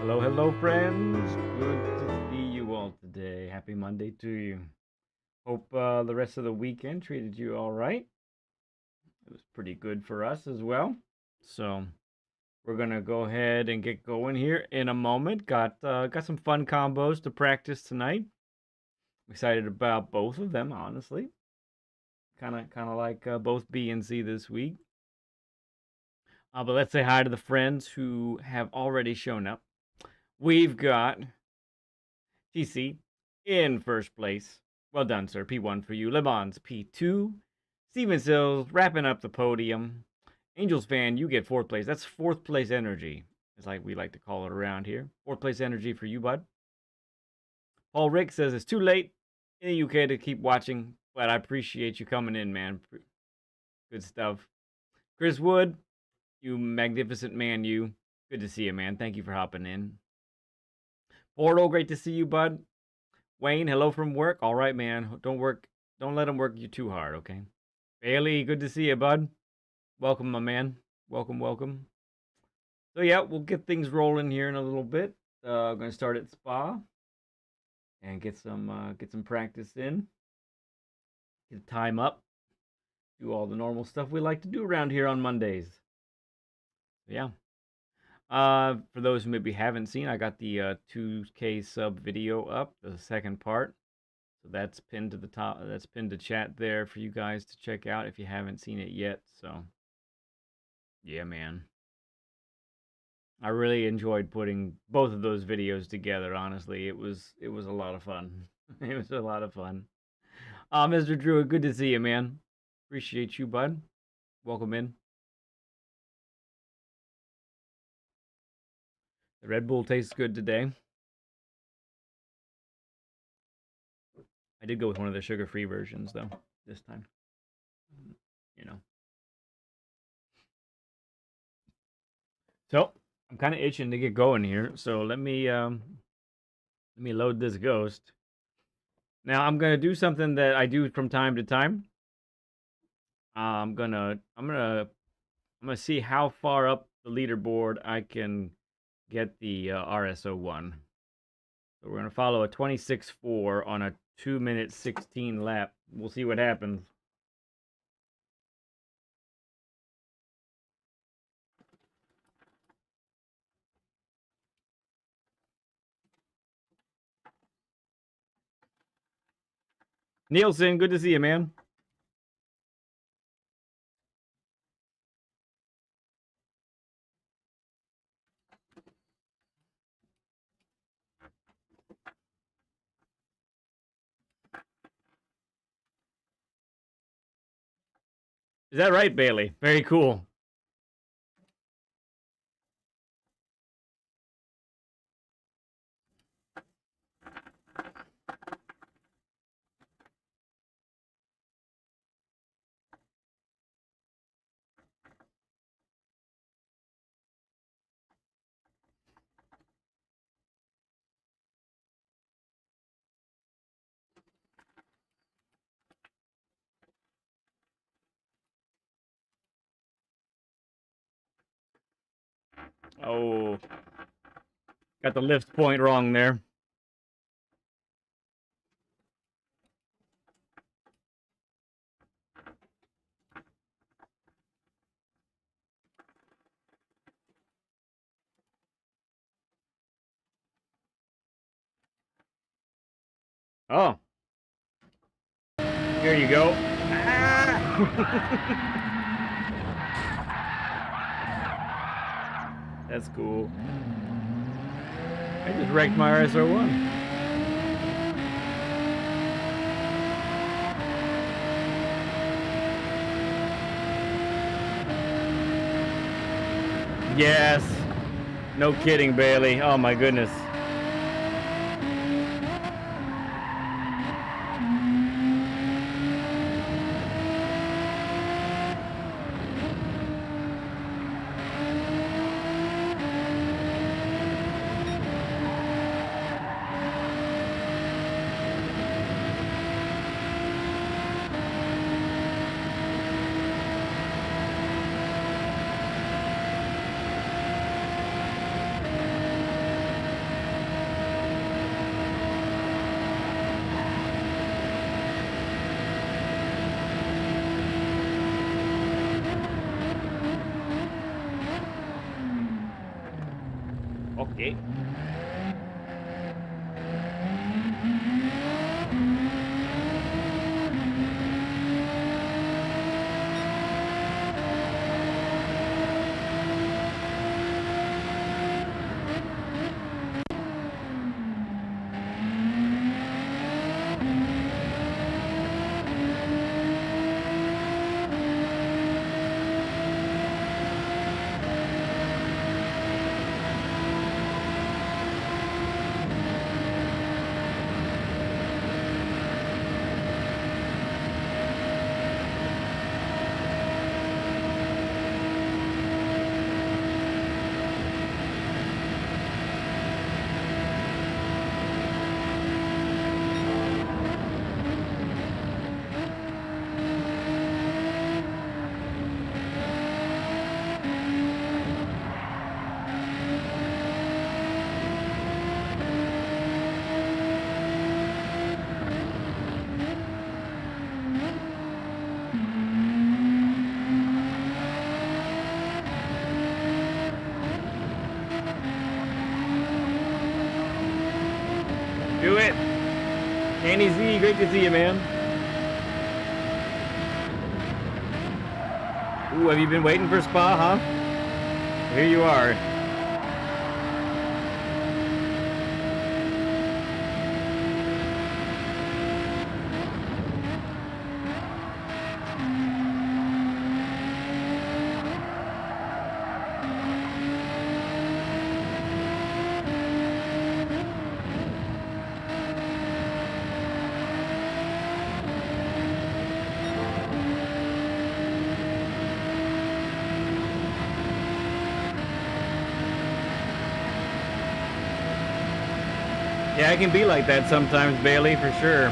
Hello, hello, friends. Good to see you all today. Happy Monday to you. Hope the rest of the weekend treated you all right. It was pretty good for us as well. So we're gonna go ahead and get going here in a moment. Got some fun combos to practice tonight. Excited about both of them, honestly. Kind of like both B and C this week. But let's say hi to the friends who have already shown up. We've got TC in first place. Well done, sir. P1 for you. Le Mans, P2. Steven Sills wrapping up the podium. Angels fan, you get fourth place. That's fourth place energy. It's like we like to call it around here. Fourth place energy for you, bud. Paul Rick says it's too late in the UK to keep watching, but I appreciate you coming in, man. Good stuff. Chris Wood, you magnificent man, you. Good to see you, man. Thank you for hopping in. Portal, great to see you, bud. Wayne, hello from work. All right, man. Don't let them work you too hard, okay? Bailey, good to see you, bud. Welcome, my man. Welcome. So yeah, we'll get things rolling here in a little bit. I'm gonna start at Spa and get some practice in. Get the time up. Do all the normal stuff we like to do around here on Mondays. Yeah. For those who maybe haven't seen, I got the 2K sub video up, the second part. So that's pinned to the top. That's pinned to chat there for you guys to check out if you haven't seen it yet. So, yeah, man. I really enjoyed putting both of those videos together. Honestly, it was a lot of fun. It was a lot of fun. Mr. Drew, good to see you, man. Appreciate you, bud. Welcome in. The Red Bull tastes good today. I did go with one of the sugar-free versions though this time. You know. So I'm kind of itching to get going here. So let me load this ghost. Now I'm gonna do something that I do from time to time. I'm gonna see how far up the leaderboard I can get the RSO1. So we're gonna follow a 26.4 on a 2-minute 16 lap. We'll see what happens. Nielsen, good to see you, man. Is that right, Bailey? Very cool. Oh, got the lift point wrong there. Oh, here you go. Ah! That's cool. I just wrecked my RSO1. Yes. No kidding, Bailey. Oh my goodness. Okay. Do it. Andy Z, great to see you, man. Ooh, have you been waiting for Spa, huh? Here you are. Yeah, it can be like that sometimes, Bailey, for sure.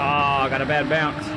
Oh, got a bad bounce.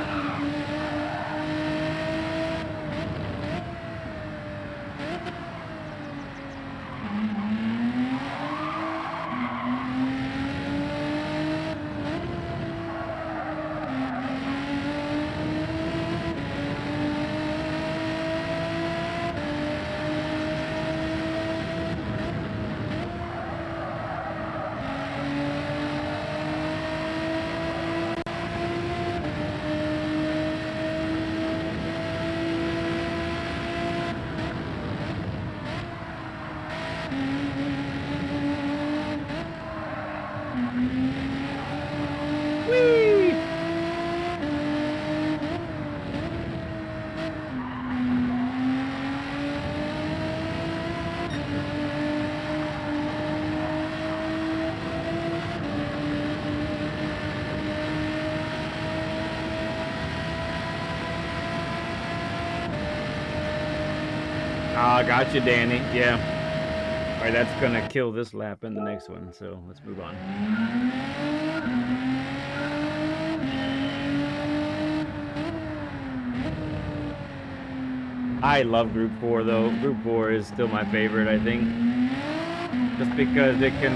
Ah, got you, Danny. Yeah. All right, that's gonna kill this lap and the next one. So let's move on. I love Group 4 though. Group 4 is still my favorite, I think. Just because it can,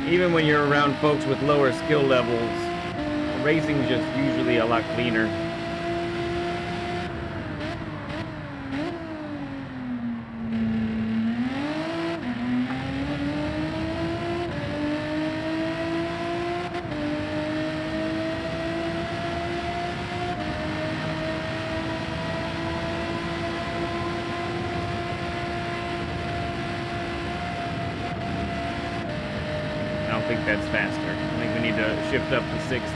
even when you're around folks with lower skill levels, racing's just usually a lot cleaner. think that's faster. I think we need to shift up to 6th.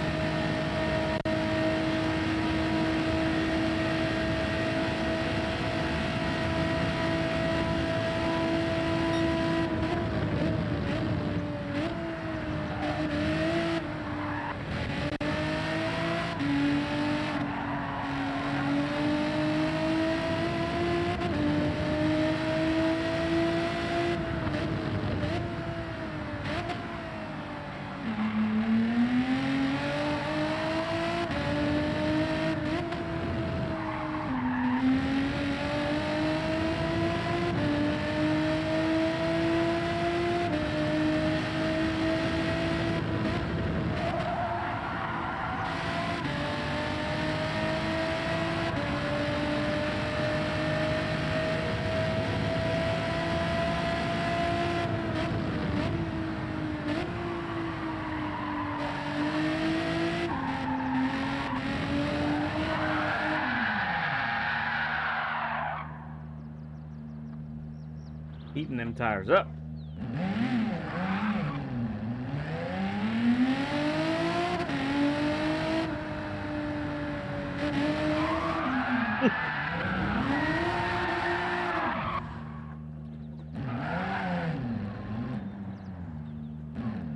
Heating them tires up.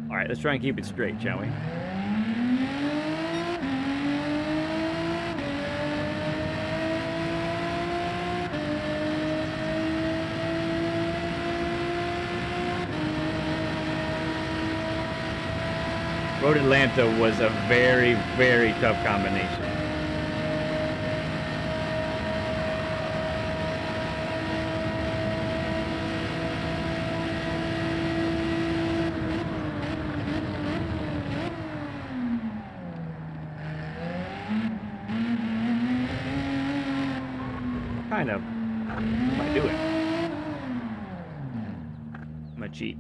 All right, let's try and keep it straight, shall we? Road Atlanta was a very, very tough combination. Kind of. What am I doing? I'm a cheat.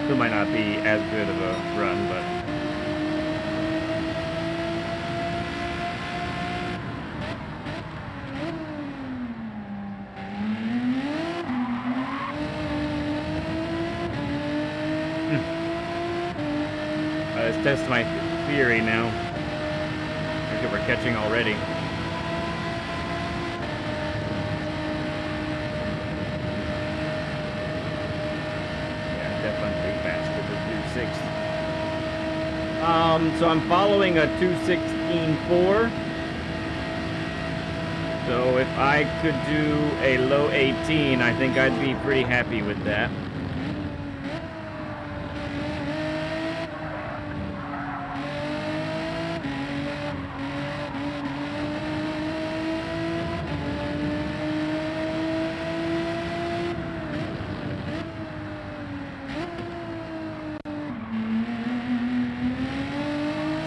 Still might not be as good of a run, but let's test my theory now. I think we're catching already. So I'm following a 2:16.4. So if I could do a low 18, I think I'd be pretty happy with that.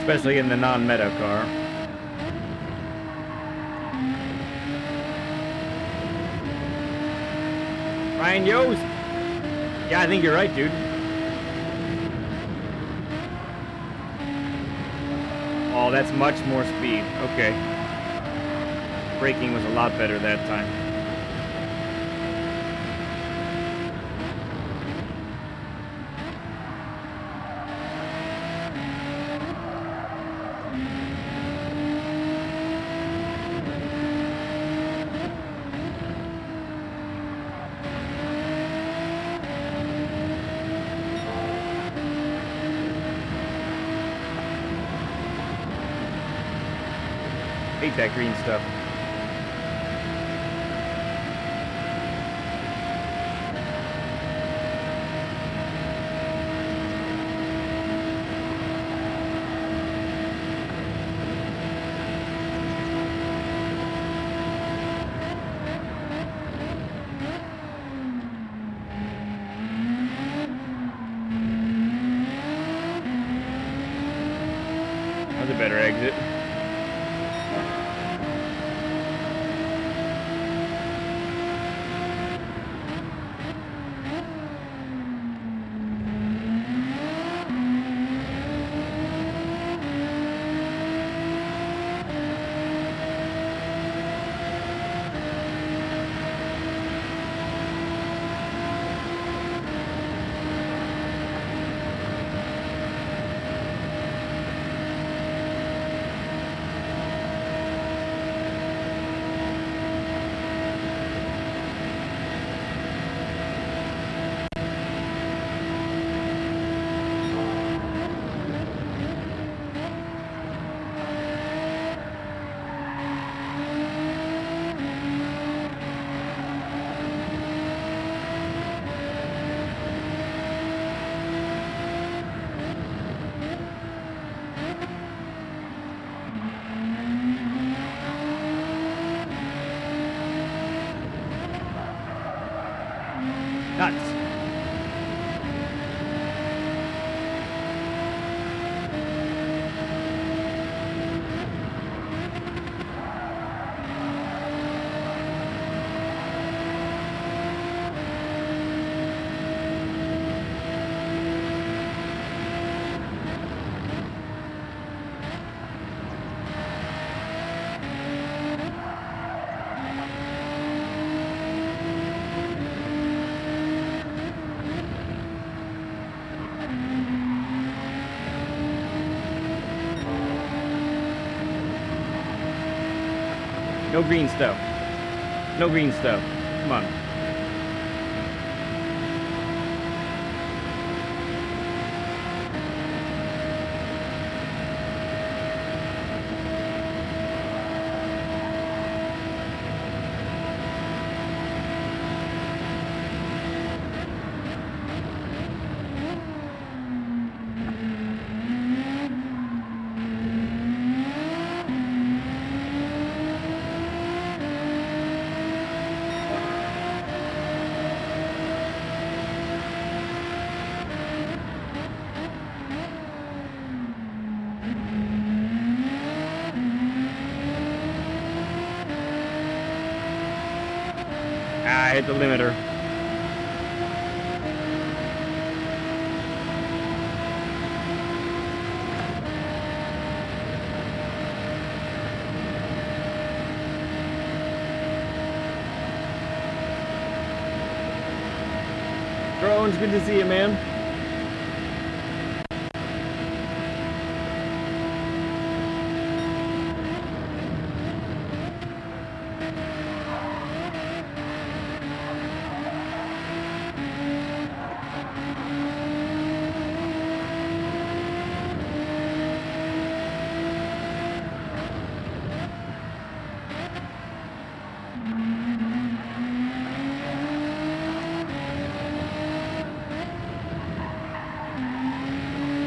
Especially in the non-meta car. Ryan Yost! Yeah, I think you're right, dude. Oh, that's much more speed. Okay. Braking was a lot better that time. Hate that green stuff. That's a better exit. Nuts. No green stuff. No green stuff. Come on. I hit the limiter. Drones, good to see you, man.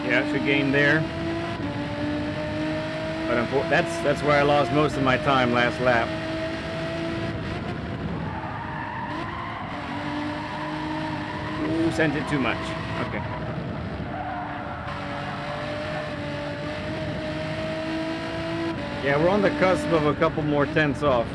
Yeah, should gain there. But that's where I lost most of my time last lap. Ooh, sent it too much. Okay. Yeah, we're on the cusp of a couple more tenths off.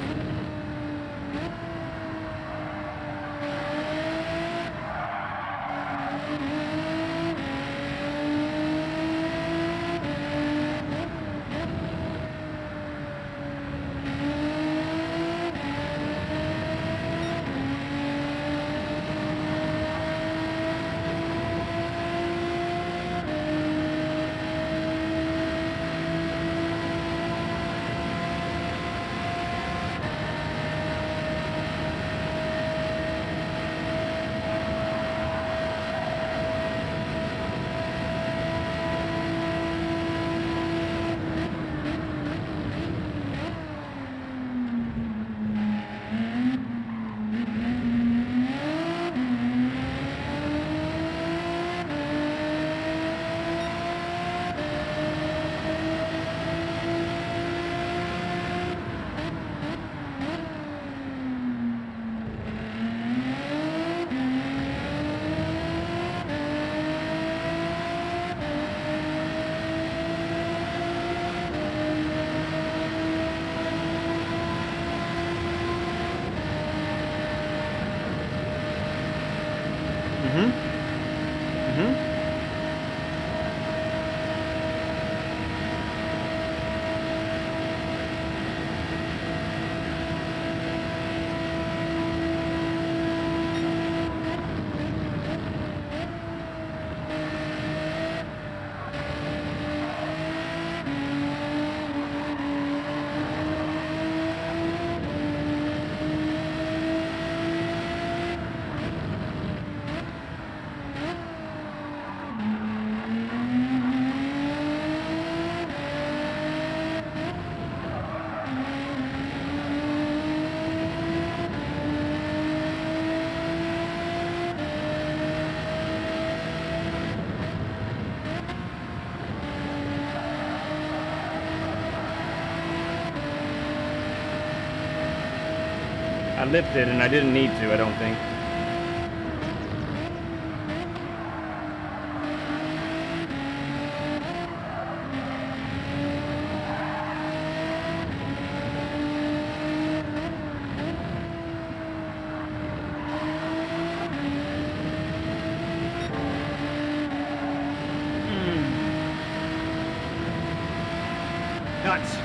I lifted and I didn't need to, I don't think.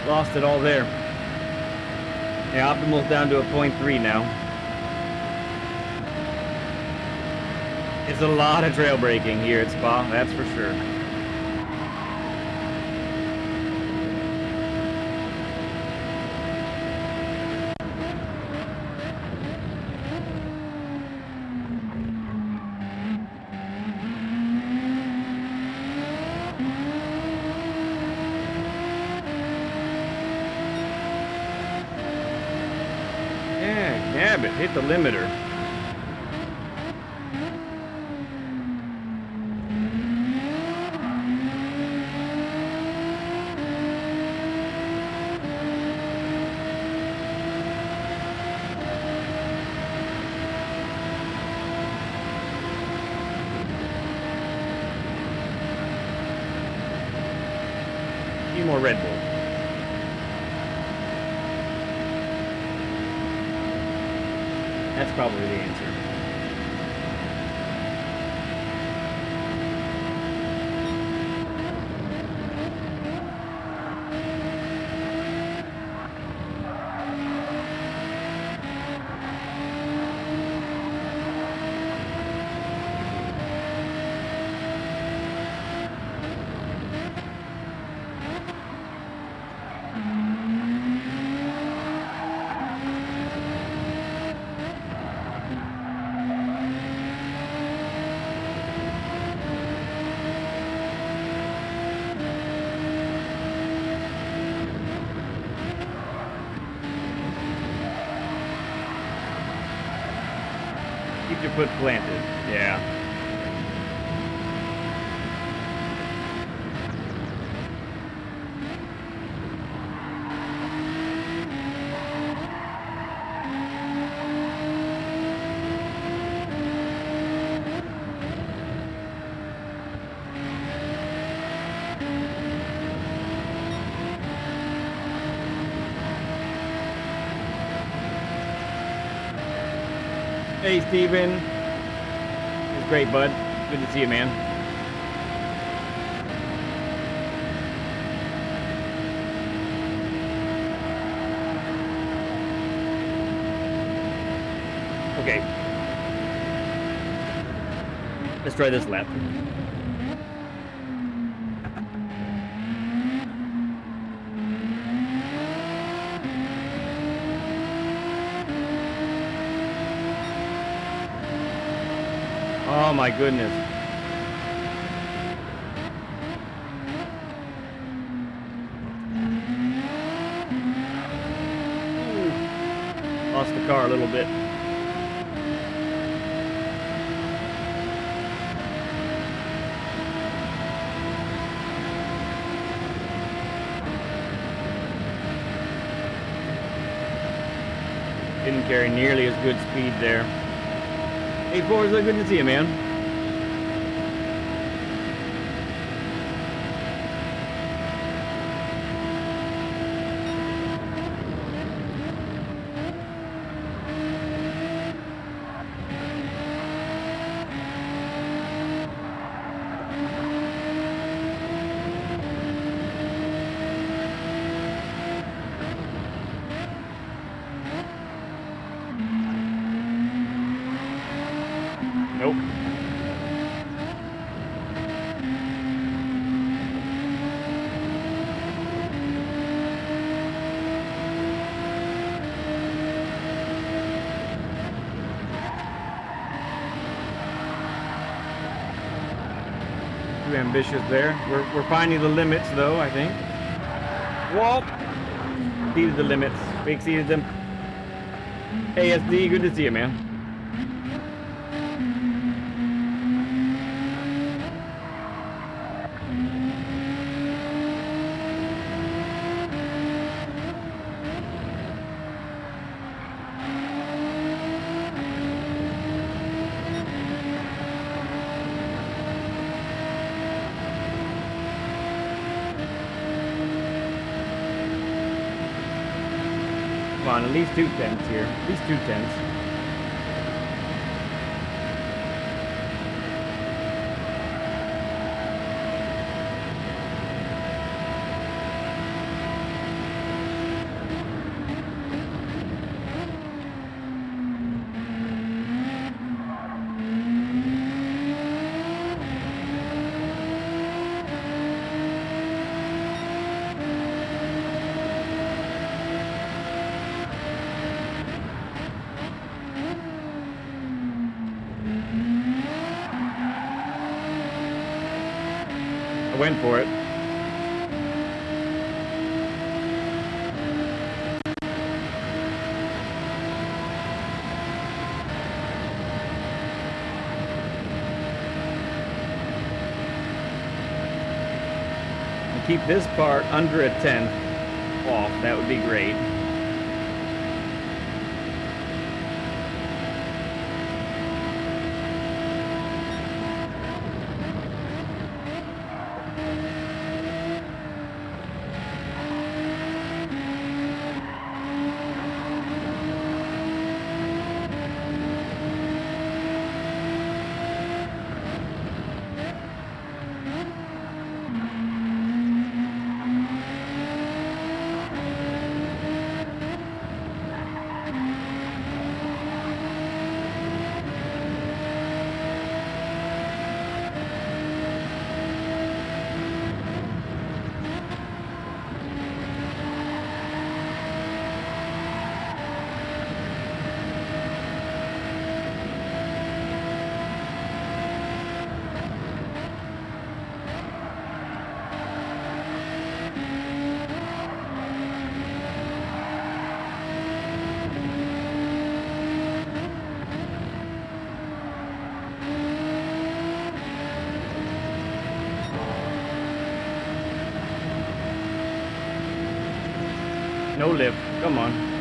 Lost it all there. Yeah, optimal's down to a 0.3 now. It's a lot of trail braking here at Spa, that's for sure. But hit the limiter. A few more Red Bull. That's probably the answer. Keep your foot planted. Yeah. Hey, Steven. It's great, bud. Good to see you, man. Okay. Let's try this lap. Oh my goodness. Ooh. Lost the car a little bit. Didn't carry nearly as good speed there. Hey, Forza, good to see you, man. Nope. Too ambitious there. We're finding the limits though, I think. Whoa! Exceeded the limits. We exceeded them. ASD, good to see you, man. Come on, at least 2 tenths here. At least 2 tenths. went for it. Keep this part under a 10th off. That would be great. No lift. Come on.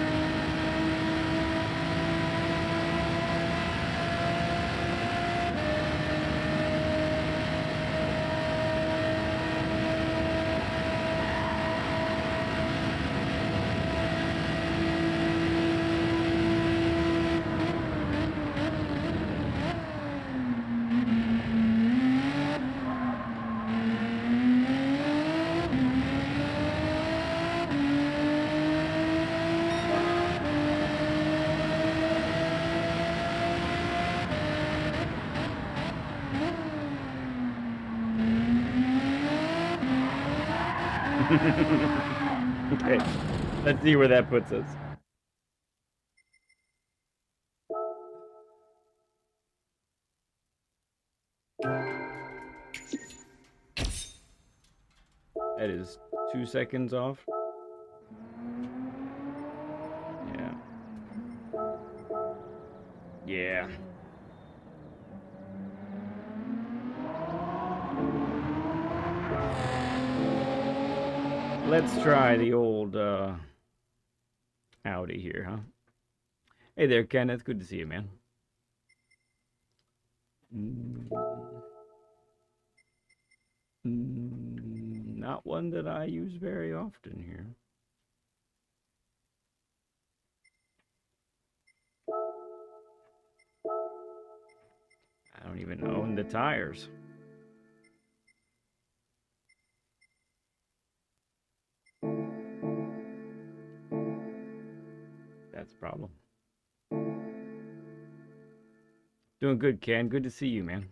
Okay, let's see where that puts us. That is 2 seconds off. Yeah. Yeah. Let's try the old Audi here, huh? Hey there, Kenneth. Good to see you, man. Not one that I use very often here. I don't even own the tires. That's a problem. Doing good, Ken. Good to see you, man.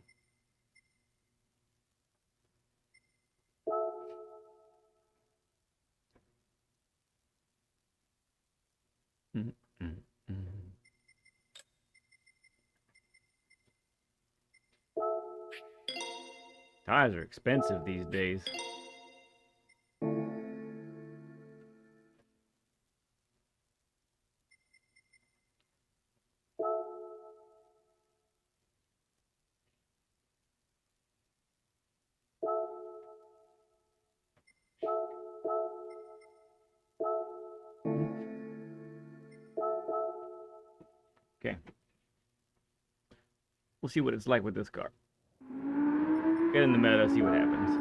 Tires are expensive these days. Okay. We'll see what it's like with this car. Get in the meadow, see what happens.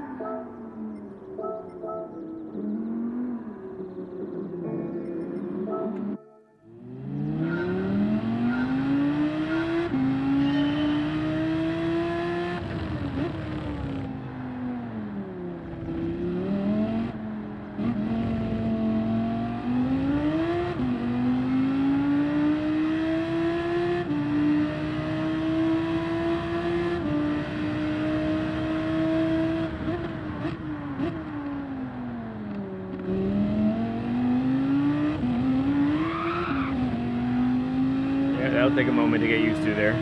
That'll take a moment to get used to there.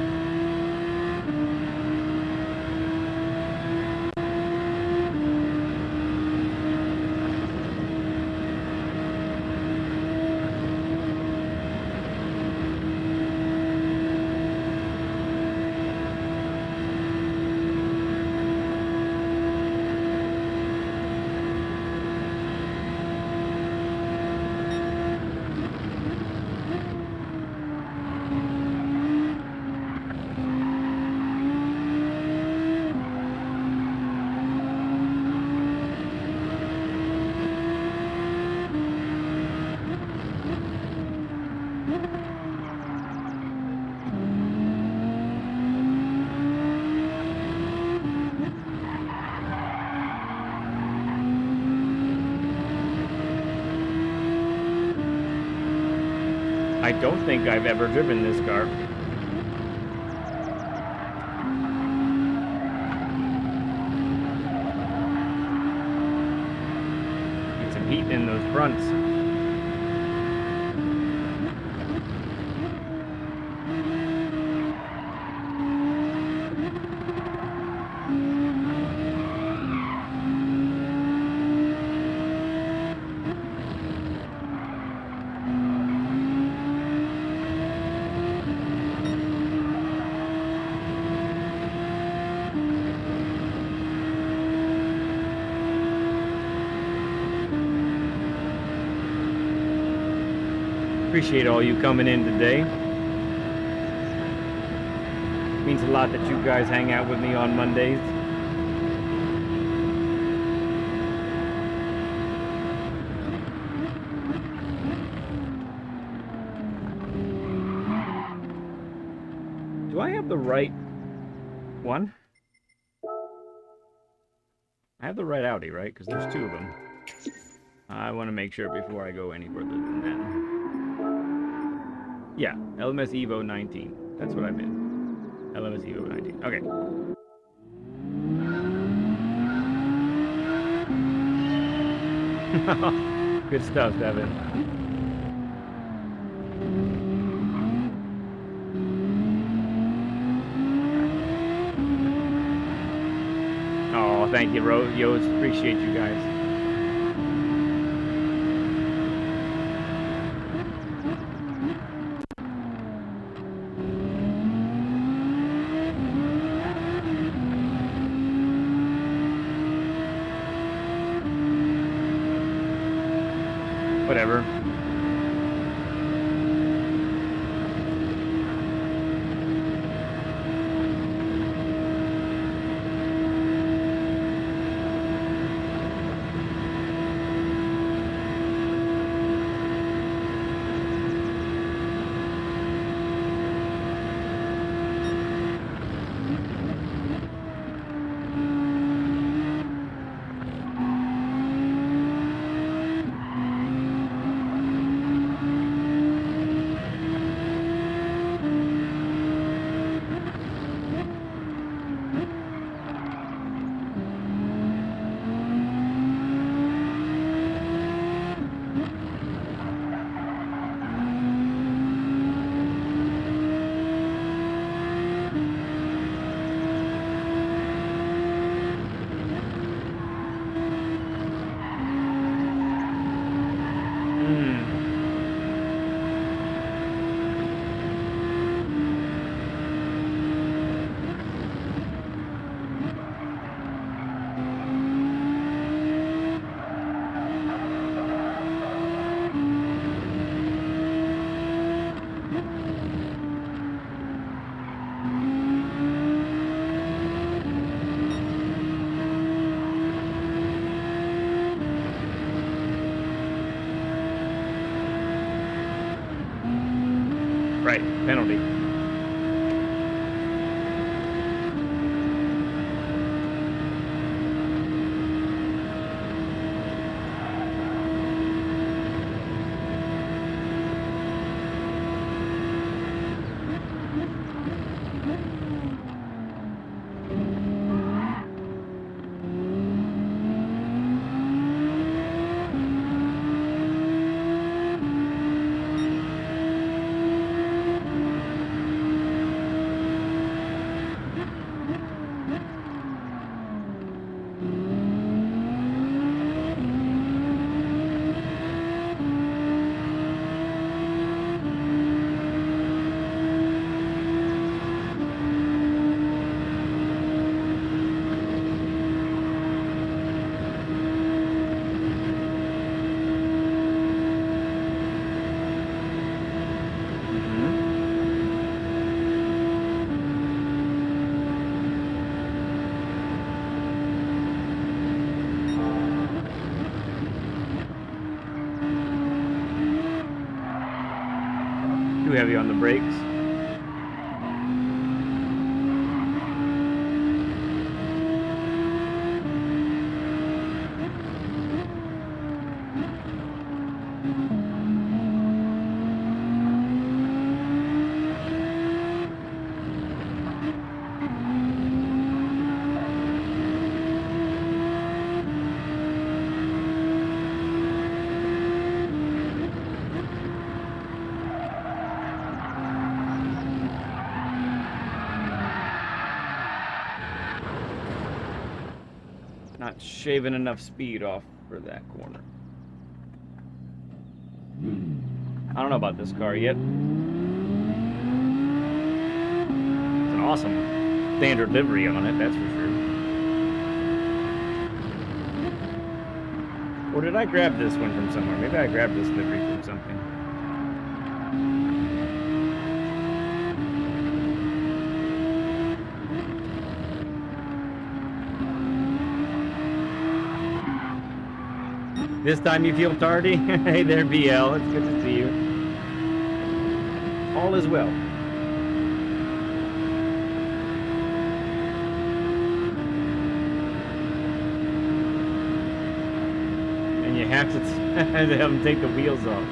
I don't think I've ever driven this car. Get some heat in those fronts. Appreciate all you coming in today. Means a lot that you guys hang out with me on Mondays. Do I have the right one? I have the right Audi, right? Because there's two of them. I want to make sure before I go any further than that. Yeah, LMS Evo 19. That's what I meant. LMS Evo 19. Okay. Good stuff, Devin. Oh, thank you, Yos. Appreciate you guys. Whatever. Right, penalty. Too heavy on the brakes. Not shaving enough speed off for that corner. I don't know about this car yet. It's an awesome standard livery on it, that's for sure. Or did I grab this one from somewhere? Maybe I grabbed this livery from something. This time you feel tardy? Hey there, BL. It's good to see you. All is well. And you have to have them take the wheels off.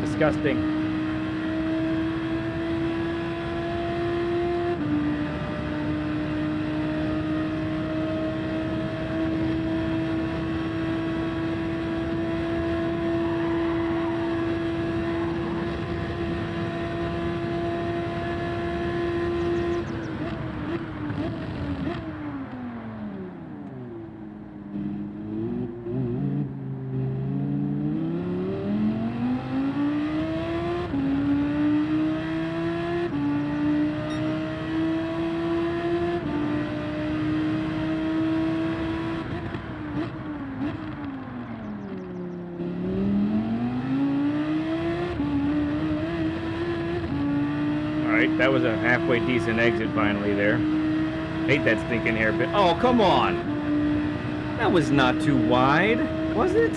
Disgusting. That was a halfway decent exit finally there. Hate that stinking hairpin. Oh, come on! That was not too wide, was it?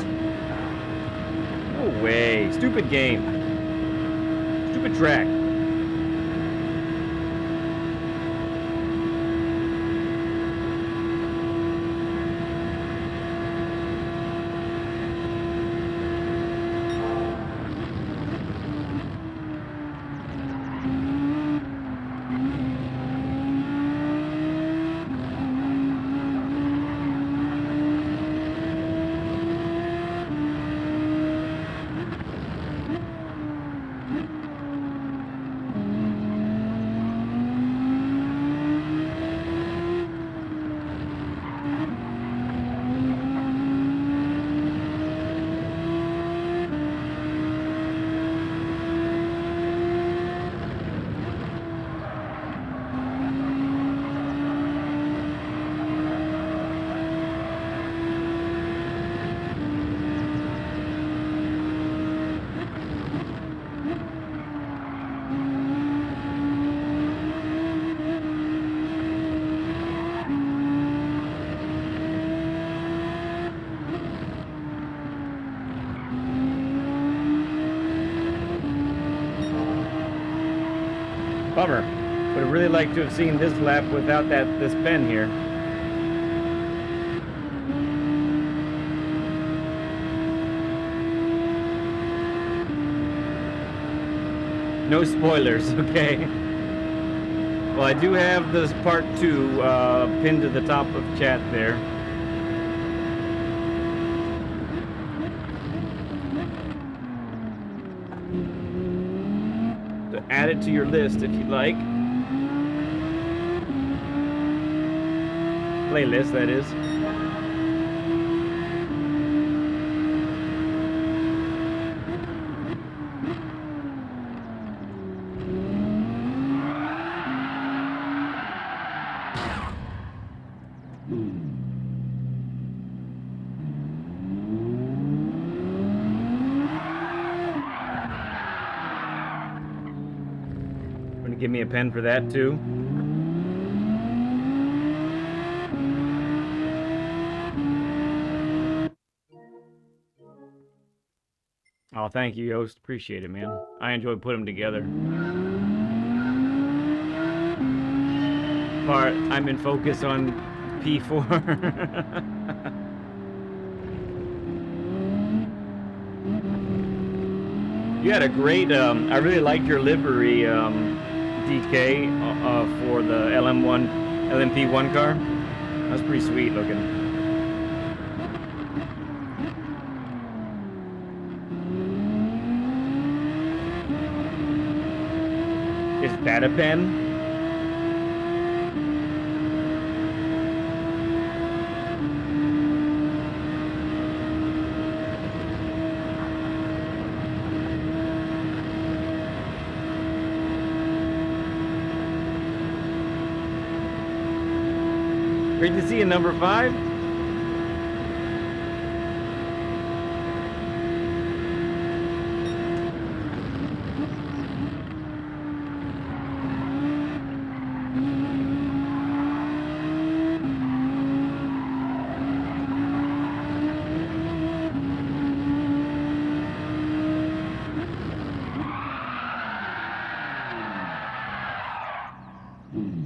No way. Stupid game. Stupid track. Bummer. Would have really liked to have seen this lap without this pen here. No spoilers, okay? Well, I do have this part 2 pinned to the top of chat there. So add it to your list if you'd like. Playlist, that is. Give me a pen for that too. Oh, thank you, Yost. Appreciate it, man. I enjoy putting them together. I'm in focus on P4. You had a great, I really liked your livery, DK, for the LMP1 car. That's pretty sweet looking. Is that a pen? Great to see you, number 5.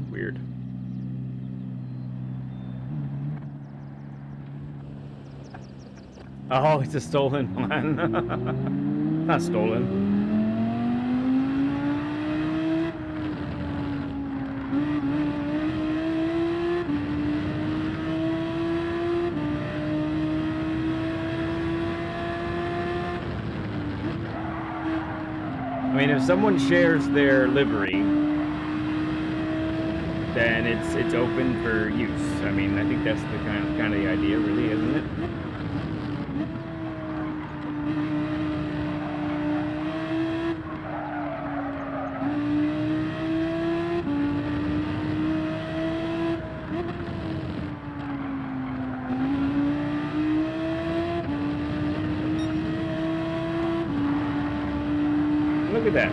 Weird. Oh, it's a stolen one. Not stolen. I mean, if someone shares their livery, then it's open for use. I mean, I think that's the kind of the idea, really, isn't it? Look at that.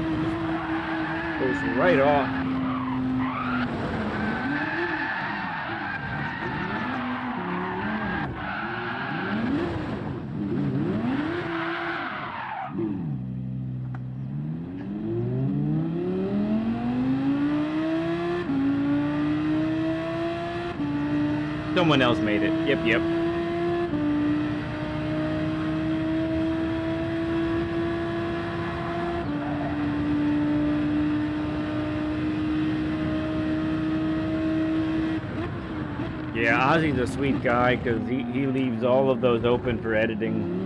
Goes right off. Someone else made it. Yep. Yeah, Ozzy's a sweet guy because he leaves all of those open for editing.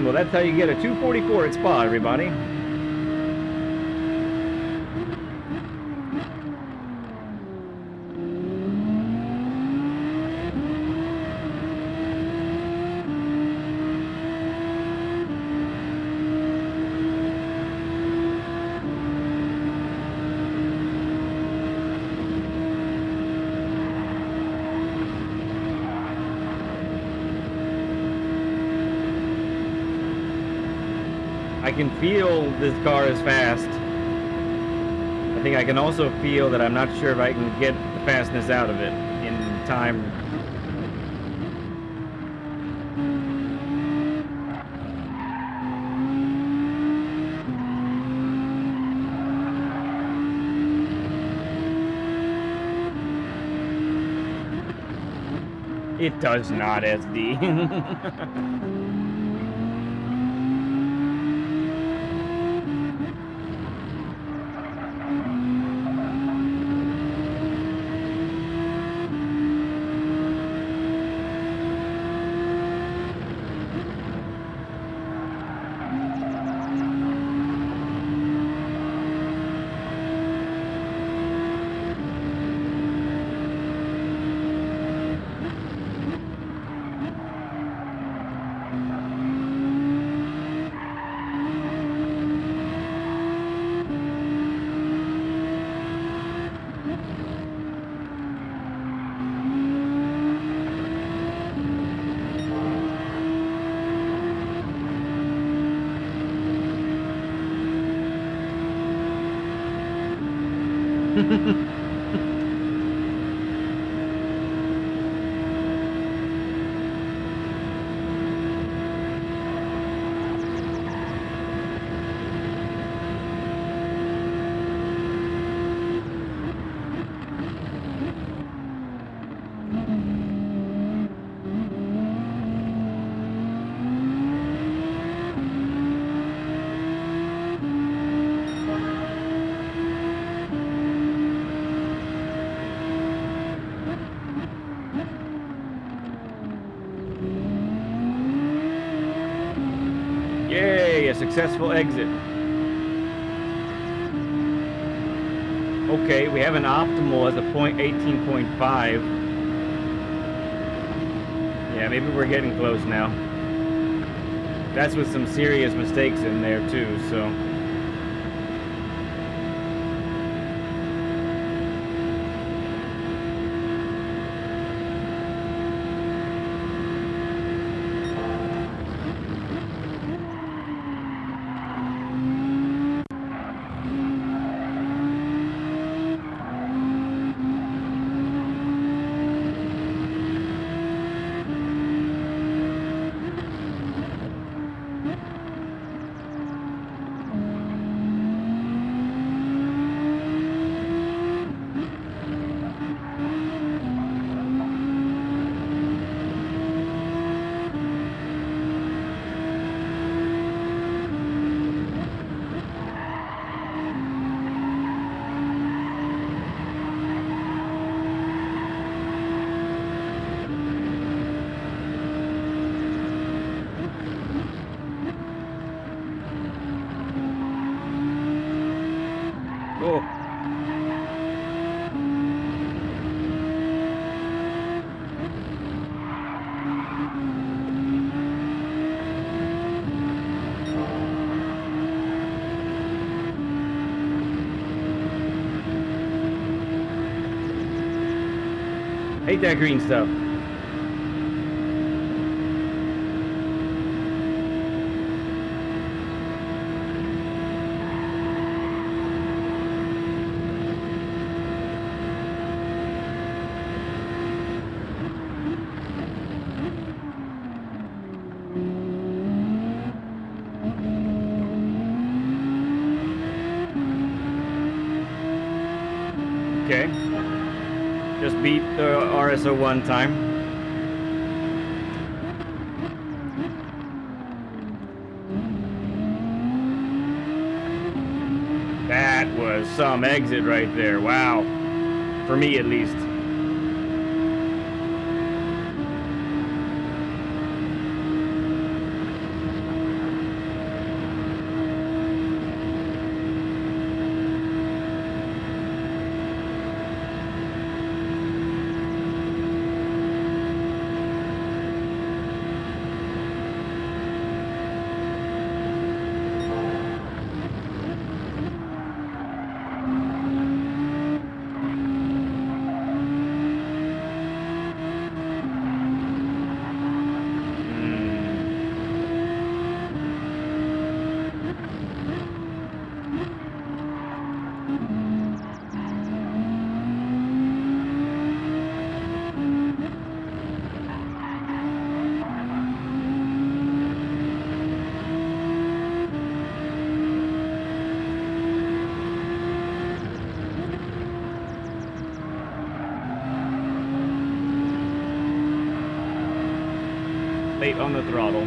Well, that's how you get a 244 at Spa, everybody. I can feel this car is fast. I think I can also feel that I'm not sure if I can get the fastness out of it in time. It does not, SD. Yay, a successful exit. Okay, we have an optimal as a 18.5. Yeah, maybe we're getting close now. That's with some serious mistakes in there too, so. Oh. Hate that green stuff. Okay. Just beat the RSO one time. That was some exit right there. Wow. For me at least. late on the throttle.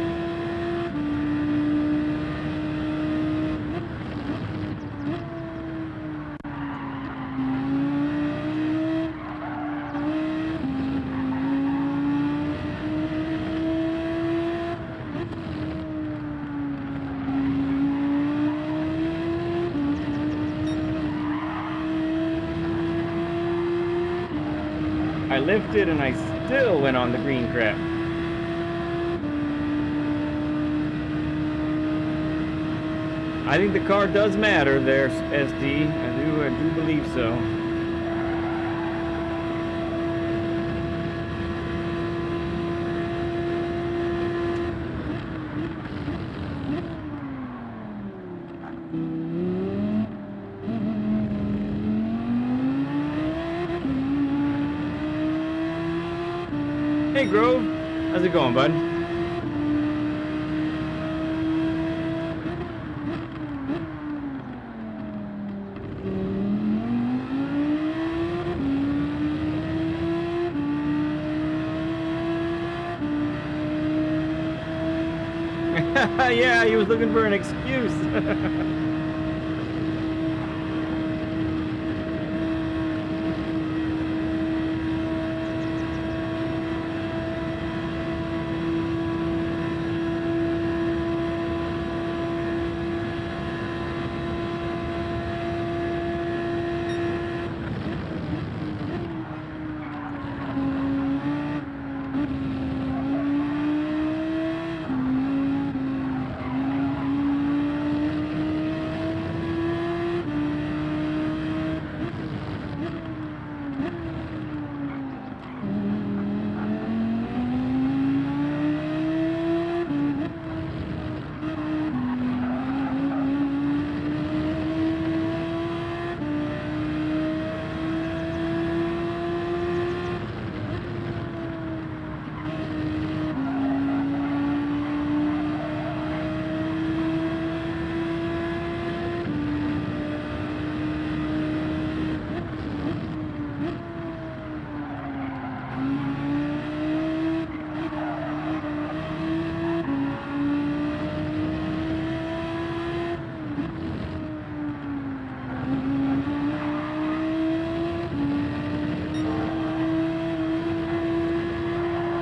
I lifted and I still went on the green crap. I think the car does matter there, SD. I do believe so. Hey Grove, how's it going, bud? Yeah, he was looking for an excuse.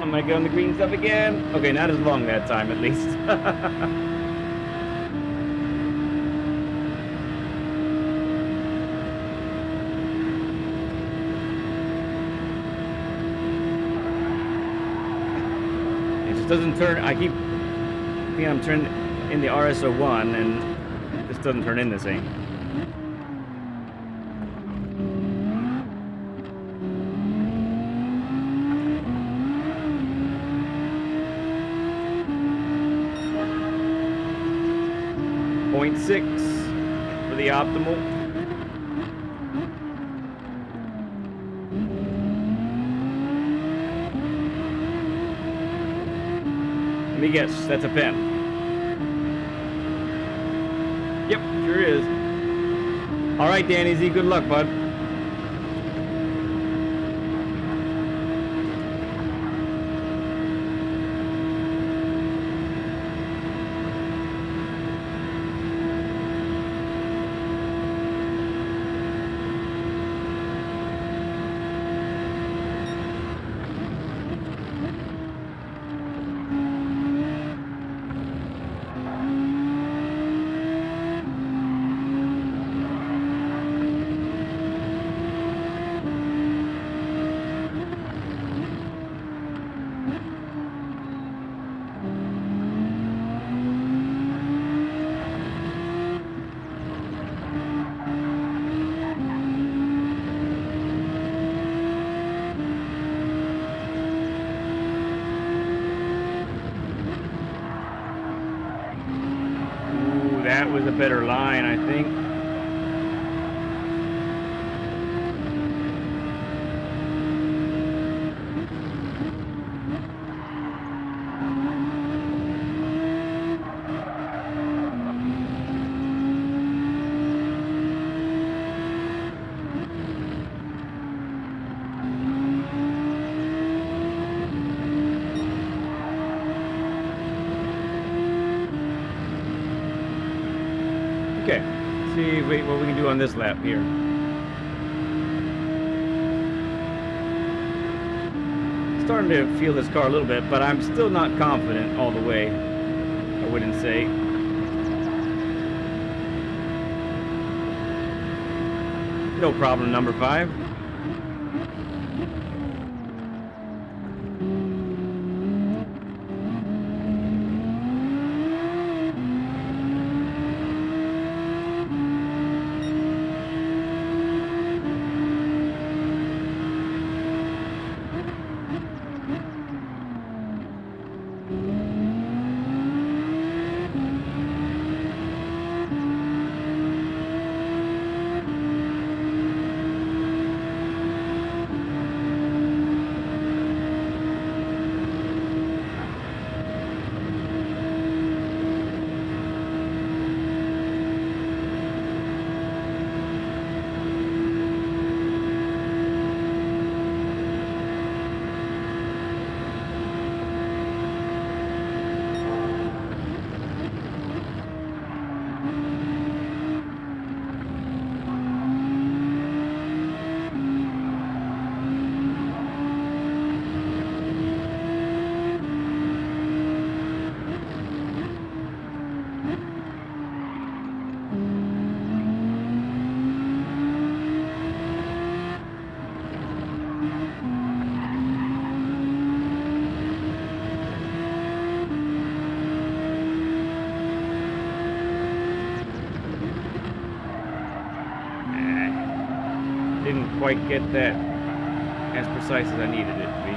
Am I going the green stuff again? Okay, not as long that time at least. It just doesn't turn. I keep thinking I'm turning in the RS01 and this doesn't turn in the same. .6 for the optimal. Let me guess, that's a pen. Yep, sure is. All right, Danny Z, good luck, bud. That was a better line, I think. Okay, see what we can do on this lap here. Starting to feel this car a little bit, but I'm still not confident all the way, I wouldn't say. No problem, number 5. Didn't quite get that as precise as I needed it to be.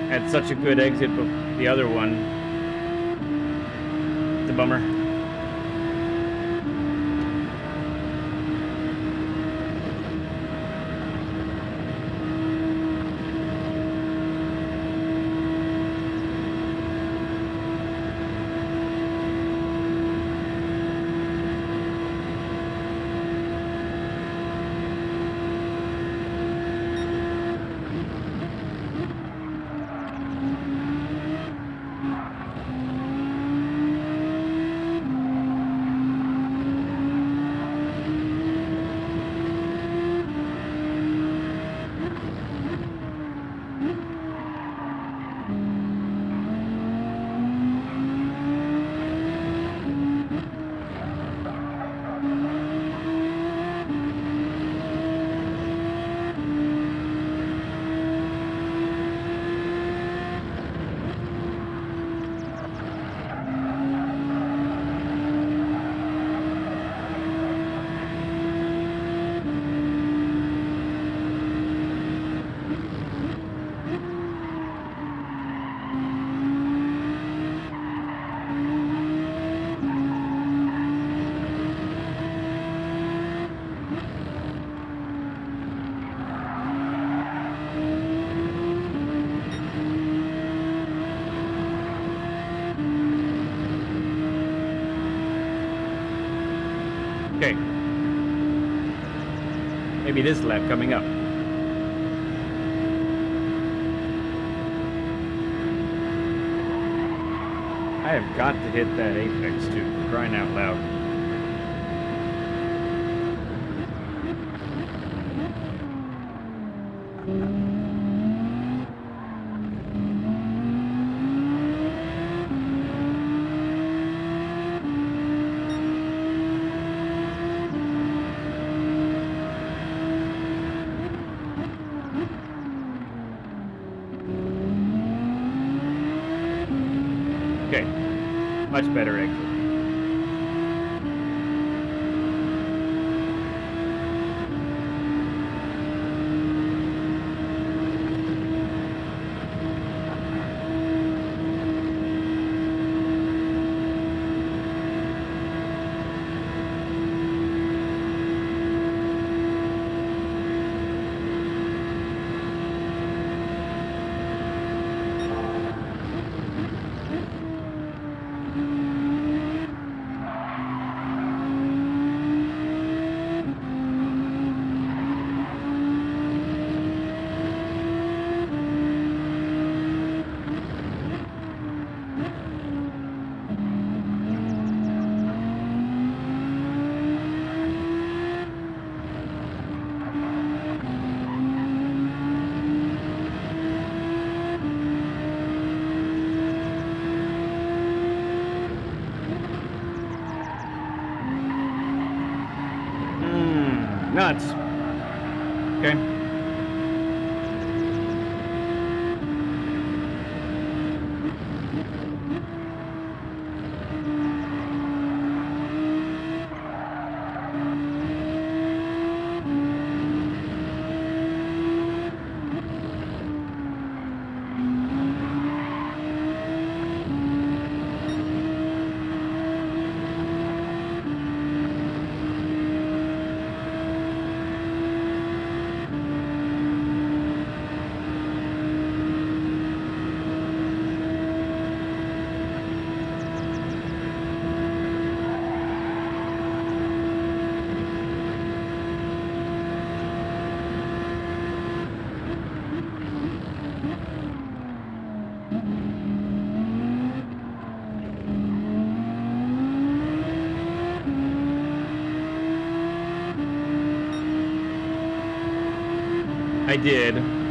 Had such a good exit, but the other one, it's a bummer. Okay. Maybe this lap coming up. I have got to hit that apex too, for crying out loud. Much better exit. Nuts. Okay.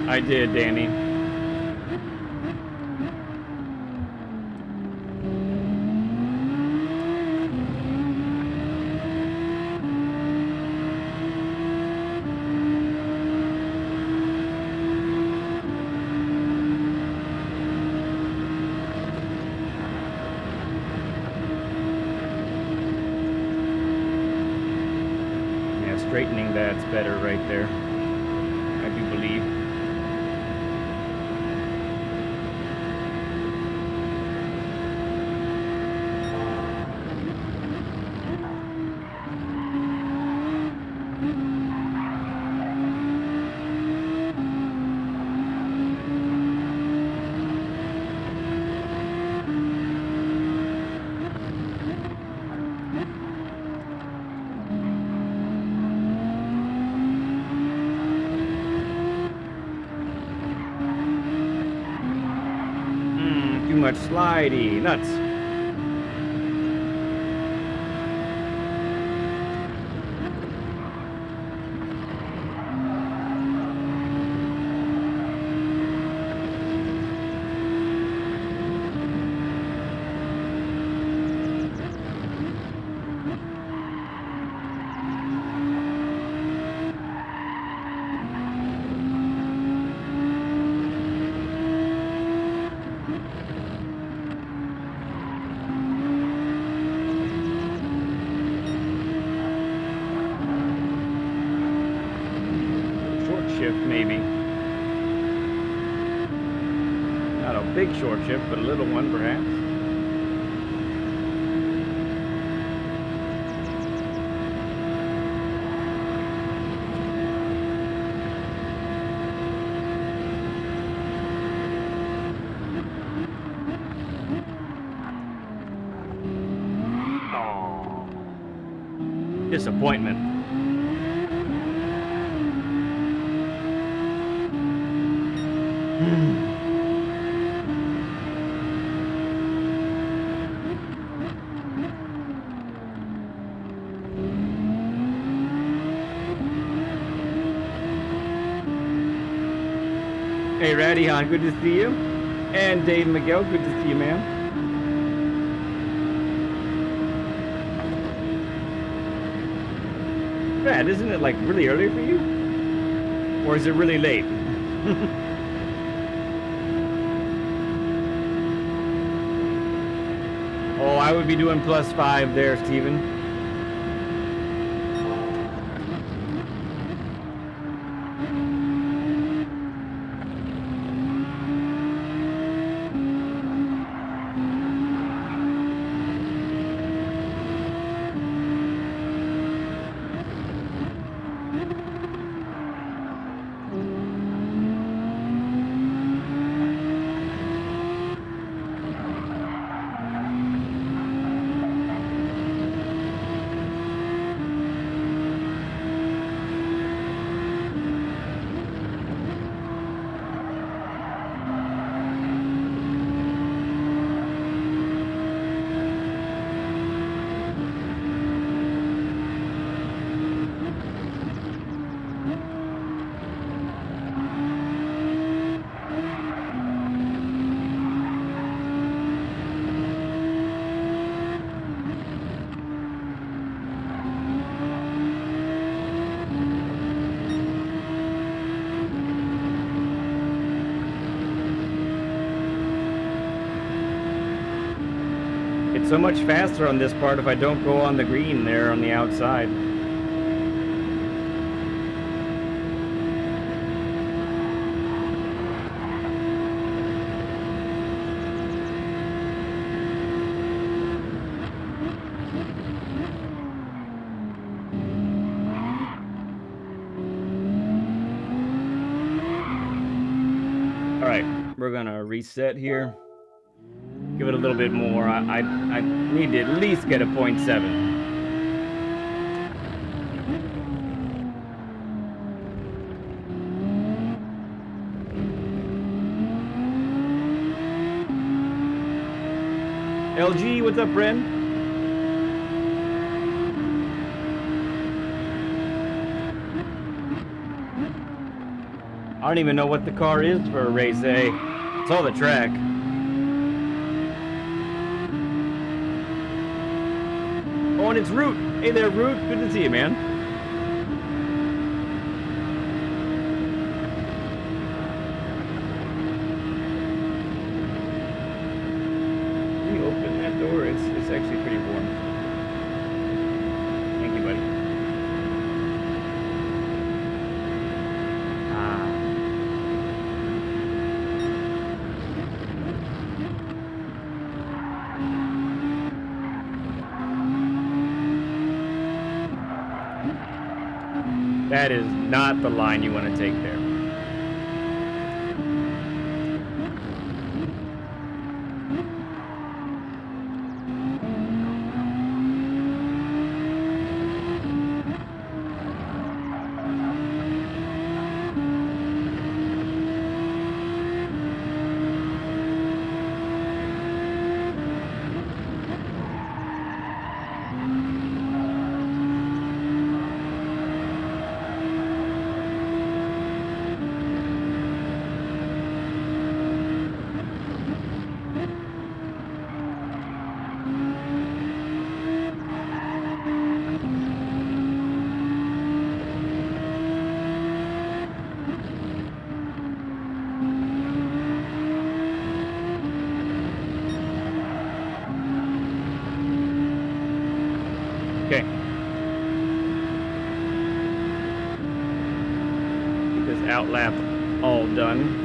I did, Danny. Yeah, straightening that's better right there. I do believe. Too much slidey. Nuts. Shift maybe. Not a big short shift, but a little one perhaps. Oh, disappointment. Hey, Ratty Han, good to see you. And Dave Miguel, good to see you, man. Brad, isn't it like really early for you? Or is it really late? Oh, I would be doing +5 there, Steven. It's so much faster on this part if I don't go on the green there on the outside. All right, we're gonna reset here. Give it a little bit more. I need to at least get a 0.7. LG, what's up, Ren? I don't even know what the car is for a race A. It's all the track. Oh, and it's Root. Hey there, Root. Good to see you, man. Can you open that door? It's actually pretty warm. Thank you, buddy. That is not the line you want to take there. Okay. Get this outlap all done.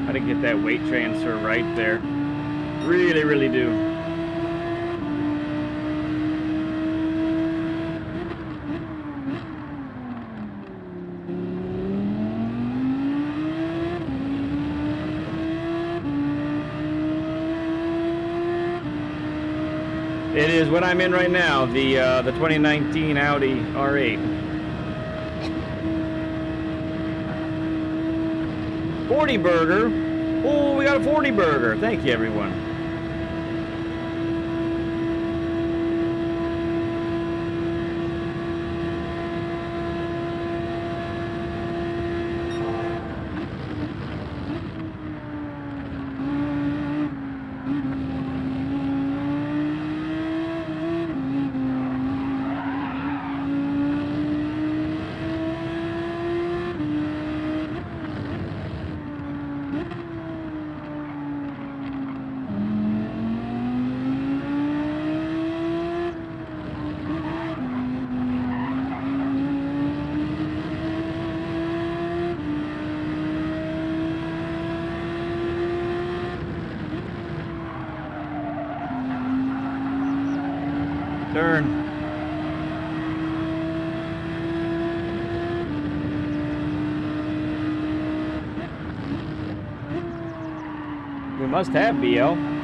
How to get that weight transfer right there. Really, really do. It is what I'm in right now, the 2019 Audi R8. 40 burger. Oh, we got a 40 burger. Thank you, everyone. Turn. We must have BL.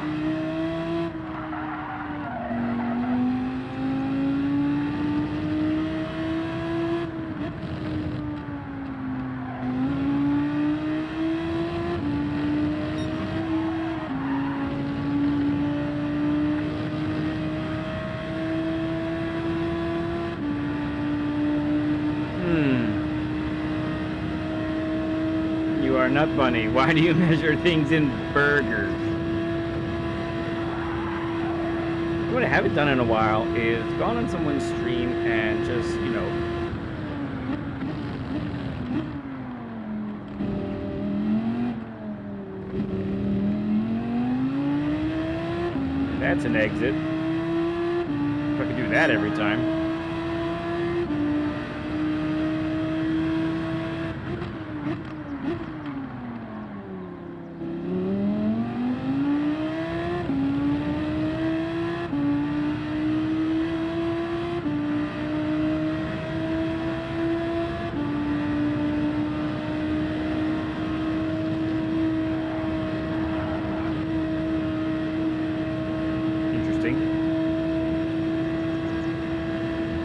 You are nut bunny. Why do you measure things in burgers? What I haven't done in a while is gone on someone's stream and just, you know, that's an exit. If I could do that every time.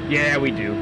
Yeah, we do.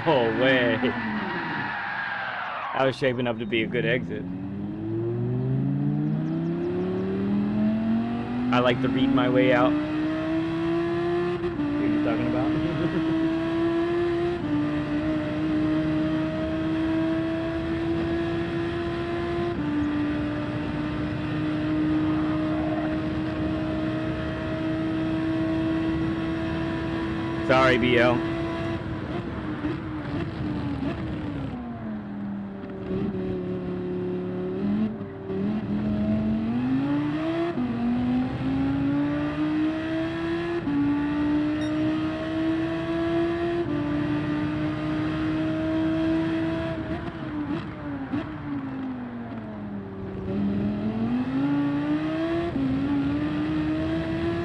No way. That was shaping up to be a good exit. I like to read my way out. What are you talking about? Sorry, BL.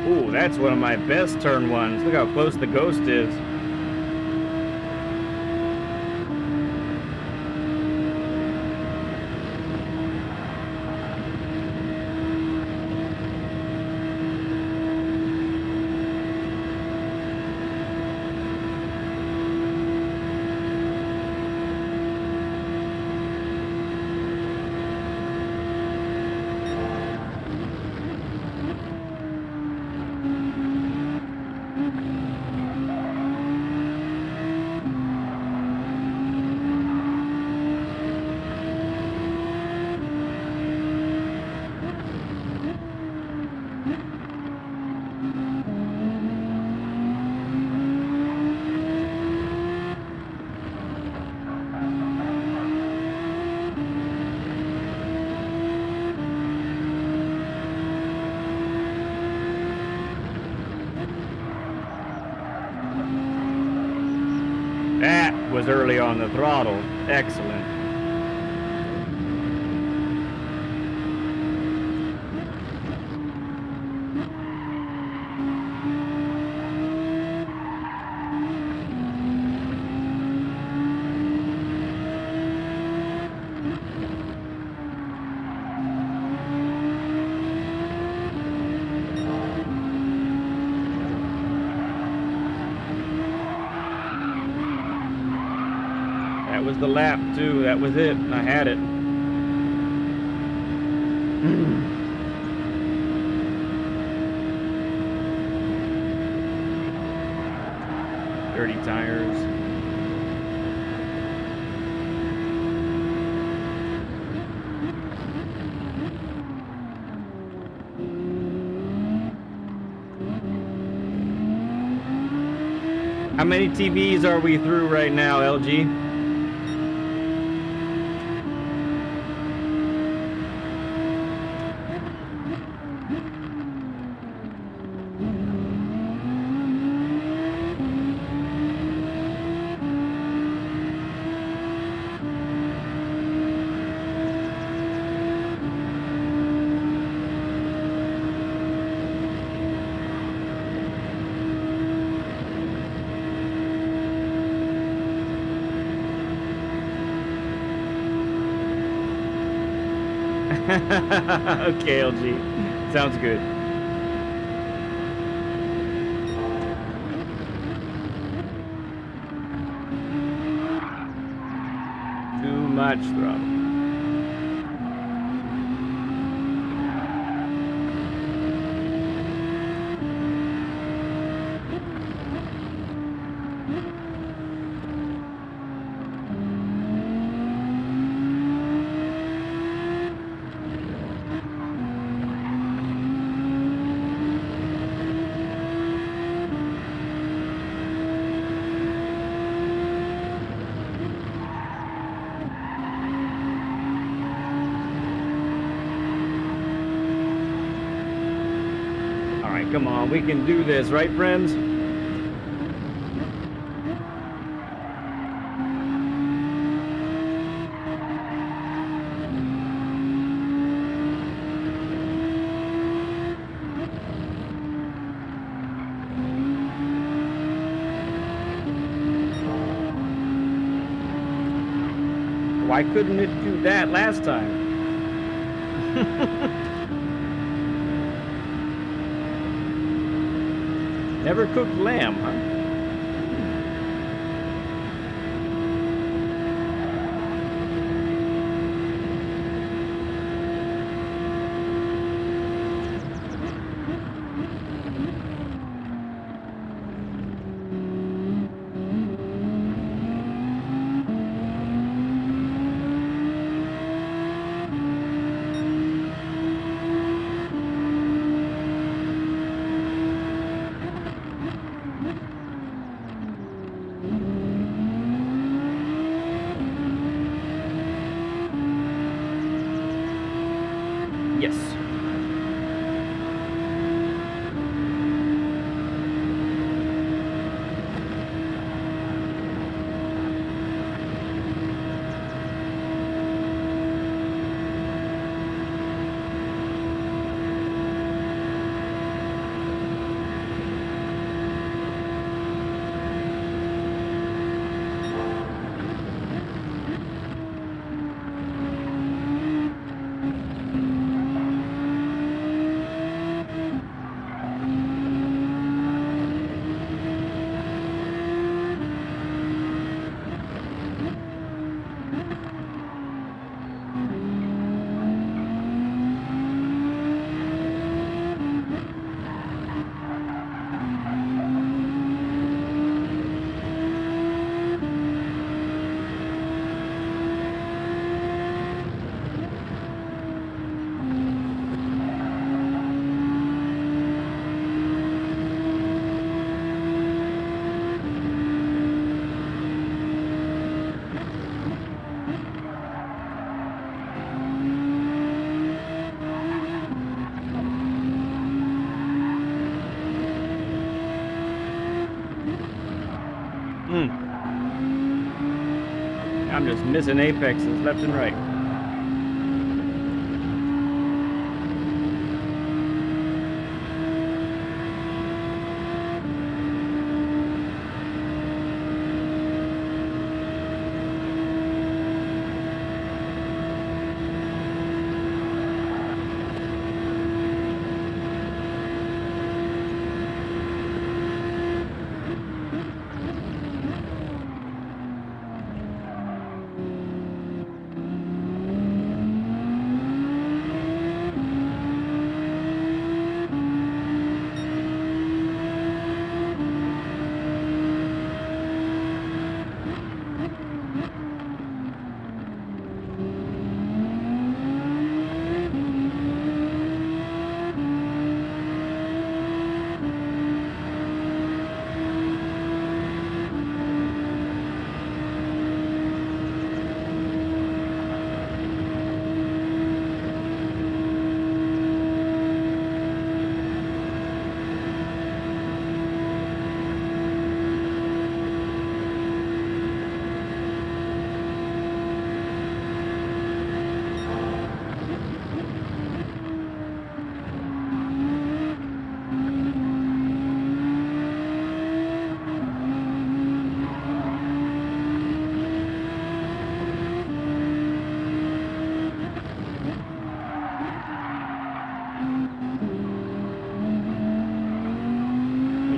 Ooh, that's one of my best turn ones. Look how close the ghost is. was early on the throttle. Excellent. That was the lap too. That was it. I had it. Dirty tires. How many TVs are we through right now, LG? Okay, LG. Sounds good. Too much throttle. Come on, we can do this, right, friends? Why couldn't it do that last time? Never cooked lamb, huh? just missing apexes left and right.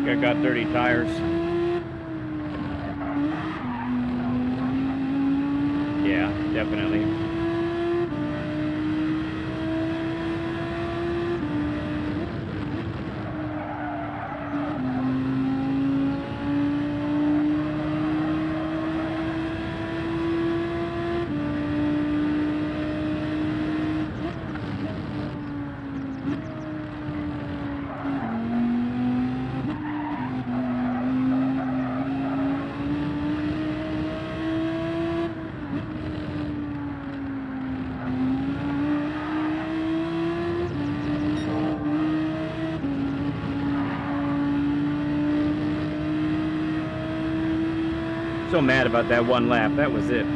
I got dirty tires. Yeah, definitely. So mad about that one lap. That was it.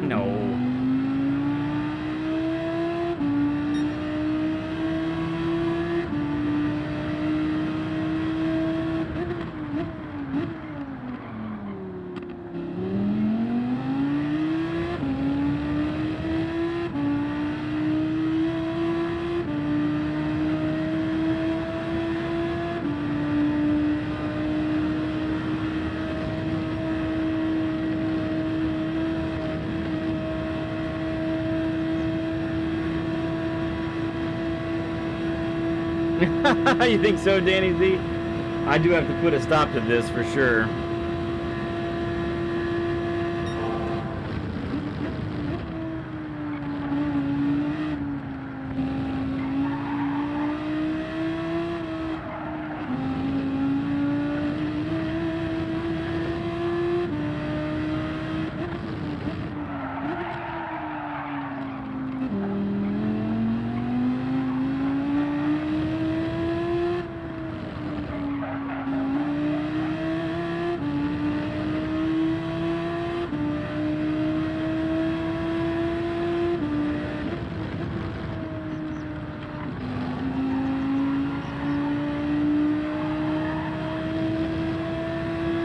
No. You think so, Danny Z? I do have to put a stop to this for sure.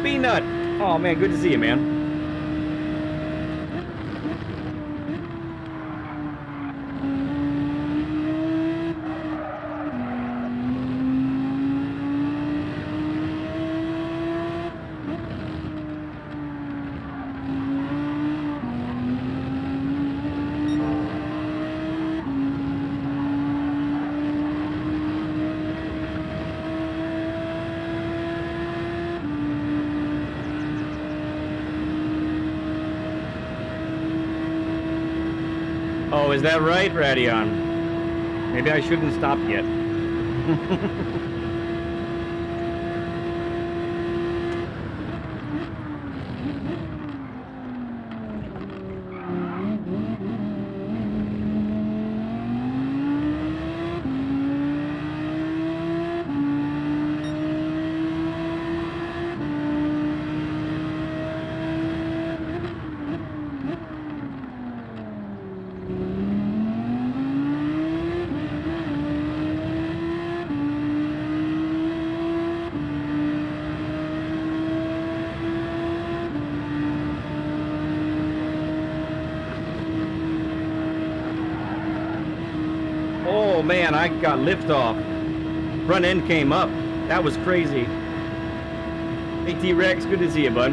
Peanut! Oh man, good to see you, man. Oh, is that right, Radion? Maybe I shouldn't stop yet. Oh man, I got liftoff. Front end came up. That was crazy. Hey T-Rex, good to see you, bud.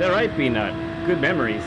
All right, Peanut. Good memories.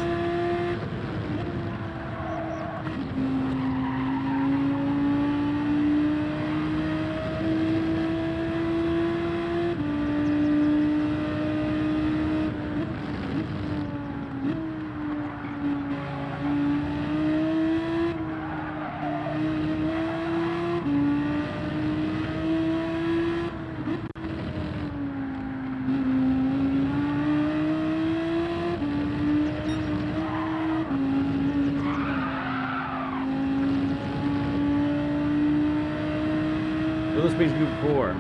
Those Space Group 4.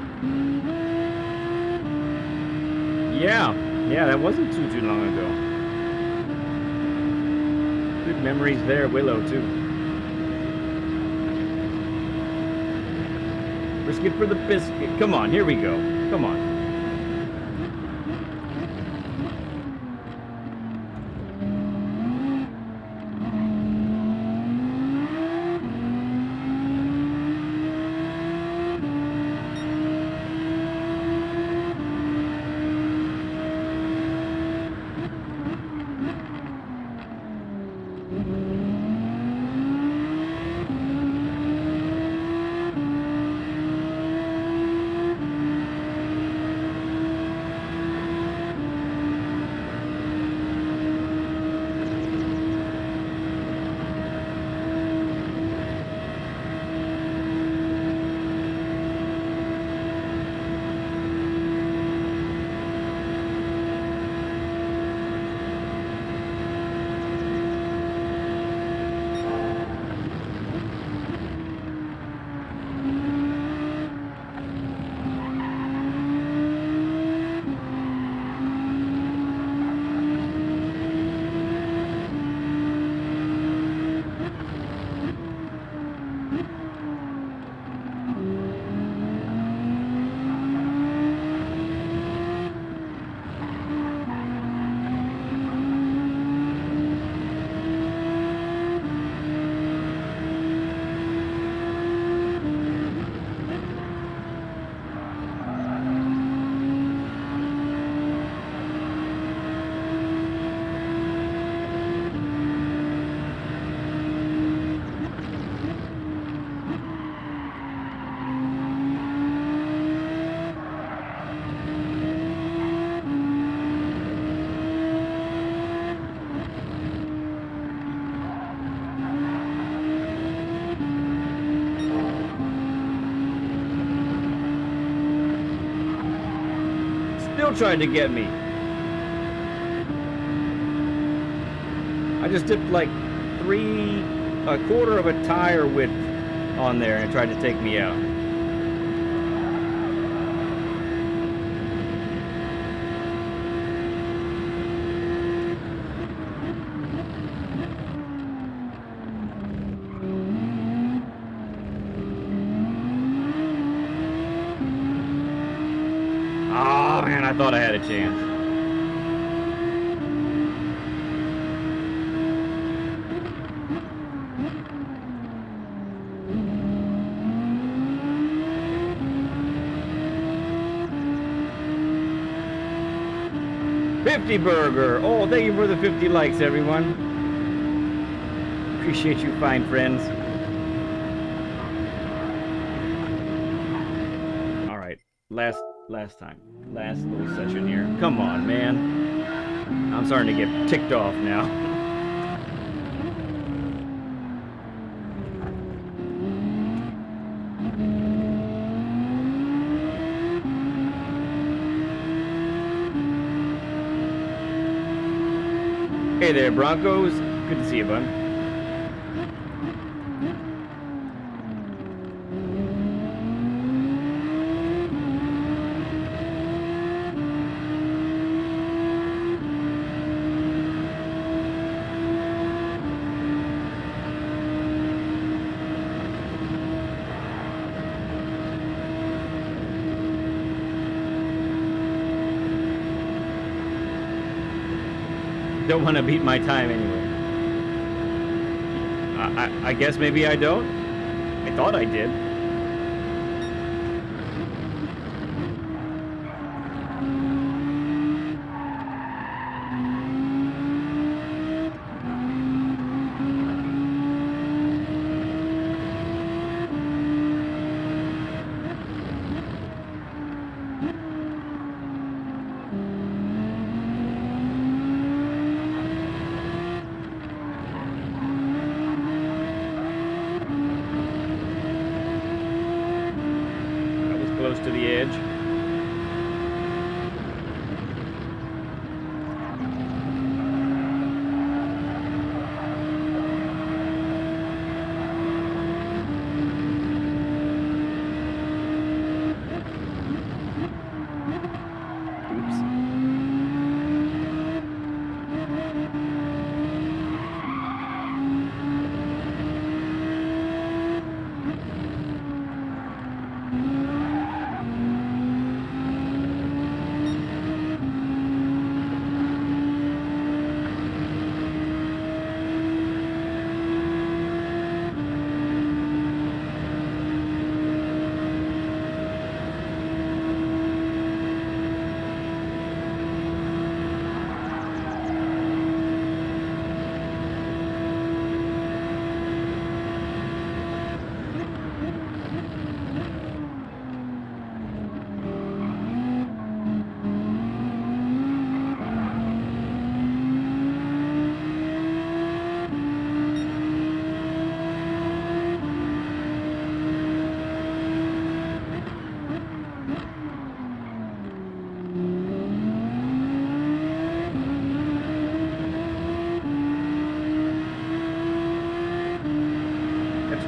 Yeah, that wasn't too long ago. Good memories there, Willow too. Risk it for the biscuit. Come on, here we go. Come on. Tried to get me. I just dipped like a quarter of a tire width on there and tried to take me out. I thought I had a chance. 50 burger. Oh, thank you for the 50 likes, everyone. Appreciate you, fine friends. All right, last time, last little session here. Come on, man. I'm starting to get ticked off now. Hey there, Broncos. Good to see you, bud. Don't want to beat my time anyway. I guess maybe I don't. I thought I did. Close to the edge.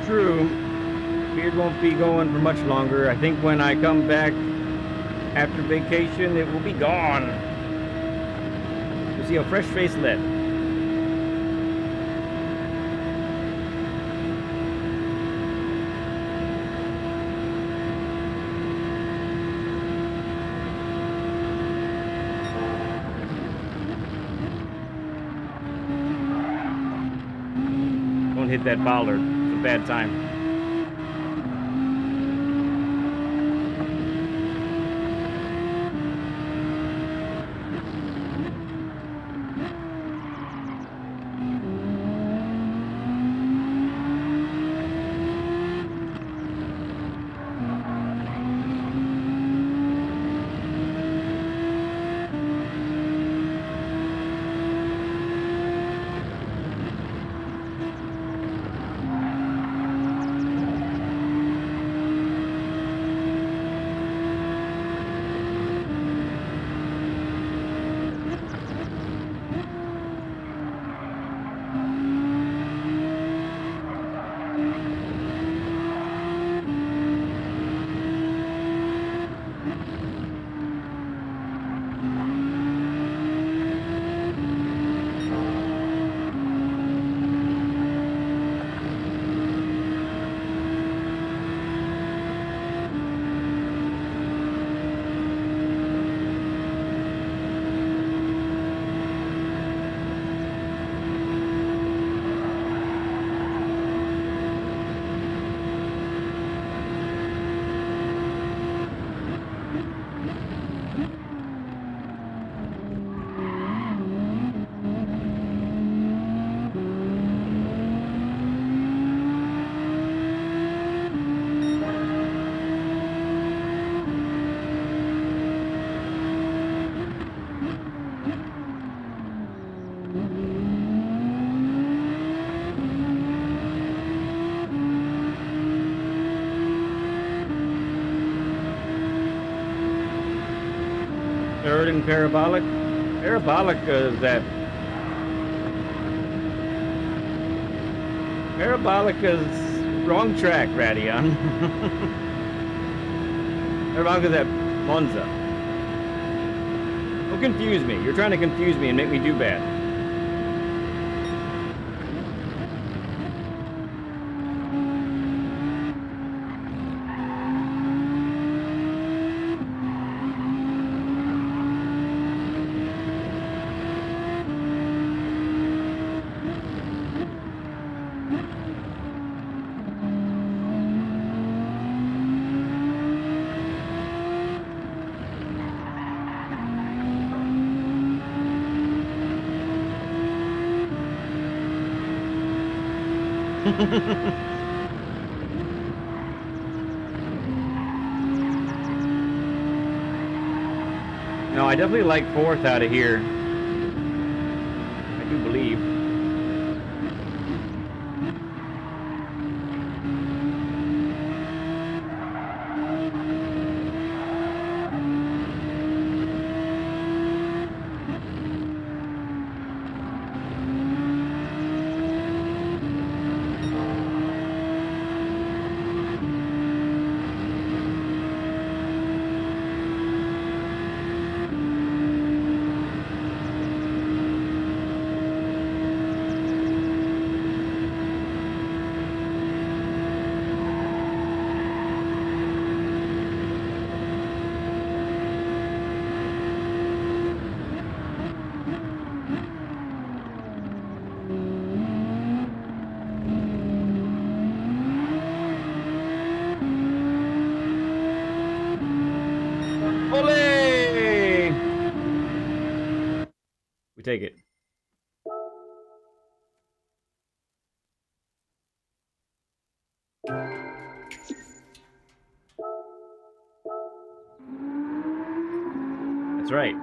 True. Beard won't be going for much longer. I think when I come back after vacation, it will be gone. You'll see a fresh face lit. Don't hit that bollard. Bad time. Third and parabolic. Parabolic is that. Parabolic is wrong track, Radion. Parabolic is at Monza. Don't confuse me. You're trying to confuse me and make me do bad. No, I definitely like fourth out of here. I do believe. We take it. That's right.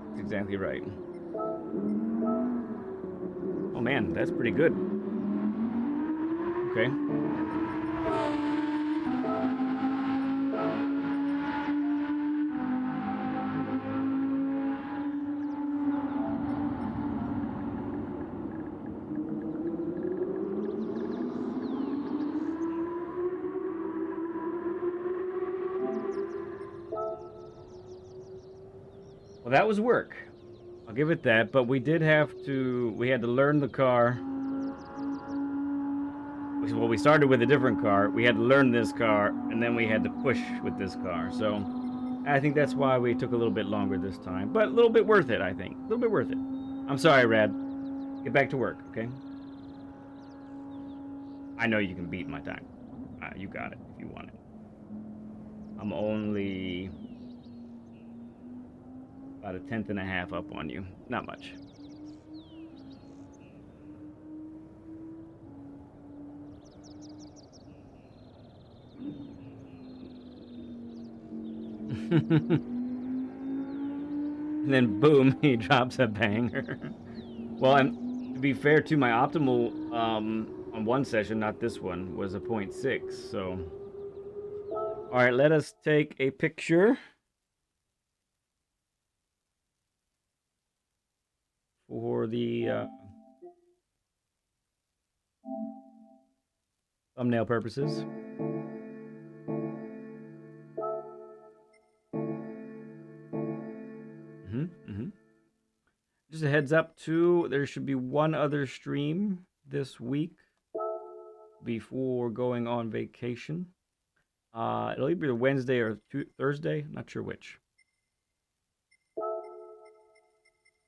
That's exactly right. Oh man, that's pretty good. Okay. Well, that was work. I'll give it that, but we had to learn the car. Well, we started with a different car. We had to learn this car, and then we had to push with this car. So I think that's why we took a little bit longer this time, but a little bit worth it, I think. A little bit worth it. I'm sorry, Rad. Get back to work, okay? I know you can beat my time. You got it if you want it. I'm only about a tenth and a half up on you. Not much. And then boom, he drops a banger. Well, and to be fair to my optimal on one session, not this one, was a 0.6. So, all right, let us take a picture for the thumbnail purposes. Just a heads up too, there should be one other stream this week before going on vacation. It'll either be Wednesday or Thursday, not sure which.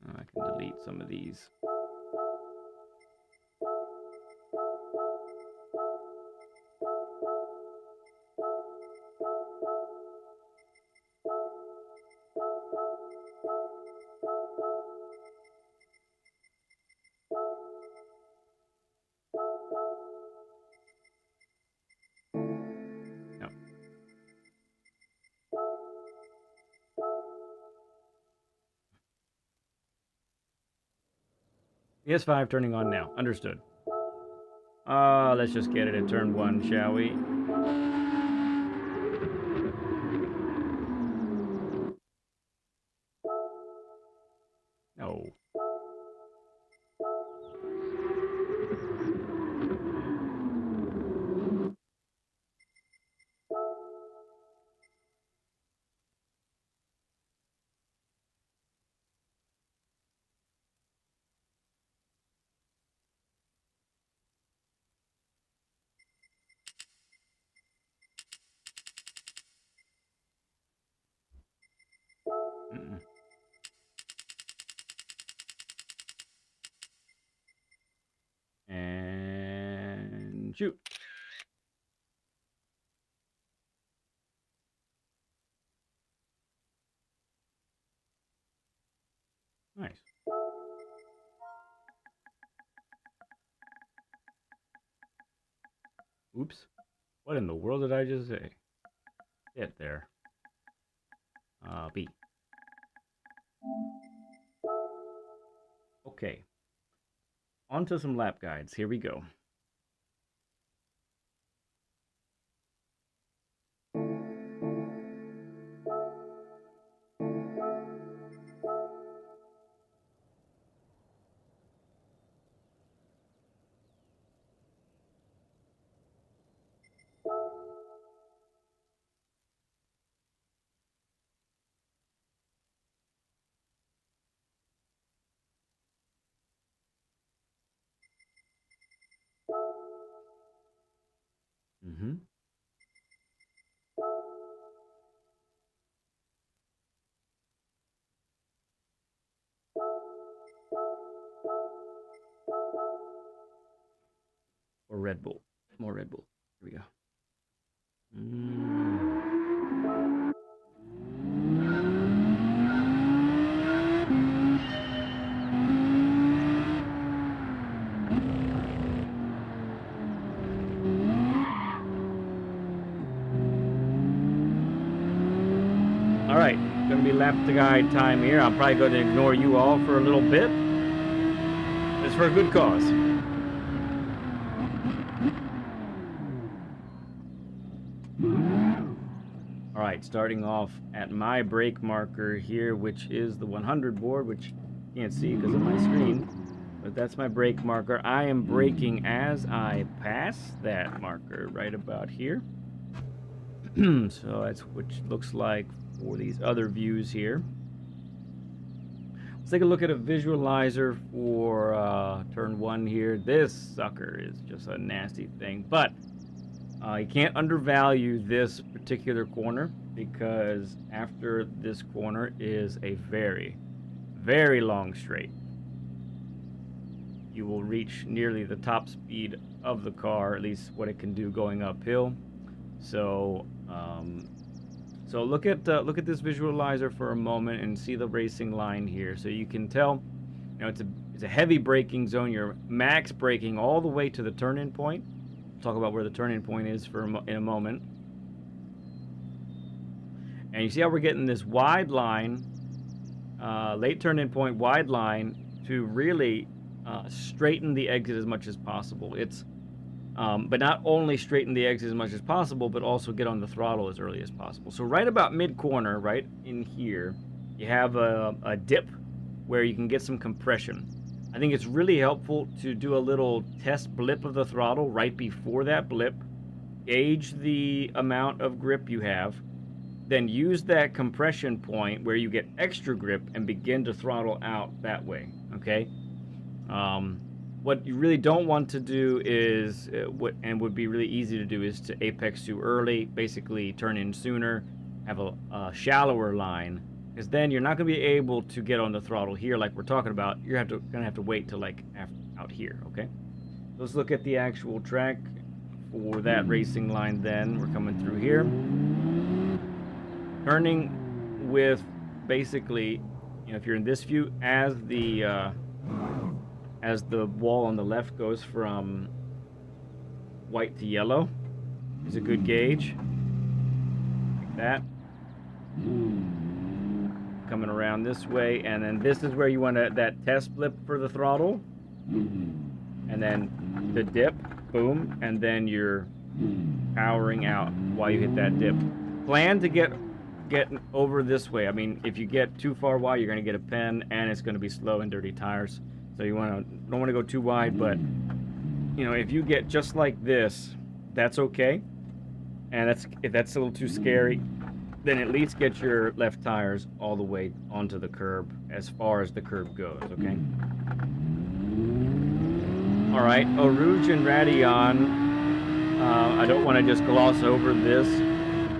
I can delete some of these. PS5 turning on now. Understood. Let's just get it at turn 1, shall we? Shoot. Nice. Oops. What in the world did I just say? Get there. B. Okay. On to some lap guides. Here we go. Mm-hmm. Or Red Bull. More Red Bull. Here we go. All right, gonna be lap to guide time here. I'm probably going to ignore you all for a little bit. It's for a good cause. All right, starting off at my brake marker here, which is the 100 board, which you can't see because of my screen, but that's my brake marker. I am braking as I pass that marker right about here. So that's what it looks like for these other views here. Let's take a look at a visualizer for turn 1 here. This sucker is just a nasty thing, but you can't undervalue this particular corner, because after this corner is a very, very long straight. You will reach nearly the top speed of the car, at least what it can do going uphill. So so look at this visualizer for a moment and see the racing line here. So you can tell, you know, it's a heavy braking zone. You're max braking all the way to the turn-in point. We'll talk about where the turn-in point is in a moment. And you see how we're getting this wide line, late turn-in point, wide line, to really straighten the exit as much as possible. It's but not only straighten the exit as much as possible, but also get on the throttle as early as possible. So right about mid-corner, right in here, you have a dip where you can get some compression. I think it's really helpful to do a little test blip of the throttle right before that blip, gauge the amount of grip you have, then use that compression point where you get extra grip and begin to throttle out that way, okay? What you really don't want to do is, and would be really easy to do, is to apex too early, basically turn in sooner, have a shallower line, because then you're not going to be able to get on the throttle here like we're talking about. You're going to have to wait till like out here, okay? Let's look at the actual track for that racing line then. We're coming through here. Turning with basically, you know, if you're in this view, as the wall on the left goes from white to yellow, is a good gauge. Like that. Coming around this way, and then this is where you want that test blip for the throttle. And then the dip, boom, and then you're powering out while you hit that dip. Plan to get over this way. I mean, if you get too far wide, you're going to get a pen, and it's going to be slow and dirty tires. So you don't want to go too wide, but you know, if you get just like this, that's okay. And if that's a little too scary, then at least get your left tires all the way onto the curb, as far as the curb goes, okay? All right, Eau Rouge and Radeon. I don't want to just gloss over this.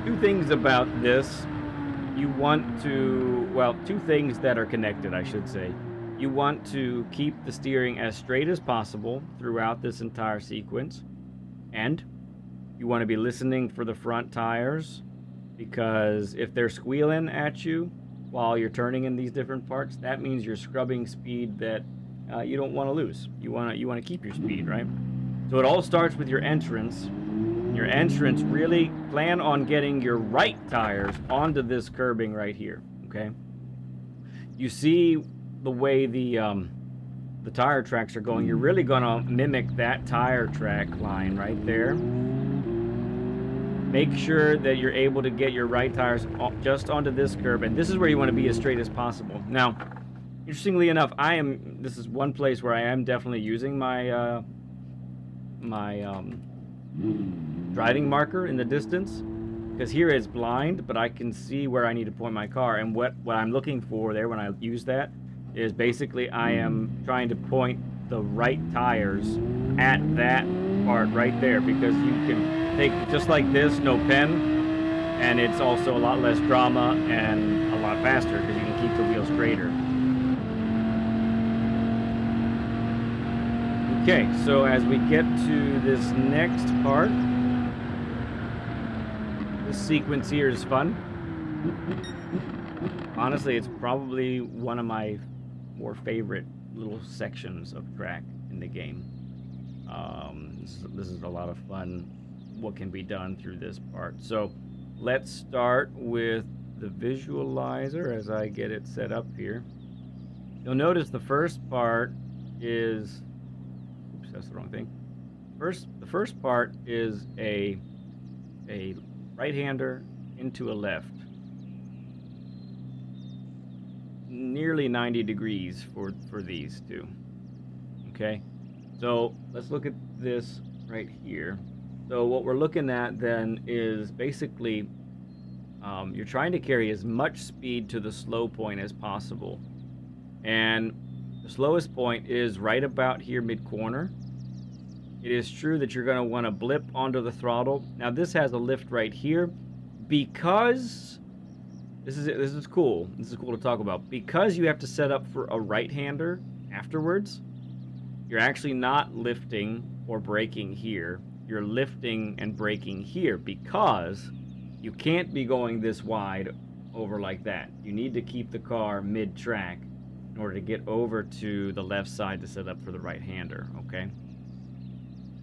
Two things about this. You want to, well, two things that are connected, I should say. You want to keep the steering as straight as possible throughout this entire sequence. And you want to be listening for the front tires, because if they're squealing at you while you're turning in these different parts, that means you're scrubbing speed that you don't want to lose. You want to keep your speed, right? So it all starts with your entrance. Your entrance, really plan on getting your right tires onto this curbing right here, okay? You see the way the tire tracks are going. You're really going to mimic that tire track line right there. Make sure that you're able to get your right tires just onto this curb, and this is where you want to be as straight as possible. Now, interestingly enough, this is one place where I am definitely using my driving marker in the distance, because here it's blind, but I can see where I need to point my car, and what I'm looking for there when I use that is basically I am trying to point the right tires at that part right there, because you can take just like this, no pen, and it's also a lot less drama and a lot faster because you can keep the wheel straighter. Okay, so as we get to this next part, this sequence here is fun. Honestly, it's probably one of my more favorite little sections of track in the game. This is a lot of fun, what can be done through this part. So let's start with the visualizer as I get it set up here. You'll notice the first part is, oops, that's the wrong thing. The first part is a right-hander into a left. Nearly 90 degrees for these two. Okay, so let's look at this right here. So what we're looking at then is basically you're trying to carry as much speed to the slow point as possible, and the slowest point is right about here mid-corner. It is true that you're going to want to blip onto the throttle. Now this has a lift right here, because this is cool. This is cool to talk about, because you have to set up for a right-hander afterwards. You're actually not lifting or braking here. You're lifting and braking here, because you can't be going this wide over like that. You need to keep the car mid-track in order to get over to the left side to set up for the right-hander, okay?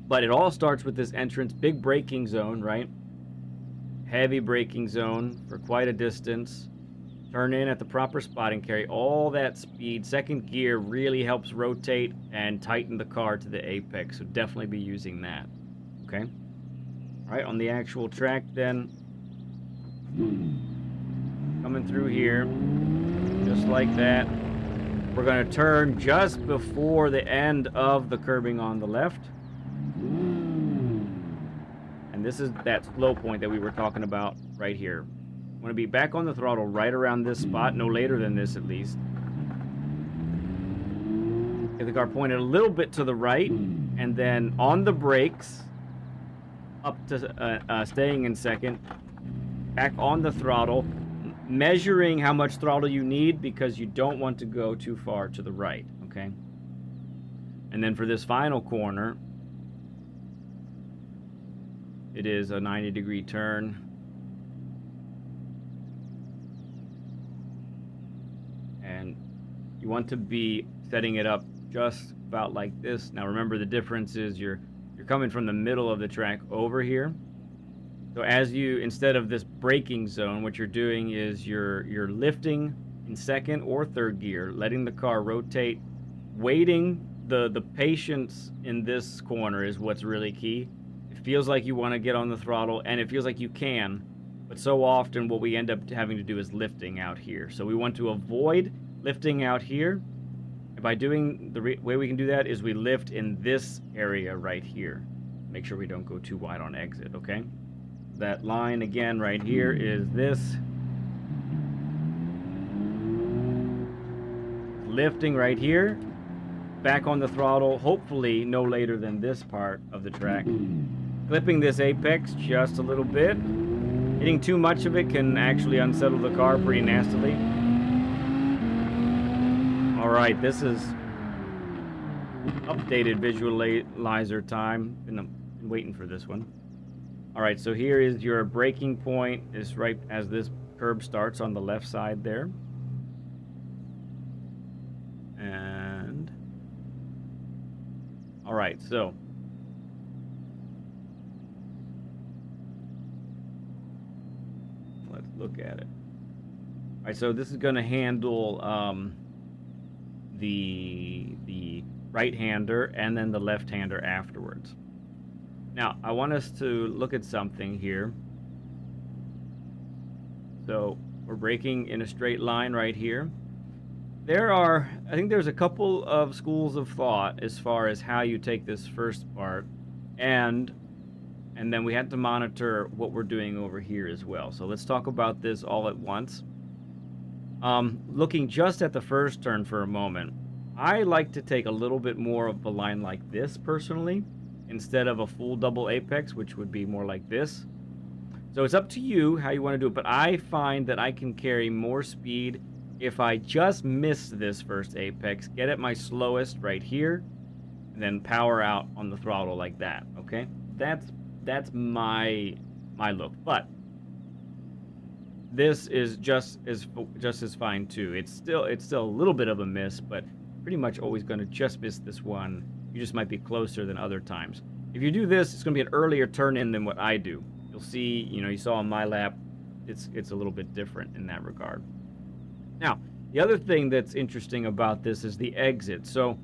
But it all starts with this entrance, big braking zone, right? Heavy braking zone for quite a distance. Turn in at the proper spot and carry all that speed. Second gear really helps rotate and tighten the car to the apex, so definitely be using that. Okay? All right, on the actual track then, coming through here, just like that. We're going to turn just before the end of the curbing on the left. And this is that slow point that we were talking about right here. I want to be back on the throttle right around this spot, no later than this at least. Get the car pointed a little bit to the right, and then on the brakes, up to staying in second, back on the throttle, measuring how much throttle you need, because you don't want to go too far to the right, okay? And then for this final corner, it is a 90-degree turn. And you want to be setting it up just about like this. Now remember, the difference is you're coming from the middle of the track over here. So as you, instead of this braking zone, what you're doing is you're lifting in second or third gear, letting the car rotate, waiting. The patience in this corner is what's really key. It feels like you want to get on the throttle, and it feels like you can, but so often what we end up having to do is lifting out here. So we want to avoid lifting out here. And by doing, the way we can do that is we lift in this area right here. Make sure we don't go too wide on exit, okay? That line again right here is this. Lifting right here. Back on the throttle, hopefully no later than this part of the track. Clipping this apex just a little bit. Hitting too much of it can actually unsettle the car pretty nastily. Alright, this is updated visualizer time. Been Been waiting for this one. All right, so here is your braking point, is right as this curb starts on the left side there. And all right, so let's look at it. All right, so this is going to handle the right-hander and then the left-hander afterwards. Now, I want us to look at something here. So we're braking in a straight line right here. I think there's a couple of schools of thought as far as how you take this first part, and then we have to monitor what we're doing over here as well. So let's talk about this all at once. Looking just at the first turn for a moment, I like to take a little bit more of a line like this personally, instead of a full double apex, which would be more like this. So it's up to you how you want to do it, but I find that I can carry more speed if I just miss this first apex, get at my slowest right here, and then power out on the throttle like that, okay? That's my look, but this is just as fine too. It's still a little bit of a miss, but pretty much always going to just miss this one. You just might be closer than other times. If you do this, it's going to be an earlier turn in than what I do. You'll see, you saw on my lap, it's a little bit different in that regard. Now, the other thing that's interesting about this is the exit. So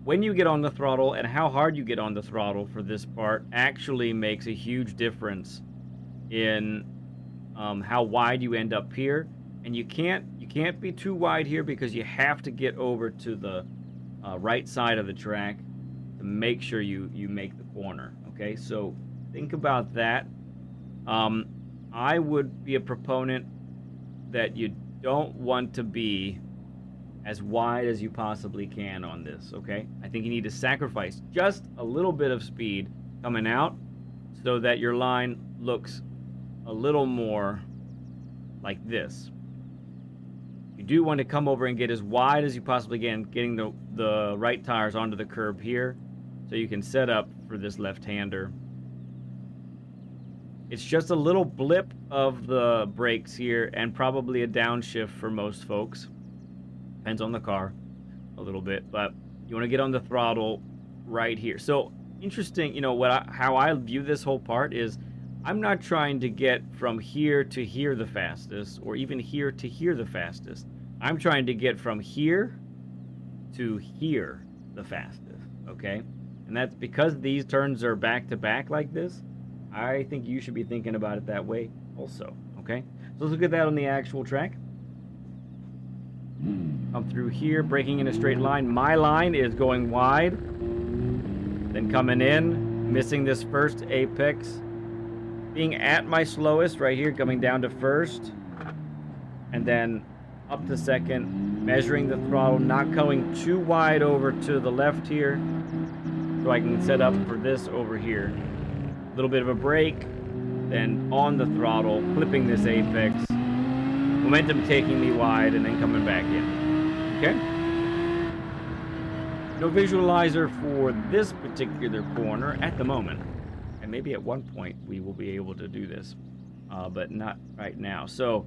when you get on the throttle and how hard you get on the throttle for this part actually makes a huge difference in how wide you end up here. And you can't be too wide here because you have to get over to the right side of the track to make sure you make the corner. Okay, so think about that. I would be a proponent that you don't want to be as wide as you possibly can on this, okay? I think you need to sacrifice just a little bit of speed coming out so that your line looks a little more like this. You do want to come over and get as wide as you possibly can, getting the right tires onto the curb here so you can set up for this left-hander. It's just a little blip of the brakes here and probably a downshift for most folks. Depends on the car a little bit, but you want to get on the throttle right here. So interesting, how I view this whole part is I'm not trying to get from here to here the fastest or even here to here the fastest. I'm trying to get from here to here the fastest, okay? And that's because these turns are back to back like this. I think you should be thinking about it that way also, okay? So let's look at that on the actual track. Come through here, braking in a straight line. My line is going wide, then coming in, missing this first apex, being at my slowest right here, coming down to first, and then up to second, measuring the throttle, not going too wide over to the left here, so I can set up for this over here. A little bit of a brake, then on the throttle, clipping this apex, momentum taking me wide, and then coming back in. Okay? No visualizer for this particular corner at the moment. And maybe at one point we will be able to do this, but not right now. So,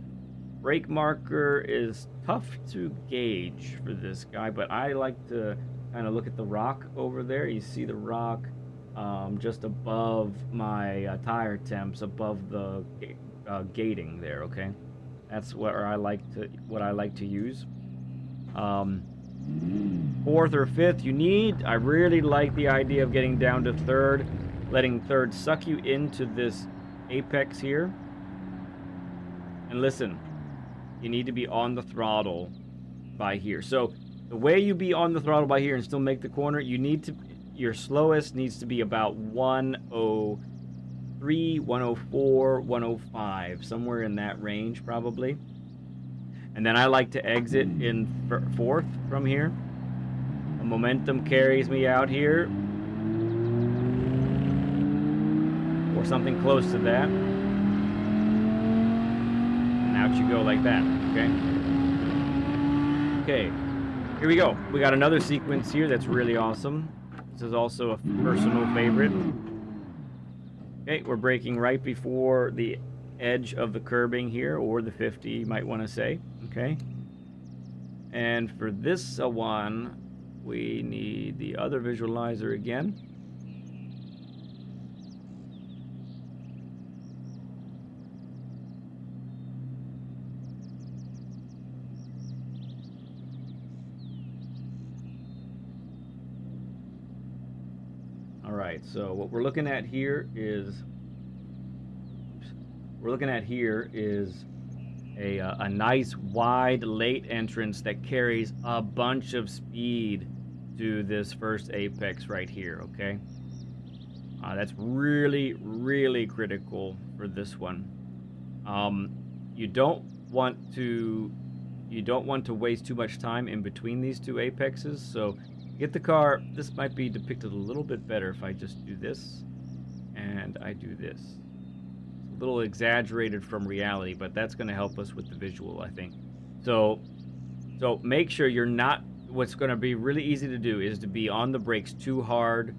brake marker is tough to gauge for this guy, but I like to kind of look at the rock over there. You see the rock just above my tire temps, above the gating there. Okay, that's what I like to use. Fourth or fifth, I really like the idea of getting down to third, letting third suck you into this apex here. And listen, you need to be on the throttle by here. So the way you be on the throttle by here and still make the corner, your slowest needs to be about 103, 104, 105, somewhere in that range probably. And then I like to exit in fourth from here. The momentum carries me out here, or something close to that. And out you go like that, okay? Okay, here we go. We got another sequence here that's really awesome. This is also a personal favorite. Okay, we're braking right before the edge of the curbing here, or the 50, you might want to say. Okay. And for this one, we need the other visualizer again. All right, so what we're looking at here is a nice wide late entrance that carries a bunch of speed to this first apex right here. Okay, that's really, really critical for this one. You don't want to waste too much time in between these two apexes. So get the car. This might be depicted a little bit better if I just do this and I do this. It's a little exaggerated from reality, but that's going to help us with the visual, I think. So make sure you're not. What's going to be really easy to do is to be on the brakes too hard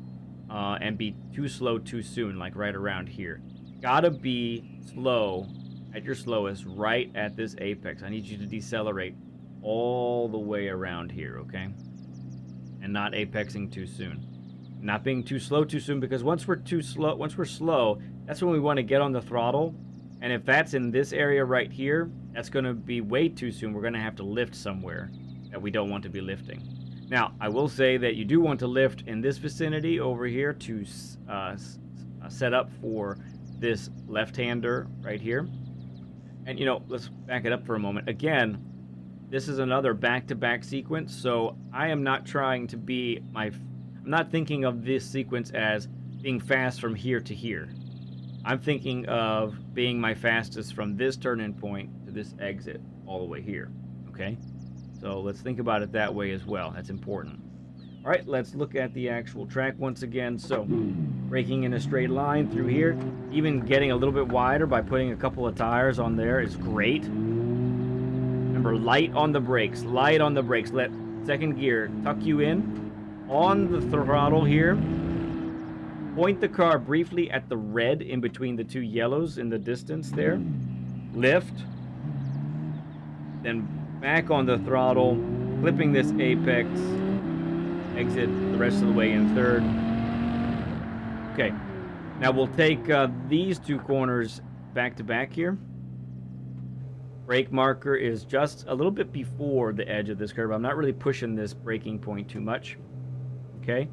and be too slow too soon, like right around here. Gotta be slow at your slowest right at this apex. I need you to decelerate all the way around here, okay? And not apexing too soon. Not being too slow too soon, because once we're slow, that's when we want to get on the throttle. And if that's in this area right here, that's going to be way too soon. We're going to have to lift somewhere that we don't want to be lifting. Now, I will say that you do want to lift in this vicinity over here to set up for this left-hander right here. And, you know, let's back it up for a moment. Again, this is another back-to-back sequence, so I am not trying to be I'm not thinking of this sequence as being fast from here to here. I'm thinking of being my fastest from this turn-in point to this exit all the way here, okay? So let's think about it that way as well. That's important. All right, let's look at the actual track once again. So braking in a straight line through here, even getting a little bit wider by putting a couple of tires on there is great. Remember, light on the brakes, light on the brakes. Let second gear tuck you in on the throttle here. Point the car briefly at the red in between the two yellows in the distance there. Lift. Then back on the throttle, clipping this apex. Exit the rest of the way in third. Okay. Now we'll take these two corners back to back here. Brake marker is just a little bit before the edge of this curve. I'm not really pushing this braking point too much. Okay.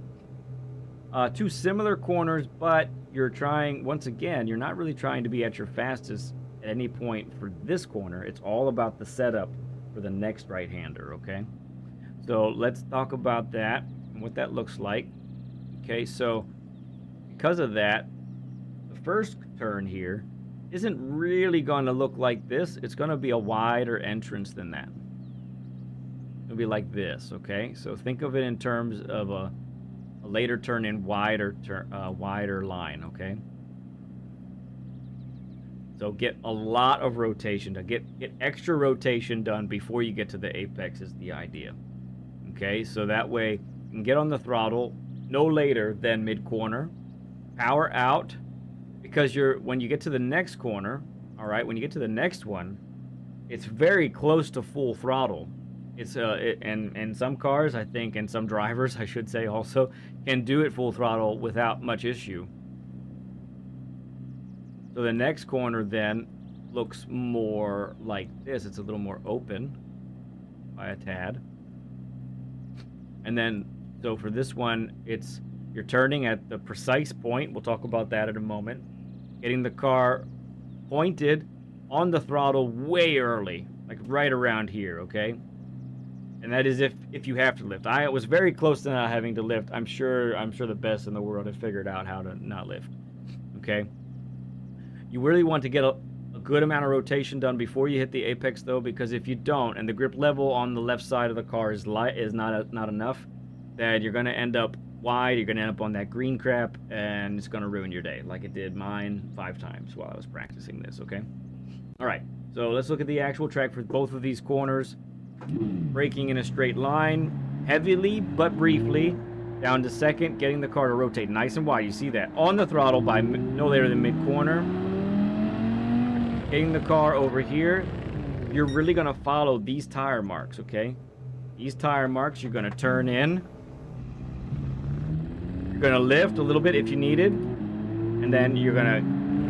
Two similar corners, but you're trying, once again, you're not really trying to be at your fastest at any point for this corner. It's all about the setup for the next right-hander, okay? So let's talk about that and what that looks like. Okay, so because of that, the first turn here isn't really going to look like this. It's going to be a wider entrance than that. It'll be like this, okay? So think of it in terms of a later turn in wider line, okay? So get a lot of rotation to get extra rotation done before you get to the apex is the idea. Okay, so that way you can get on the throttle no later than mid-corner, power out, because when you get to the next corner, all right, when you get to the next one, it's very close to full throttle. It's and some cars, I think, and some drivers, I should say, also can do it full throttle without much issue. So the next corner then looks more like this. It's a little more open by a tad. And then, so for this one, you're turning at the precise point. We'll talk about that in a moment. Getting the car pointed on the throttle way early, like right around here, okay? And that is if you have to lift. I was very close to not having to lift. I'm sure the best in the world have figured out how to not lift. Okay? You really want to get a good amount of rotation done before you hit the apex, though, because if you don't, and the grip level on the left side of the car is not enough, then you're going to end up wide. You're going to end up on that green crap, and it's going to ruin your day, like it did mine 5 times while I was practicing this. Okay? All right. So let's look at the actual track for both of these corners. Braking in a straight line, heavily but briefly. Down to second, getting the car to rotate nice and wide. You see that. On the throttle by no later than mid-corner. Getting the car over here. You're really going to follow these tire marks, okay? These tire marks, you're going to turn in. You're going to lift a little bit if you needed. And then you're going to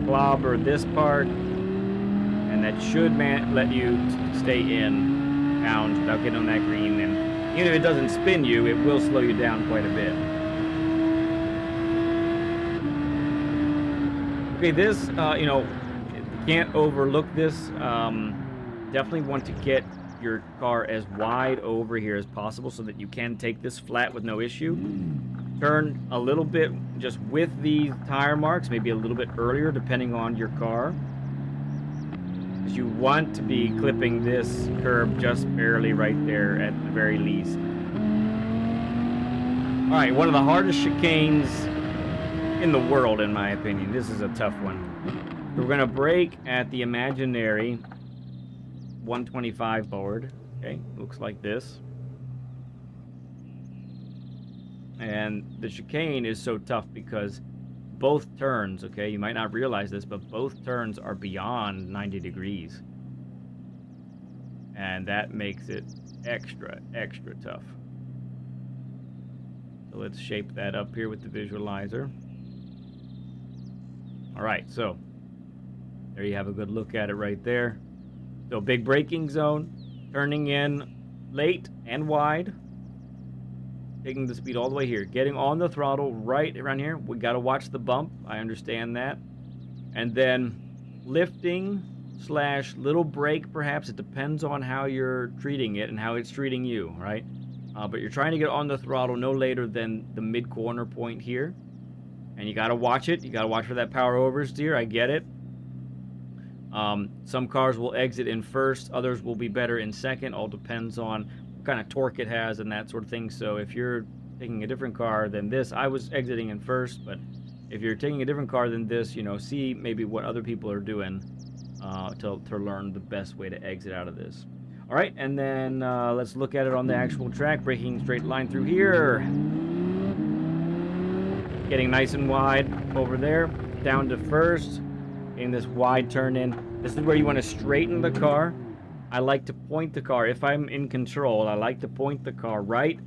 clobber this part. And that should let you stay in bounds without getting on that green. And even if it doesn't spin you, it will slow you down quite a bit. Okay, this, you know, can't overlook this. Definitely want to get your car as wide over here as possible so that you can take this flat with no issue. Turn a little bit just with the tire marks, maybe a little bit earlier depending on your car. Because you want to be clipping this curb just barely right there at the very least. Alright, one of the hardest chicanes in the world in my opinion. This is a tough one. We're going to brake at the imaginary 125 board. Okay, looks like this. And the chicane is so tough because both turns, okay, you might not realize this, but both turns are beyond 90 degrees. And that makes it extra tough. So let's shape that up here with the visualizer. All right, so there you have a good look at it right there. So big braking zone, turning in late and wide, taking the speed all the way here, getting on the throttle right around here. We got to watch the bump. I understand that. And then lifting / little brake, perhaps. It depends on how you're treating it and how it's treating you, right? But you're trying to get on the throttle no later than the mid-corner point here. And you got to watch it. You got to watch for that power oversteer. I get it. Some cars will exit in first, others will be better in second. All depends on what kind of torque it has and that sort of thing. So if you're taking a different car than this, I was exiting in first, but if you're taking a different car than this, you know, see maybe what other people are doing to learn the best way to exit out of this. All right, and then let's look at it on the actual track. Braking straight line through here. Getting nice and wide over there. Down to first. In this wide turn in. This is where you want to straighten the car. I like to point the car. If I'm in control, I like to point the car right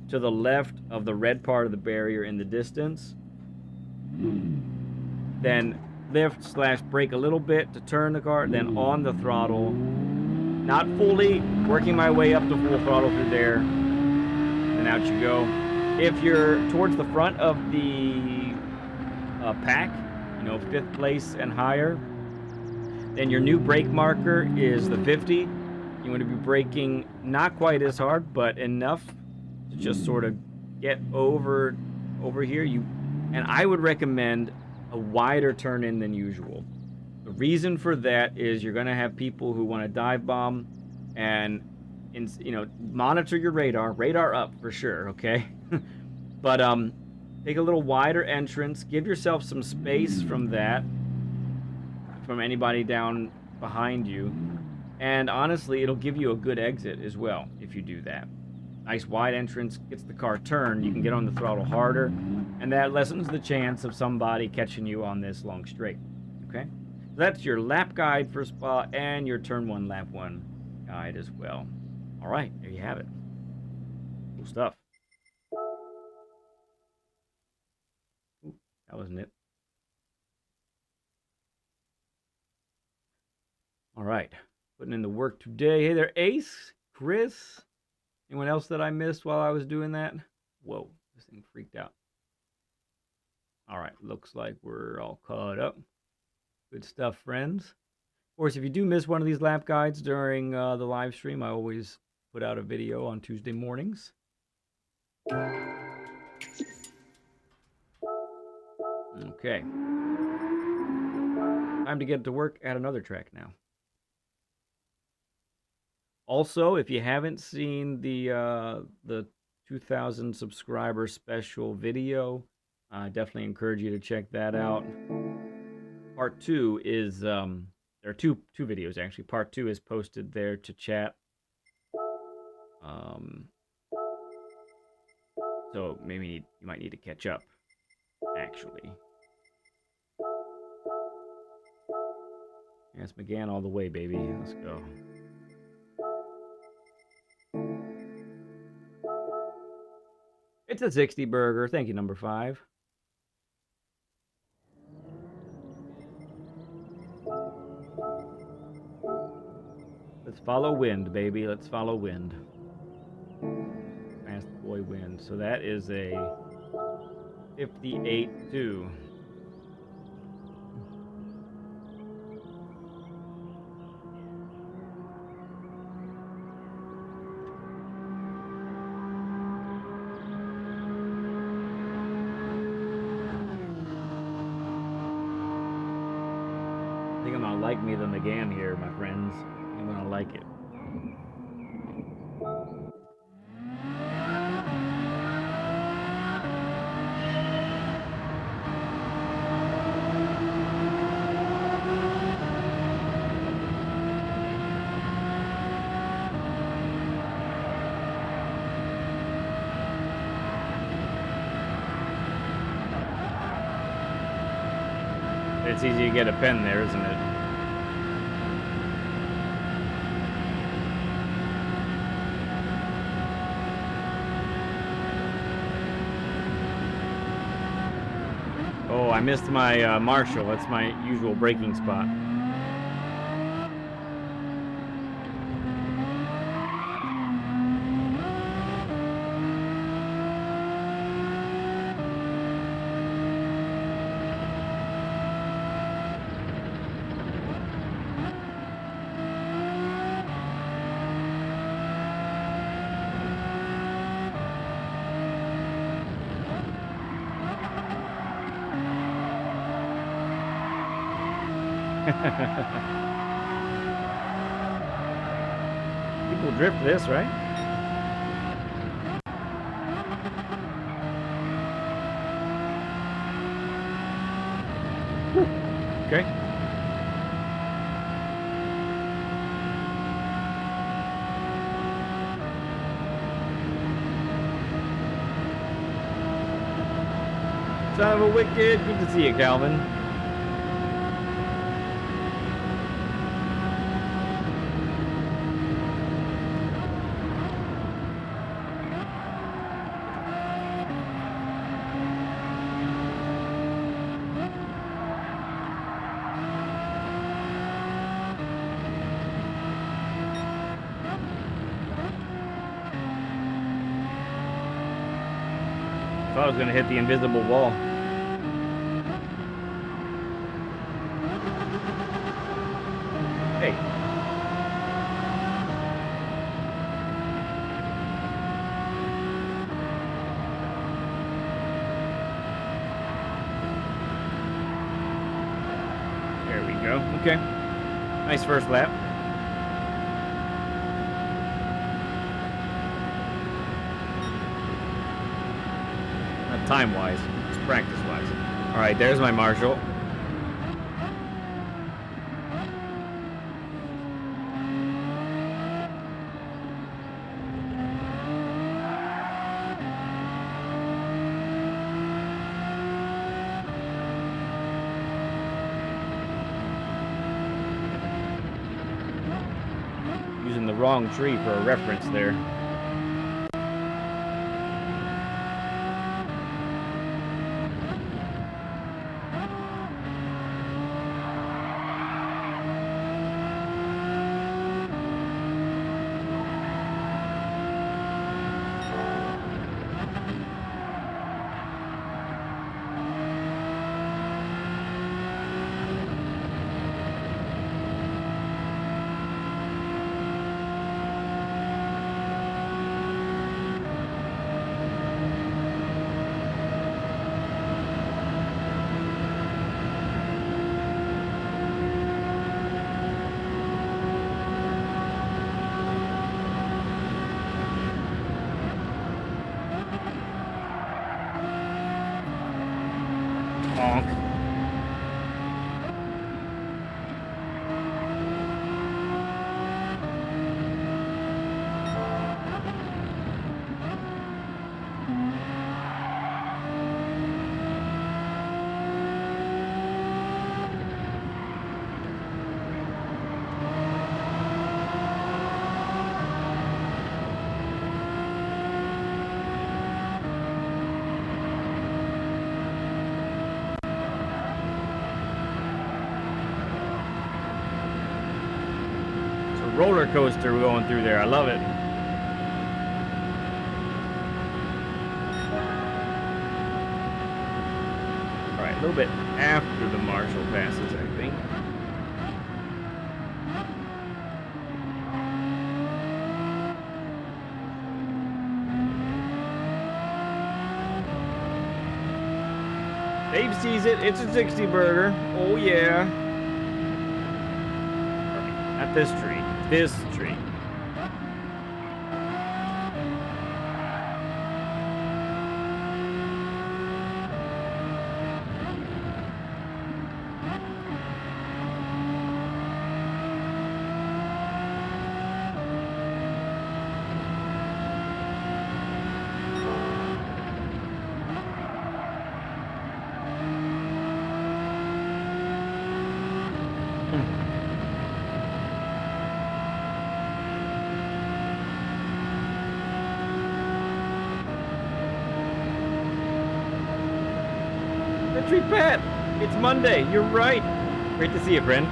to the left of the red part of the barrier in the distance. Then lift / brake a little bit to turn the car. Then on the throttle. Not fully. Working my way up to full throttle through there. And out you go. If you're towards the front of the pack, you know, 5th place and higher, then your new brake marker is the 50. You want to be braking not quite as hard, but enough to just sort of get over here. And I would recommend a wider turn in than usual. The reason for that is you're going to have people who want to dive bomb, and you know, monitor your radar up for sure, okay? But take a little wider entrance. Give yourself some space from anybody down behind you. And honestly, it'll give you a good exit as well if you do that. Nice wide entrance, gets the car turned. You can get on the throttle harder. And that lessens the chance of somebody catching you on this long straight. Okay? So that's your lap guide for Spa and your turn 1, lap 1 guide as well. All right, there you have it. Cool stuff. That wasn't it. All right. Putting in the work today. Hey there, Ace, Chris. Anyone else that I missed while I was doing that? Whoa, this thing freaked out. All right. Looks like we're all caught up. Good stuff, friends. Of course, if you do miss one of these lap guides during the live stream, I always put out a video on Tuesday mornings. Okay. Time to get to work at another track now. Also, if you haven't seen the 2,000 subscriber special video, I definitely encourage you to check that out. Part 2 is there are two videos actually. Part 2 is posted there to chat. So maybe you might need to catch up, actually. Yes, McGann all the way, baby. Let's go. It's a 60 burger. Thank you, number 5. Let's follow wind, baby. Let's follow wind. Fast boy wind. So that is a 58-2. I think I'm gonna like me the McGann here, my friends. I'm gonna like it. It's easy to get a pen there, isn't it? Oh, I missed my Marshall. That's my usual braking spot. People drift this, right? Okay. Son of a wicked. Good to see you, Calvin. Thought I was gonna hit the invisible wall. Hey. There we go. Okay. Nice first lap. Time-wise, it's practice-wise. All right, there's my Marshall. Using the wrong tree for a reference there. roller coaster going through there. I love it. All right, a little bit after the Marshall passes, I think. Dave sees it. It's a 60 burger. Oh, yeah. Right, not this tree. This tree. Tree Pat, it's Monday. You're right. Great to see you, friend.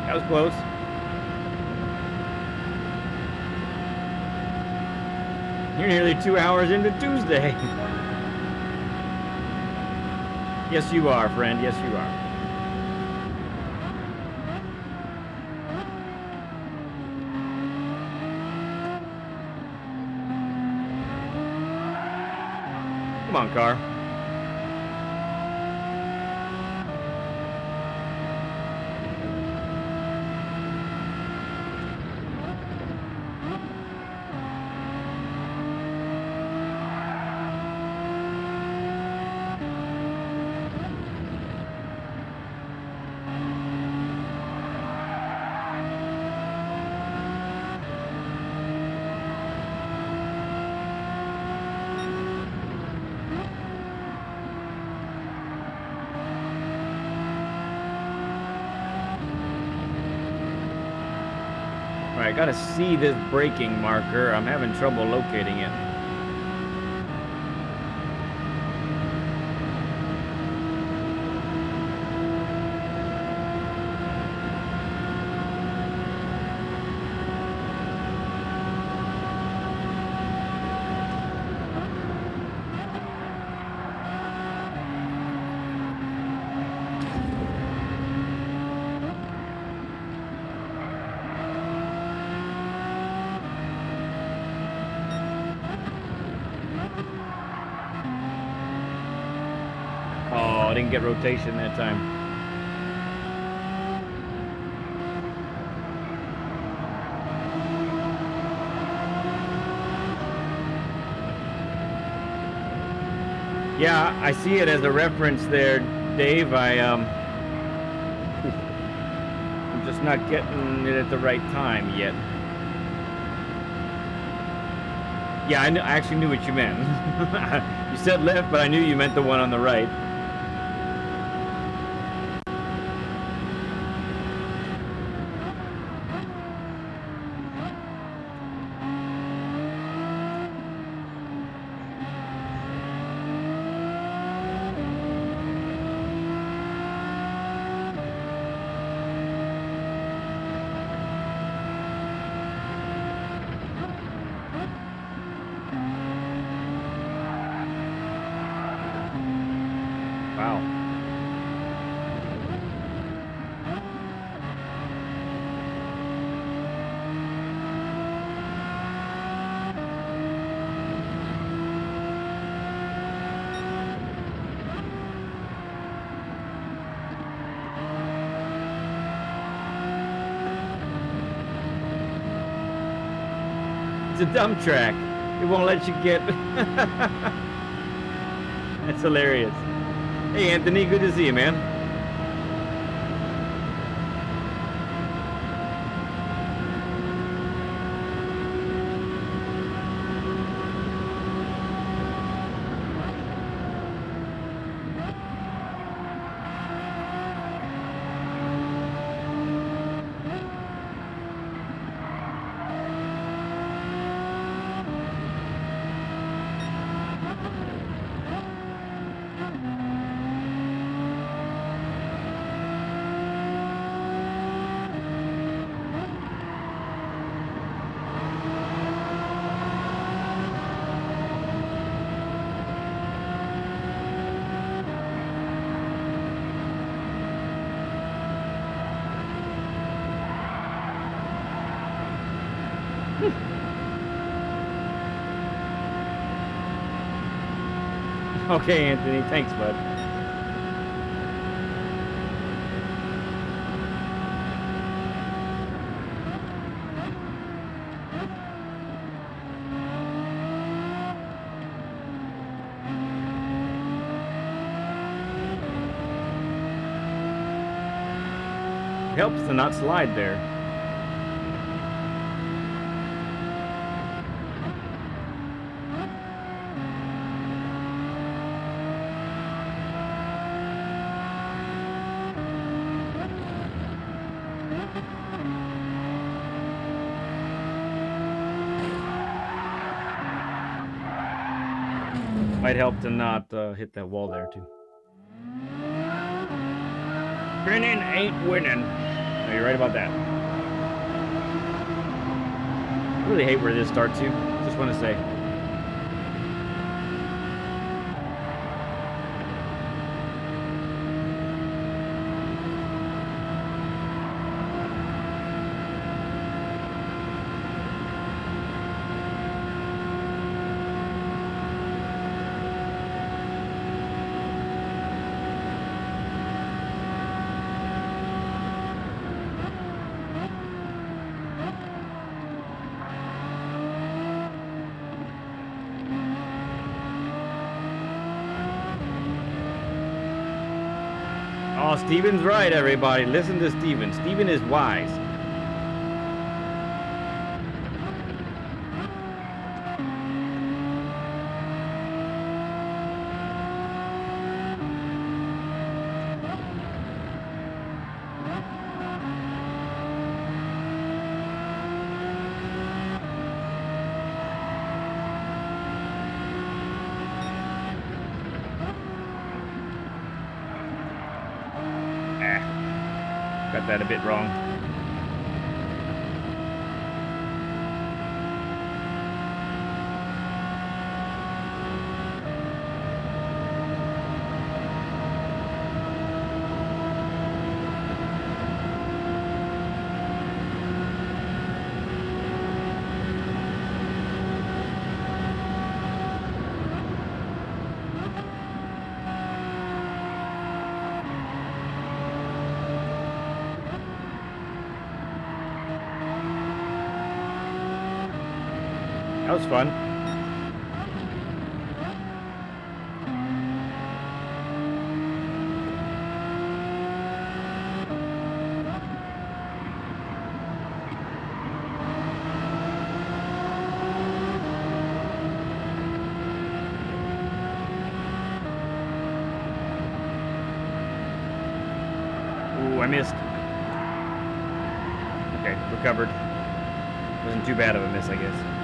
That was close. You're nearly 2 hours into Tuesday. Yes, you are, friend. Yes, you are. Come on, car. I gotta see this braking marker. I'm having trouble locating it. Oh, I didn't get rotation that time. Yeah, I see it as a reference there, Dave. I'm just not getting it at the right time yet. Yeah, I actually knew what you meant. You said left, but I knew you meant the one on the right. It's a dump track. It won't let you get. That's hilarious. Hey, Anthony, good to see you, man. Okay, Anthony. Thanks, bud. It helps to not slide there. Might help to not hit that wall there, too. Grinning ain't winning. No, you're right about that. I really hate where this starts you. Just want to say. Oh, Steven's right, everybody. Listen to Steven. Steven is wise. Got that a bit wrong. That was fun. Ooh, I missed. Okay, recovered. Wasn't too bad of a miss, I guess.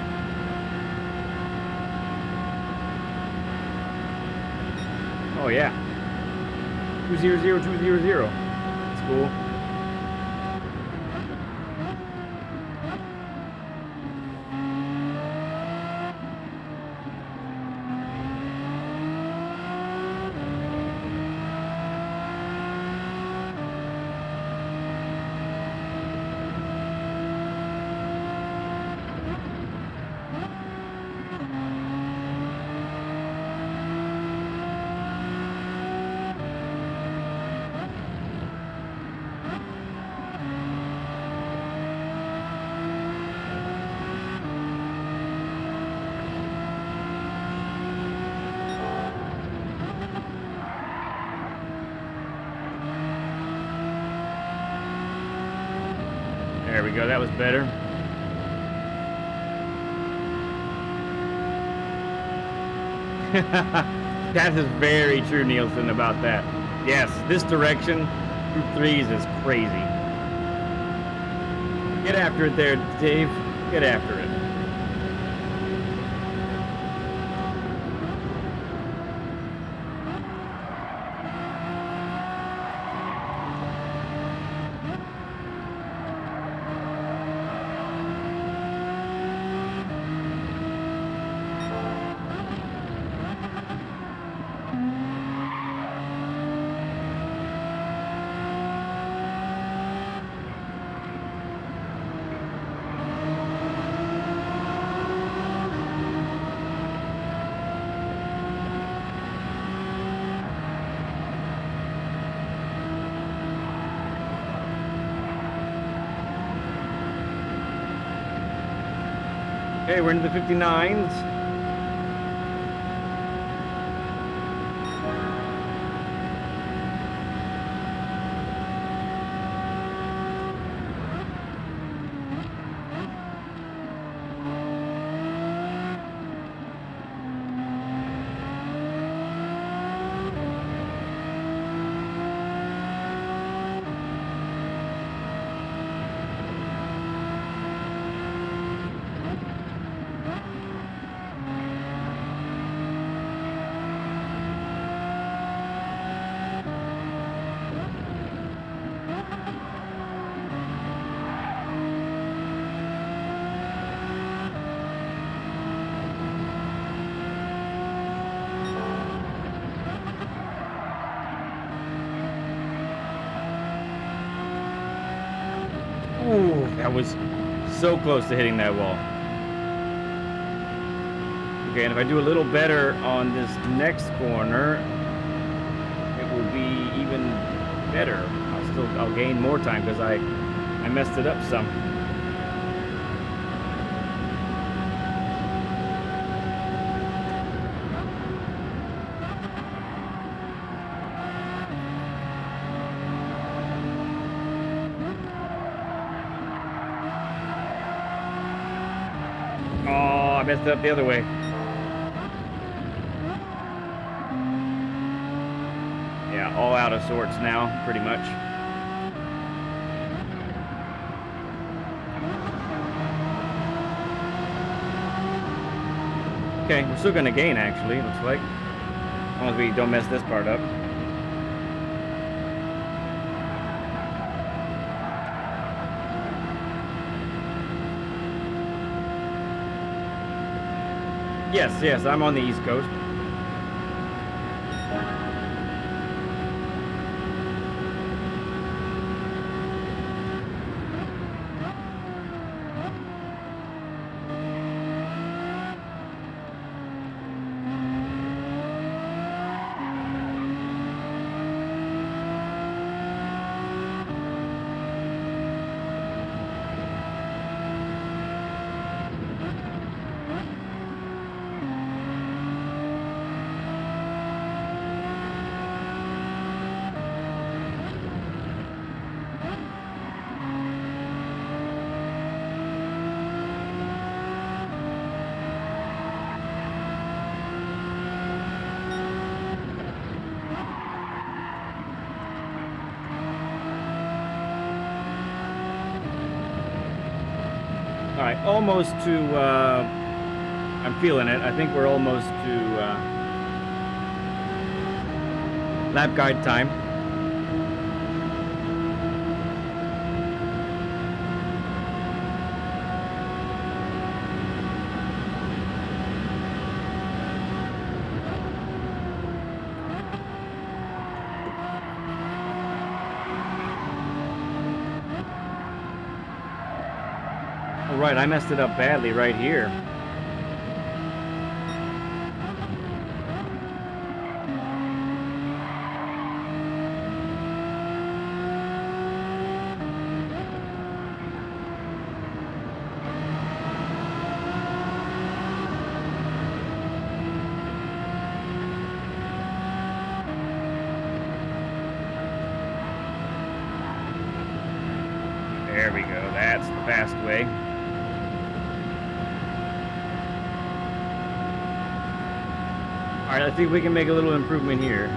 Oh yeah, 200-200. That's cool. There we go. That was better. That is very true, Nielsen, about that. Yes, this direction through threes is crazy. Get after it there, Dave. Get after it. Okay, we're into the 59s. Ooh, that was so close to hitting that wall. Okay, and if I do a little better on this next corner, it will be even better. I'll gain more time because I messed it up some. Oh, I messed it up the other way. Yeah, all out of sorts now, pretty much. Okay, we're still gonna gain, actually, it looks like. As long as we don't mess this part up. Yes, I'm on the East Coast. All right, almost to, I'm feeling it. I think we're almost to lap guide time. Oh, right, I messed it up badly right here. There we go. that's the fast way. Alright, let's see if we can make a little improvement here.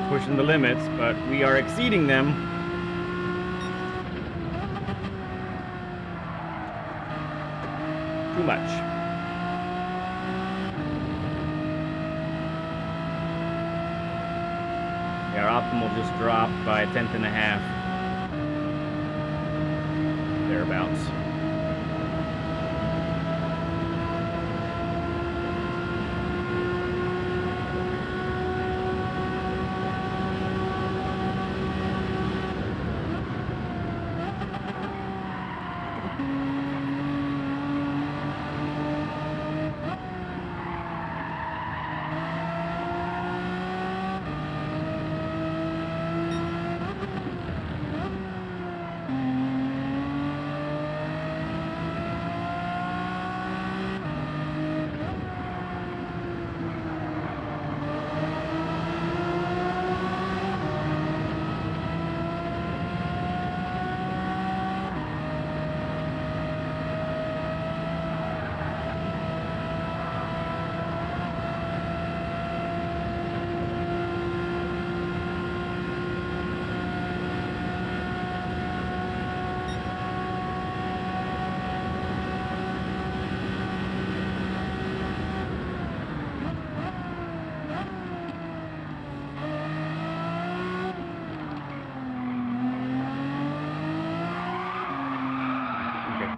Pushing the limits, but we are exceeding them. Too much. Yeah, our optimal just dropped by 1/10 and a half. Thereabouts.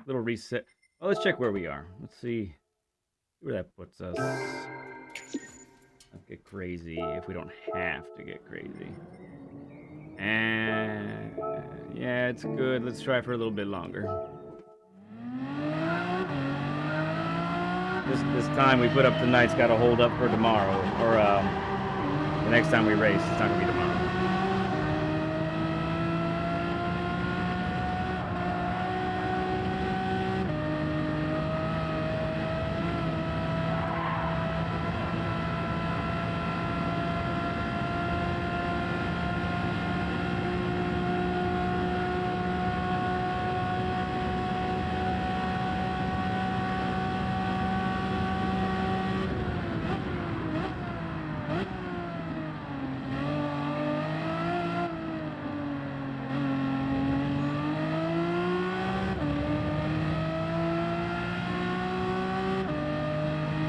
Little reset. Well, let's check where we are. Let's see where that puts us. Don't get crazy if we don't have to get crazy. And yeah, it's good. Let's try for a little bit longer. This time we put up tonight's got to hold up for tomorrow, or the next time we race. It's not gonna be tomorrow.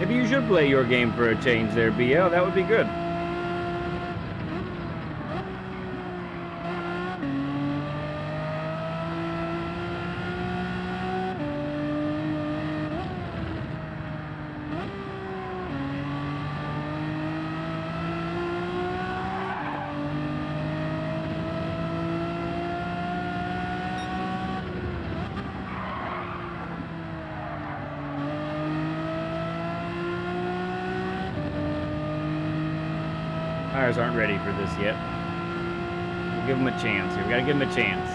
Maybe you should play your game for a change there, BL. That would be good. Tires aren't ready for this yet. We'll give them a chance here. We gotta give them a chance.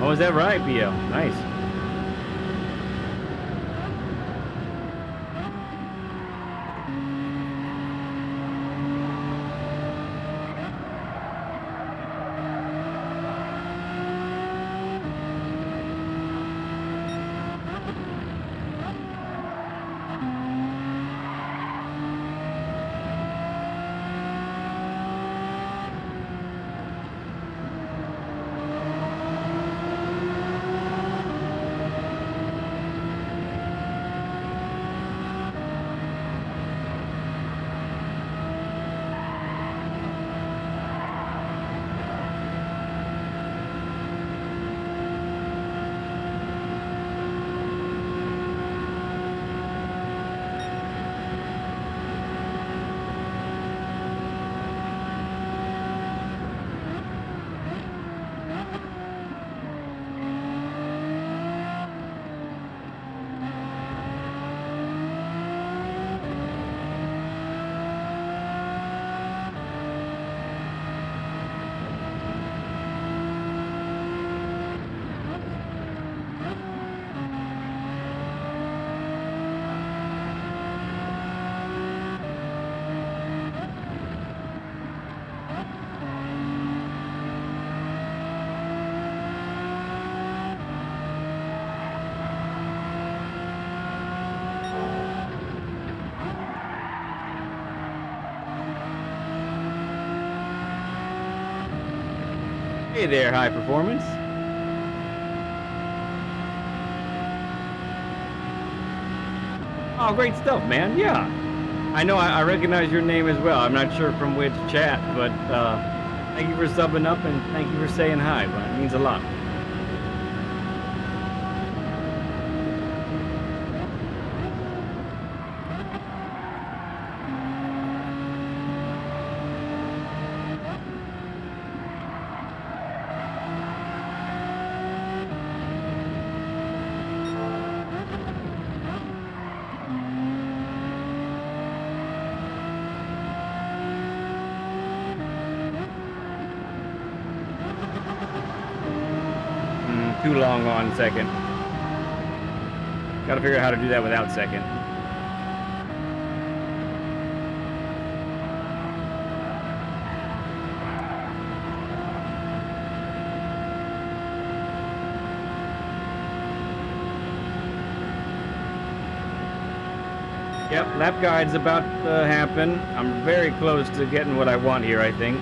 Oh, is that right, BL? Nice. Hey there, high performance. Oh, great stuff, man. Yeah. I know I recognize your name as well. I'm not sure from which chat, but thank you for subbing up and thank you for saying hi. But it means a lot. Too long on second. Gotta figure out how to do that without second. Yep, lap guide's about to happen. I'm very close to getting what I want here, I think.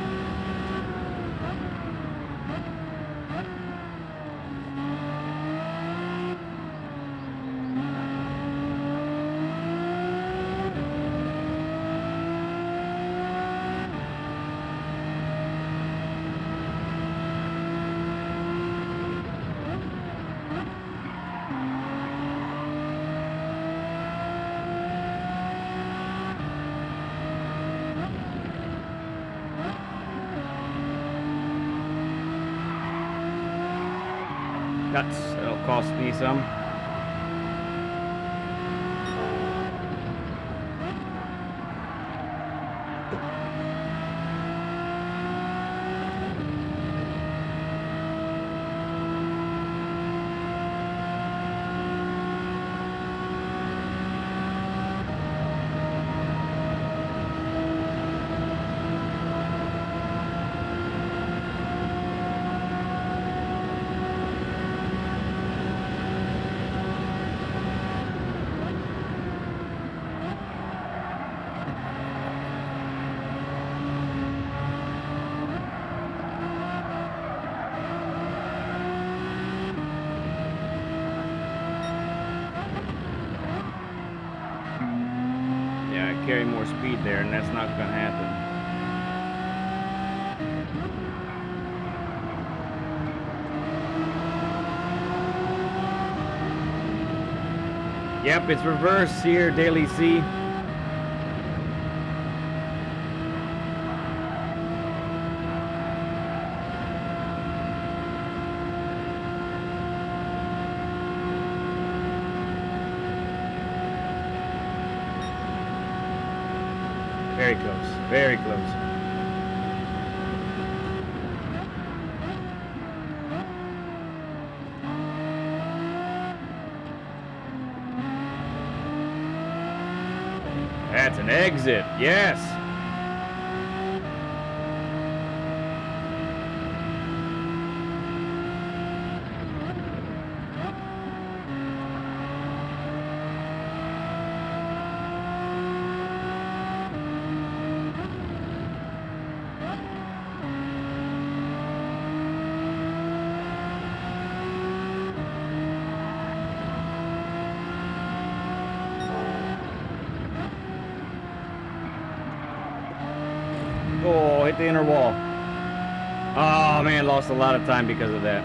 That'll cost me some. Carry more speed there, and that's not going to happen. Yep, it's reverse here, Daily C. Very close, very close. That's an exit, yes. Oh, hit the inner wall. Oh man, lost a lot of time because of that.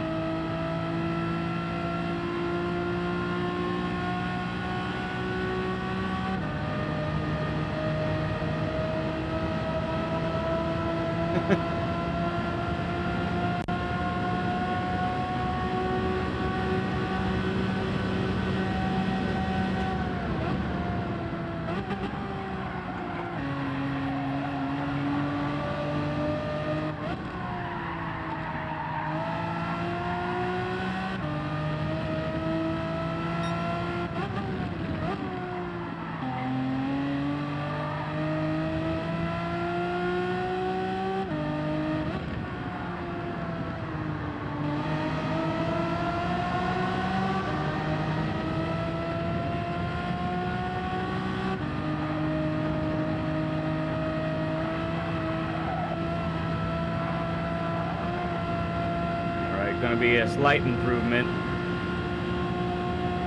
going to be a slight improvement.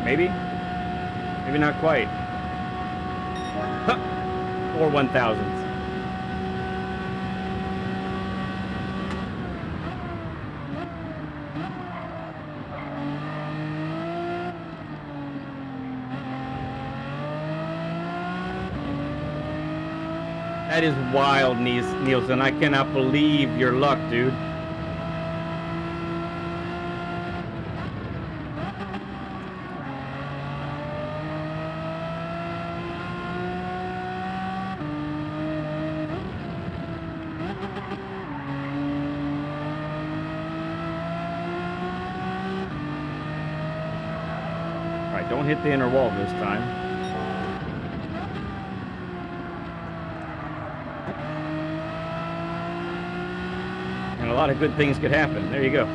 Maybe? Maybe not quite. Huh. 4 1,000ths. That is wild, Nielsen. I cannot believe your luck, dude. All right, don't hit the inner wall this time. And a lot of good things could happen. There you go.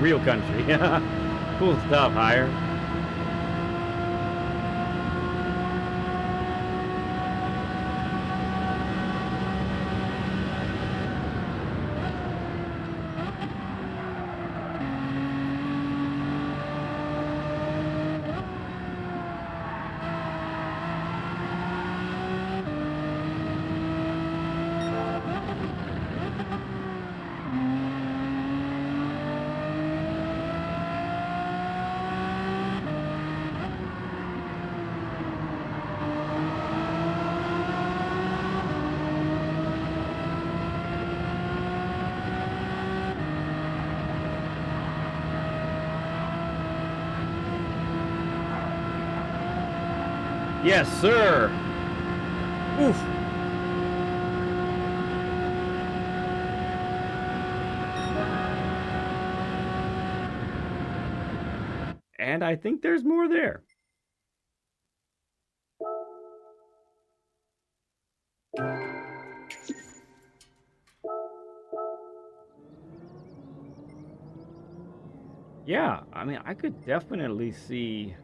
Real country. Cool stuff, Higher. Yes, sir. Oof. And I think there's more there. Yeah, I mean, I could definitely see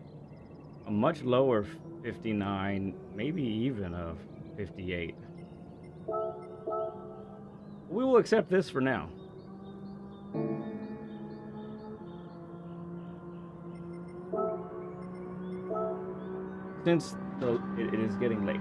a much lower 59, maybe even a 58. We will accept this for now. Since it is getting late.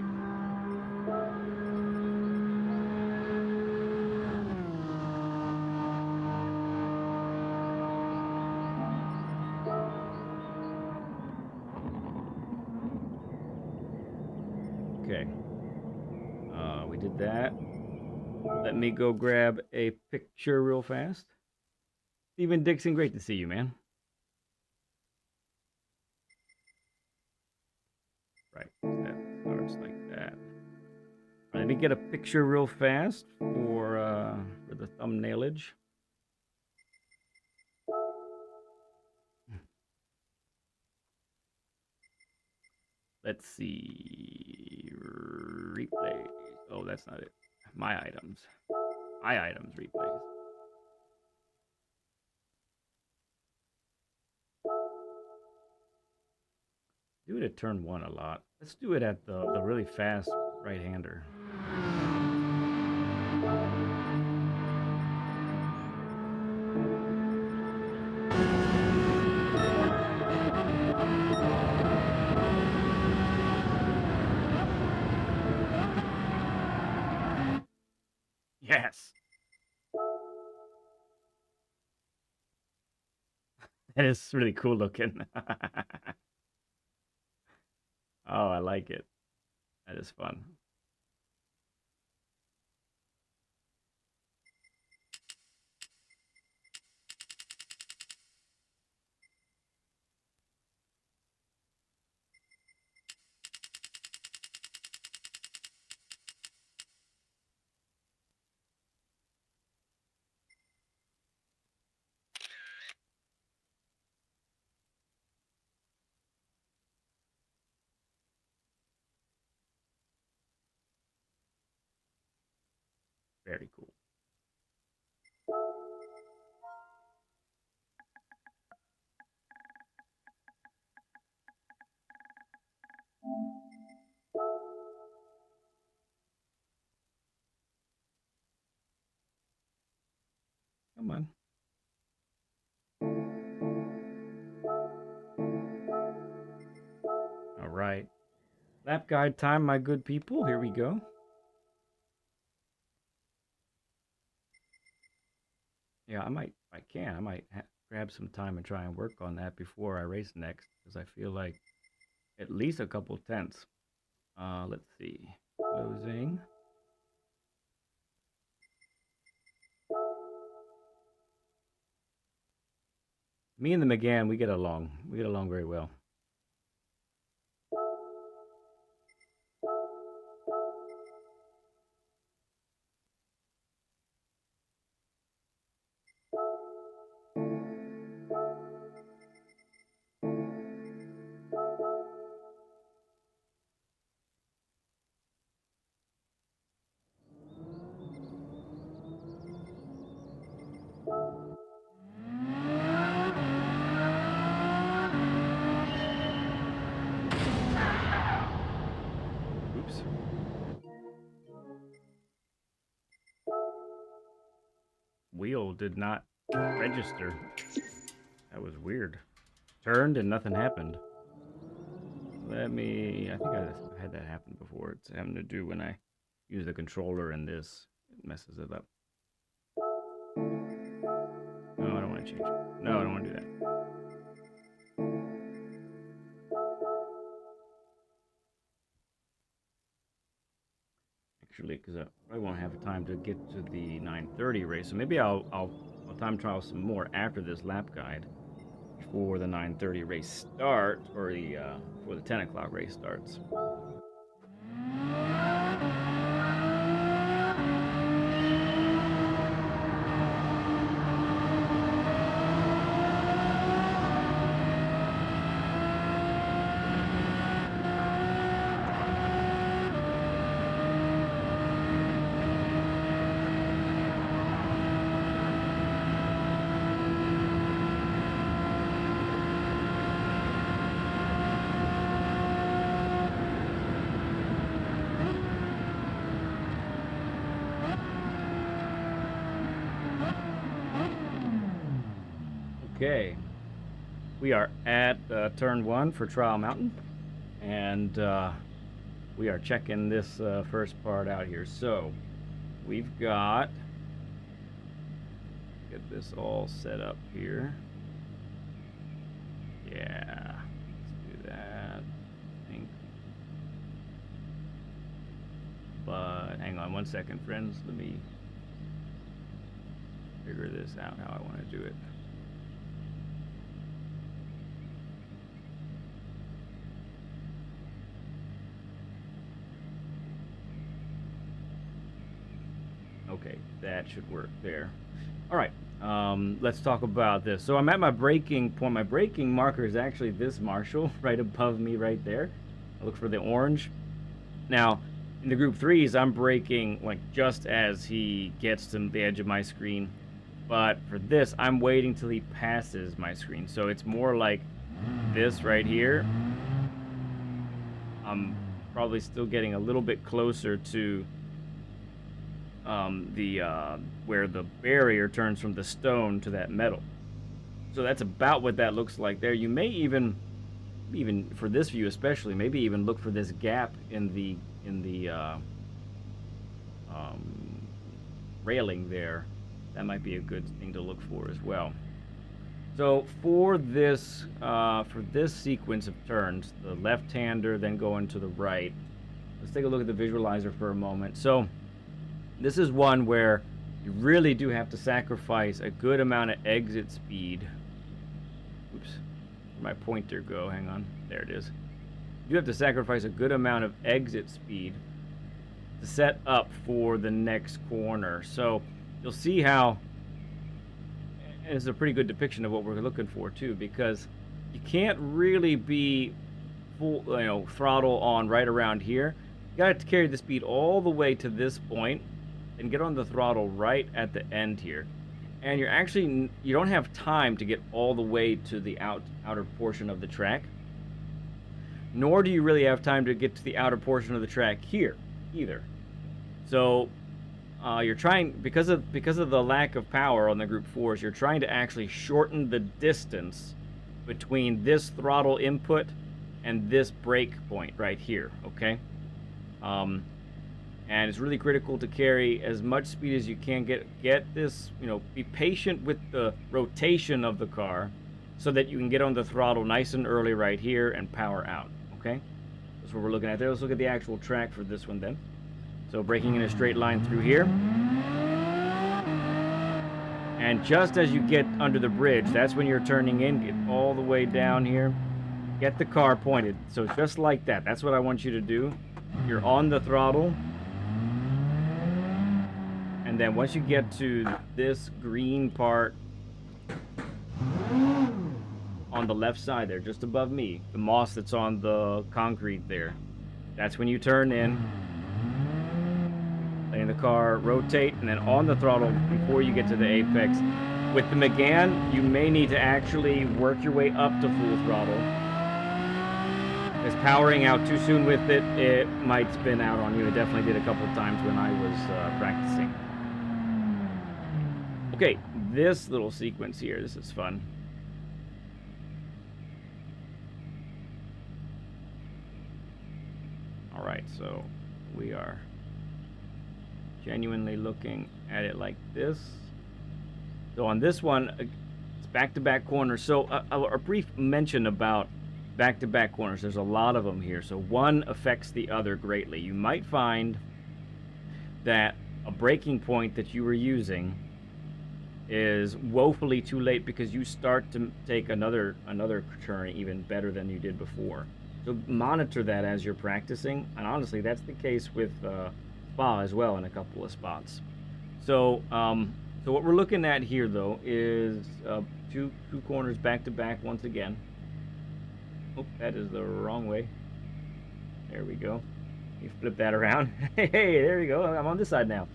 Okay. We did that. Let me go grab a picture real fast. Stephen Dixon, great to see you, man. Right, that starts like that. Let me get a picture real fast for the thumbnailage. Let's see. Replay. Oh, that's not it. My items. My items replays. Do it at turn 1 a lot. Let's do it at the really fast right-hander. Yes. That is really cool looking. Oh, I like it. That is fun. Very cool. Come on. All right. Lap guide time, my good people. Here we go. Yeah, I might grab some time and try and work on that before I race next, because I feel like at least a couple tenths. Let's see. Closing. Me and the McGann, we get along. We get along very well. Oops. Wheel did not register. That was weird. Turned and nothing happened. I think I had that happen before. It's having to do when I use the controller and this. It messes it up. No, I don't want to change it. No, I don't want to do that. Actually, because I won't have time to get to the 9:30 race, so maybe I'll time trial some more after this lap guide before the 9:30 race start, or before the 10 o'clock race starts. Okay, we are at turn 1 for Trial Mountain, and we are checking this first part out here. So we've got, get this all set up here. Yeah, let's do that, I think. But hang on one second, friends. Let me figure this out how I want to do it. Okay, that should work there. All right, let's talk about this. So I'm at my braking point. My braking marker is actually this Marshall right above me right there. I look for the orange. Now, in the Group 3s, I'm braking like just as he gets to the edge of my screen. But for this, I'm waiting till he passes my screen. So it's more like this right here. I'm probably still getting a little bit closer to where the barrier turns from the stone to that metal. So that's about what that looks like there. You may even for this view especially, maybe even look for this gap in the railing there. That might be a good thing to look for as well. So for this sequence of turns, the left-hander then going to the right. Let's take a look at the visualizer for a moment. So this is one where you really do have to sacrifice a good amount of exit speed. Oops, where'd my pointer go? Hang on, there it is. You have to sacrifice a good amount of exit speed to set up for the next corner. So you'll see how, and it's a pretty good depiction of what we're looking for too, because you can't really be full, throttle on right around here. You got to carry the speed all the way to this point and get on the throttle right at the end here. And you don't have time to get all the way to the outer portion of the track, nor do you really have time to get to the outer portion of the track here either. So you're trying, because of the lack of power on the Group 4s, you're trying to actually shorten the distance between this throttle input and this brake point right here, okay? And it's really critical to carry as much speed as you can. Get this, be patient with the rotation of the car so that you can get on the throttle nice and early right here and power out, okay? That's what we're looking at there. Let's look at the actual track for this one then. So braking in a straight line through here. And just as you get under the bridge, that's when you're turning in. Get all the way down here. Get the car pointed. So just like that. That's what I want you to do. You're on the throttle. And then once you get to this green part on the left side there, just above me, the moss that's on the concrete there, that's when you turn in. Letting the car rotate, and then on the throttle before you get to the apex. With the Megane, you may need to actually work your way up to full throttle. Because powering out too soon with it, it might spin out on you. It definitely did a couple times when I was practicing. Okay, this little sequence here, this is fun. All right, so we are genuinely looking at it like this. So on this one, it's back-to-back corners. So a brief mention about back-to-back corners. There's a lot of them here. So one affects the other greatly. You might find that a braking point that you were using is woefully too late because you start to take another turn even better than you did before. So monitor that as you're practicing. And honestly, that's the case with Spa as well in a couple of spots. So so what we're looking at here though is two corners back to back once again. Oh, that is the wrong way. There we go. You flip that around. Hey, there you go. I'm on this side now.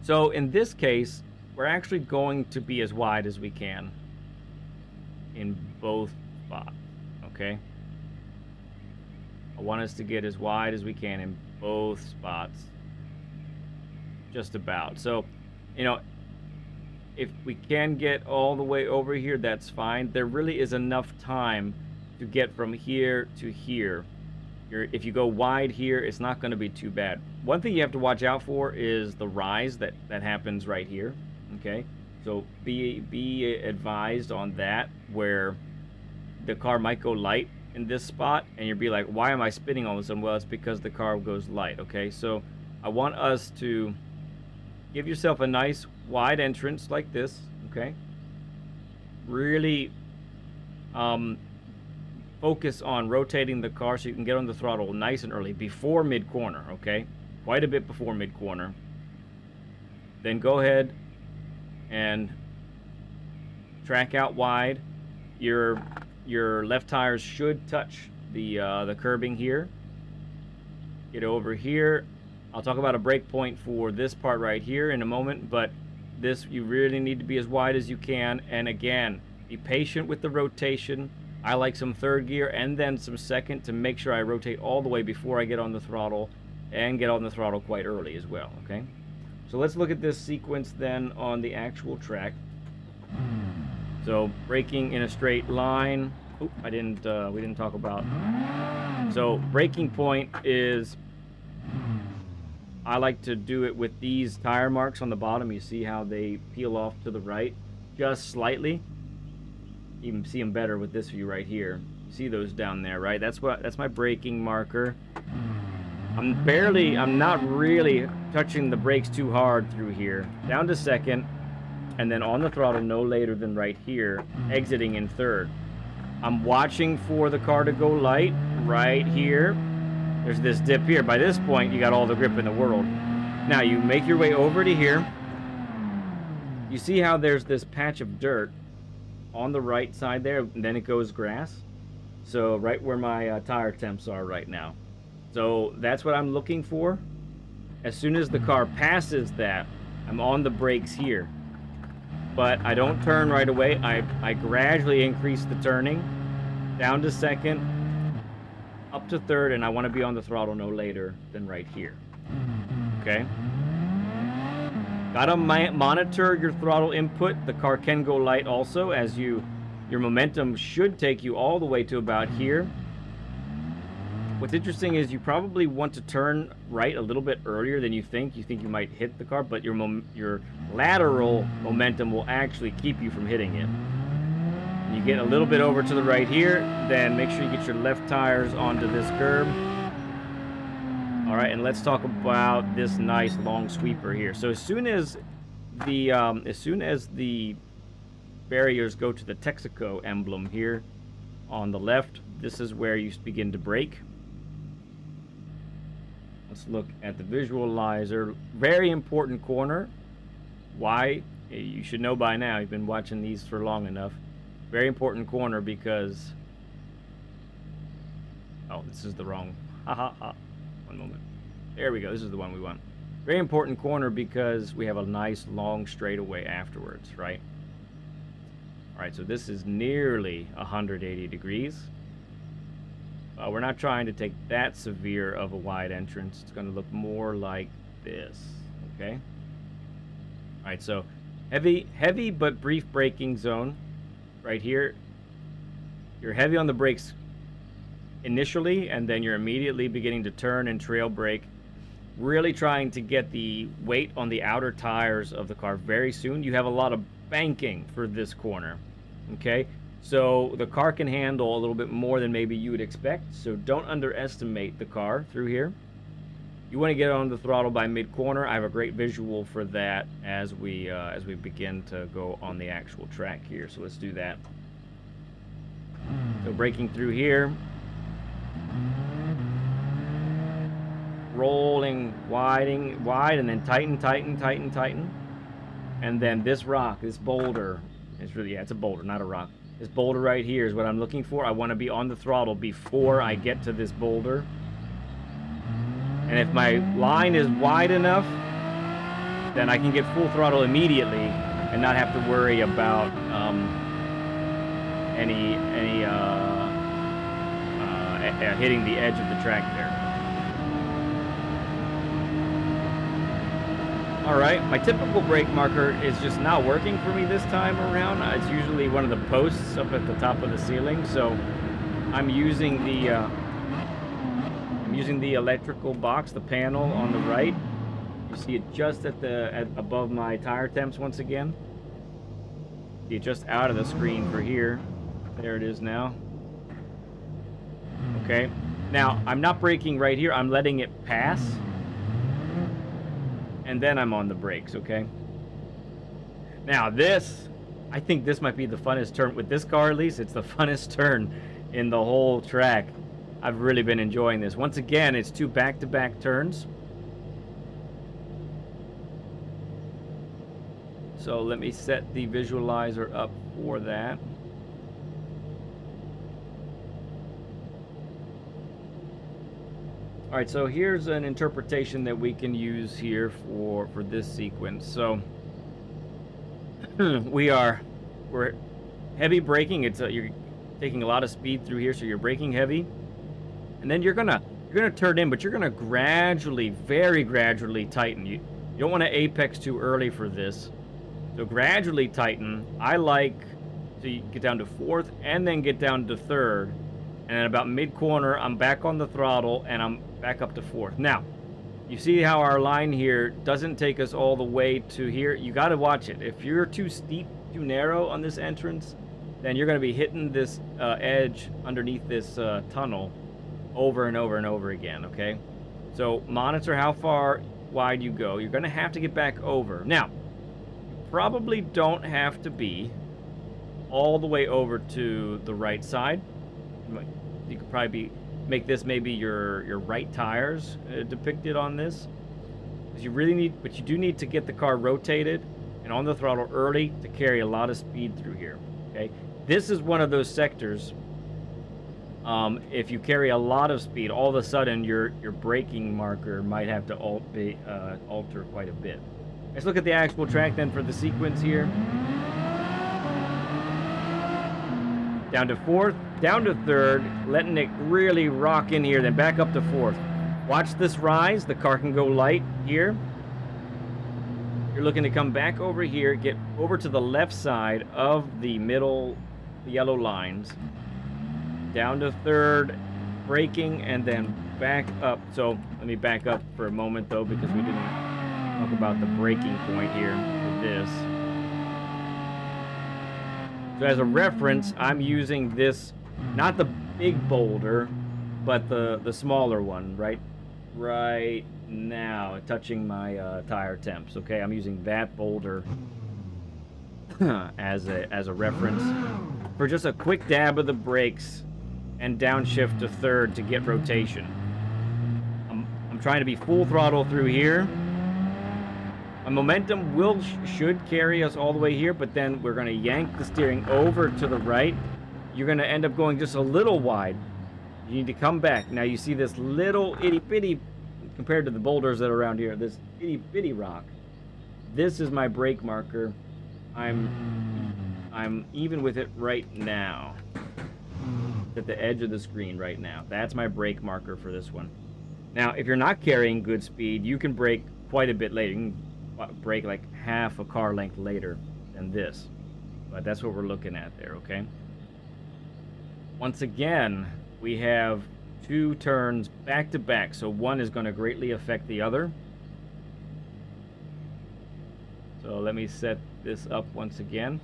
So in this case, we're actually going to be as wide as we can in both spots, okay? I want us to get as wide as we can in both spots. Just about. So, if we can get all the way over here, that's fine. There really is enough time to get from here to here. If you go wide here, it's not going to be too bad. One thing you have to watch out for is the rise that happens right here, okay? So be advised on that, where the car might go light in this spot, and you'll be like, why am I spinning all of a sudden? Well, it's because the car goes light, okay? So I want us to give yourself a nice wide entrance like this, okay? Really focus on rotating the car so you can get on the throttle nice and early before mid-corner, okay? Quite a bit before mid-corner. Then go ahead and track out wide. Your left tires should touch the curbing here. Get over here. I'll talk about a brake point for this part right here in a moment, but this, you really need to be as wide as you can. And again, be patient with the rotation. I like some third gear and then some second to make sure I rotate all the way before I get on the throttle, and get on the throttle quite early as well, okay? So let's look at this sequence then on the actual track. So braking in a straight line. Oop, we didn't talk about. So braking point is, I like to do it with these tire marks on the bottom. You see how they peel off to the right just slightly. You can see them better with this view right here. You see those down there, right? That's my braking marker. I'm not really touching the brakes too hard through here. Down to second, and then on the throttle no later than right here, exiting in third. I'm watching for the car to go light right here. There's this dip here. By this point, you got all the grip in the world. Now you make your way over to here. You see how there's this patch of dirt on the right side there, and then it goes grass. So right where my tire temps are right now. So that's what I'm looking for. As soon as the car passes that, I'm on the brakes here. But I don't turn right away. I gradually increase the turning down to second. up to third, and I want to be on the throttle no later than right here. Okay? Gotta monitor your throttle input. The car can go light also, as your momentum should take you all the way to about here. What's interesting is you probably want to turn right a little bit earlier than you think. You think you might hit the car, but your lateral momentum will actually keep you from hitting it. You get a little bit over to the right here, then make sure you get your left tires onto this curb. All right, and let's talk about this nice long sweeper here. So as soon as the barriers go to the Texaco emblem here on the left, this is where you begin to brake. Let's look at the visualizer. Very important corner. Why? You should know by now. You've been watching these for long enough. Very important corner because... Oh, this is the wrong... One moment. There we go. This is the one we want. Very important corner because we have a nice long straightaway afterwards, right? All right, so this is nearly 180 degrees. We're not trying to take that severe of a wide entrance. It's going to look more like this, okay? All right, so heavy but brief braking zone right here. You're heavy on the brakes initially, and then you're immediately beginning to turn and trail brake, really trying to get the weight on the outer tires of the car very soon. You have a lot of banking for this corner, okay? So the car can handle a little bit more than maybe you would expect, so don't underestimate the car through here. You want to get on the throttle by mid-corner. I have a great visual for that as we begin to go on the actual track here, so let's do that. So braking through here. Rolling wide, and then tighten. And then this rock, this boulder, it's really, yeah, it's a boulder, not a rock. This boulder right here is what I'm looking for. I want to be on the throttle before I get to this boulder. And if my line is wide enough, then I can get full throttle immediately and not have to worry about hitting the edge of the track there. Alright, my typical brake marker is just not working for me this time around. It's usually one of the posts up at the top of the ceiling, so I'm using the electrical box, the panel on the right. You see it just above my tire temps once again. See it just out of the screen for here. There it is now. Okay, now I'm not braking right here. I'm letting it pass. And then I'm on the brakes, okay? Now this, I think this might be the funnest turn. With this car at least, it's the funnest turn in the whole track. I've really been enjoying this. Once again, it's two back-to-back turns. So let me set the visualizer up for that. All right, so here's an interpretation that we can use here for this sequence. So we're heavy braking. You're taking a lot of speed through here, so you're braking heavy, and then you're gonna turn in, but you're gonna gradually, very gradually tighten. You don't want to apex too early for this, so gradually tighten. So you get down to fourth and then get down to third. And at about mid-corner, I'm back on the throttle, and I'm back up to fourth. Now, you see how our line here doesn't take us all the way to here? You got to watch it. If you're too steep, too narrow on this entrance, then you're going to be hitting this edge underneath this tunnel over and over and over again, okay? So monitor how far wide you go. You're going to have to get back over. Now, you probably don't have to be all the way over to the right side. You could probably make this maybe your right tires depicted on this. Because you do need to get the car rotated and on the throttle early to carry a lot of speed through here. Okay, this is one of those sectors. If you carry a lot of speed, all of a sudden your braking marker might have to alter quite a bit. Let's look at the actual track then for the sequence here. Down to fourth, down to third, letting it really rock in here, then back up to fourth. Watch this rise. The car can go light here. You're looking to come back over here, get over to the left side of the middle yellow lines. Down to third, braking, and then back up. So let me back up for a moment, though, because we didn't talk about the braking point here for this. So as a reference, I'm using this, not the big boulder, but the smaller one, right now, touching my tire temps. Okay, I'm using that boulder as a reference for just a quick dab of the brakes and downshift to third to get rotation. I'm trying to be full throttle through here. My momentum should carry us all the way here, but then we're going to yank the steering over to the right. You're going to end up going just a little wide. You need to come back. Now you see this little itty-bitty, compared to the boulders that are around here, this itty-bitty rock. This is my brake marker. I'm even with it right now. At the edge of the screen right now. That's my brake marker for this one. Now, if you're not carrying good speed, you can brake quite a bit later. You can brake like half a car length later than this. But that's what we're looking at there, okay? Once again, we have 2 turns back to back, so one is going to greatly affect the other. So let me set this up once again.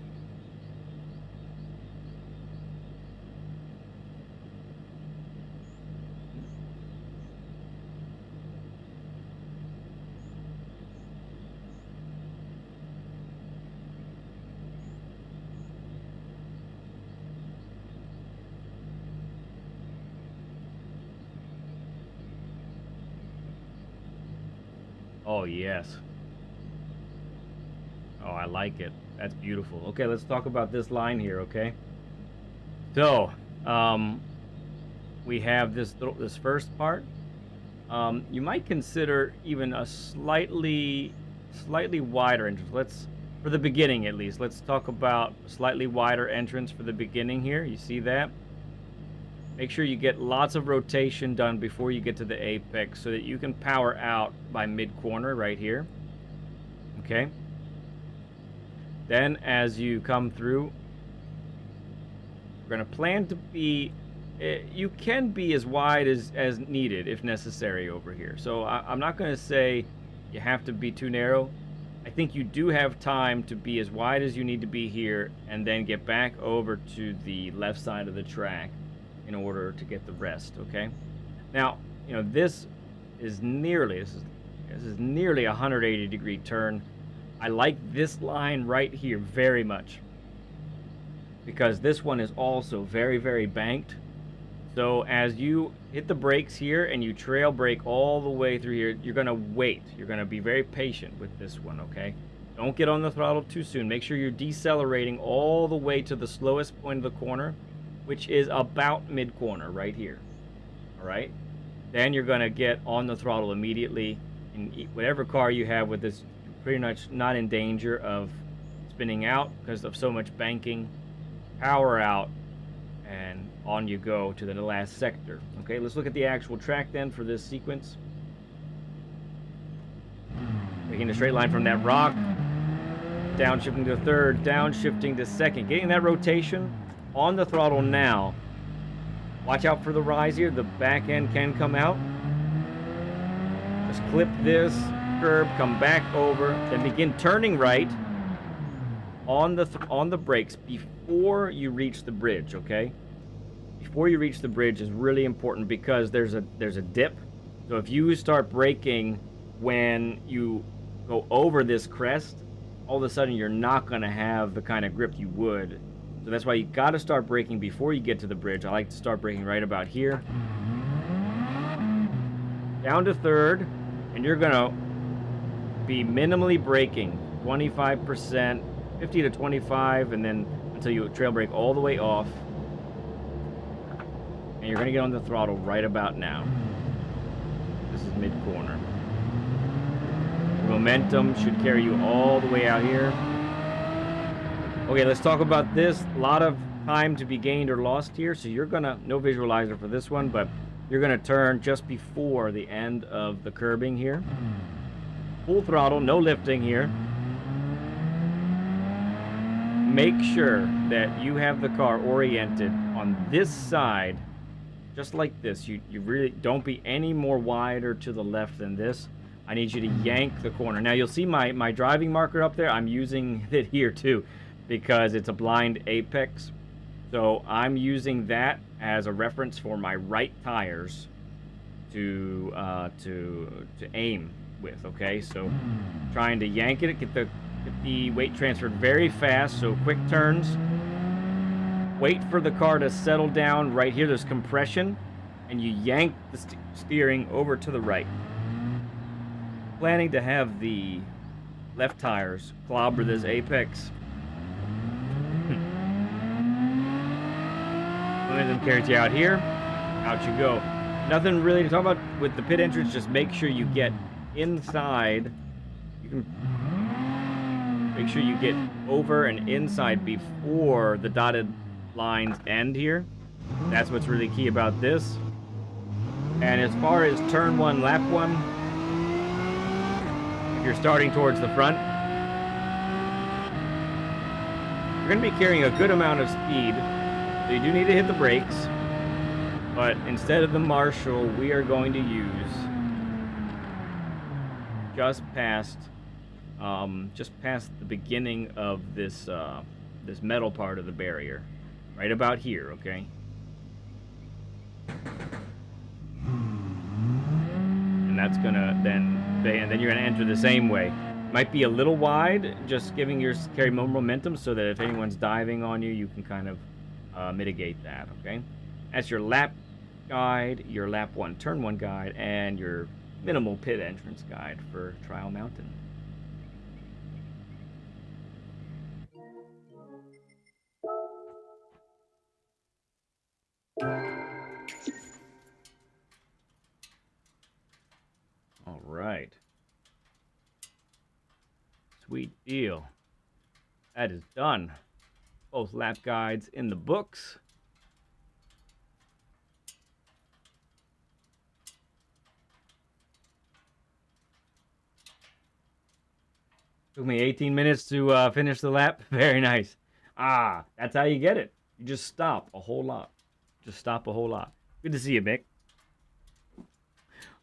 Oh, yes. Oh, I like it. That's beautiful. Okay, let's talk about this line here, okay? So, we have this first part. You might consider even a slightly wider entrance. For the beginning at least, let's talk about a slightly wider entrance for the beginning here. You see that? Make sure you get lots of rotation done before you get to the apex so that you can power out by mid-corner right here. Okay? Then as you come through, we're going to plan to be, you can be as wide as needed if necessary over here. So I'm not going to say you have to be too narrow. I think you do have time to be as wide as you need to be here and then get back over to the left side of the track in order to get the rest, okay? Now, you know, this is nearly a 180-degree turn. I like this line right here very much because this one is also very, very banked. So as you hit the brakes here and you trail brake all the way through here, you're gonna wait. You're gonna be very patient with this one, okay? Don't get on the throttle too soon. Make sure you're decelerating all the way to the slowest point of the corner, which is about mid-corner right here. All right? Then you're going to get on the throttle immediately. In whatever car you have with this, you're pretty much not in danger of spinning out because of so much banking. Power out, and on you go to the last sector. Okay, let's look at the actual track then for this sequence. Making a straight line from that rock. Downshifting to third, downshifting to second. Getting that rotation. On the throttle now. Watch out for the rise here. The back end can come out. Just clip this curb, come back over, then begin turning right on the brakes before you reach the bridge, okay? Before you reach the bridge is really important because there's a dip. So if you start braking when you go over this crest, all of a sudden you're not going to have the kind of grip you would. So that's why you got to start braking before you get to the bridge. I like to start braking right about here. Down to third, and you're going to be minimally braking, 25%, 50 to 25, and then until you trail brake all the way off. And you're going to get on the throttle right about now. This is mid-corner. Momentum should carry you all the way out here. Okay, let's talk about this. A lot of time to be gained or lost here. So you're gonna, no visualizer for this one, but you're gonna turn just before the end of the curbing here. Full throttle, no lifting here. Make sure that you have the car oriented on this side, just like this. You really don't be any more wider to the left than this. I need you to yank the corner. Now you'll see my driving marker up there. I'm using it here too because it's a blind apex. So I'm using that as a reference for my right tires to aim with, okay? So trying to yank it, get the weight transferred very fast, so quick turns. Wait for the car to settle down right here. There's compression, and you yank the steering over to the right. Planning to have the left tires clobber this apex. Momentum carries you out here. Out you go. Nothing really to talk about with the pit entrance. Just make sure you get inside. You can make sure you get over and inside before the dotted lines end here. That's what's really key about this. And as far as turn 1, lap 1, if you're starting towards the front, you're going to be carrying a good amount of speed, so you do need to hit the brakes. But instead of the Marshall, we are going to use just past the beginning of this this metal part of the barrier, right about here, okay? And that's gonna then you're gonna enter the same way. Might be a little wide, just giving your carry more momentum so that if anyone's diving on you, you can kind of mitigate that, okay? That's your lap guide, your lap 1 turn 1 guide, and your minimal pit entrance guide for Trial Mountain. All right. Sweet deal. That is done. Both lap guides in the books. Took me 18 minutes to finish the lap. Very nice. Ah, that's how you get it. You just stop a whole lot. Just stop a whole lot. Good to see you, Mick.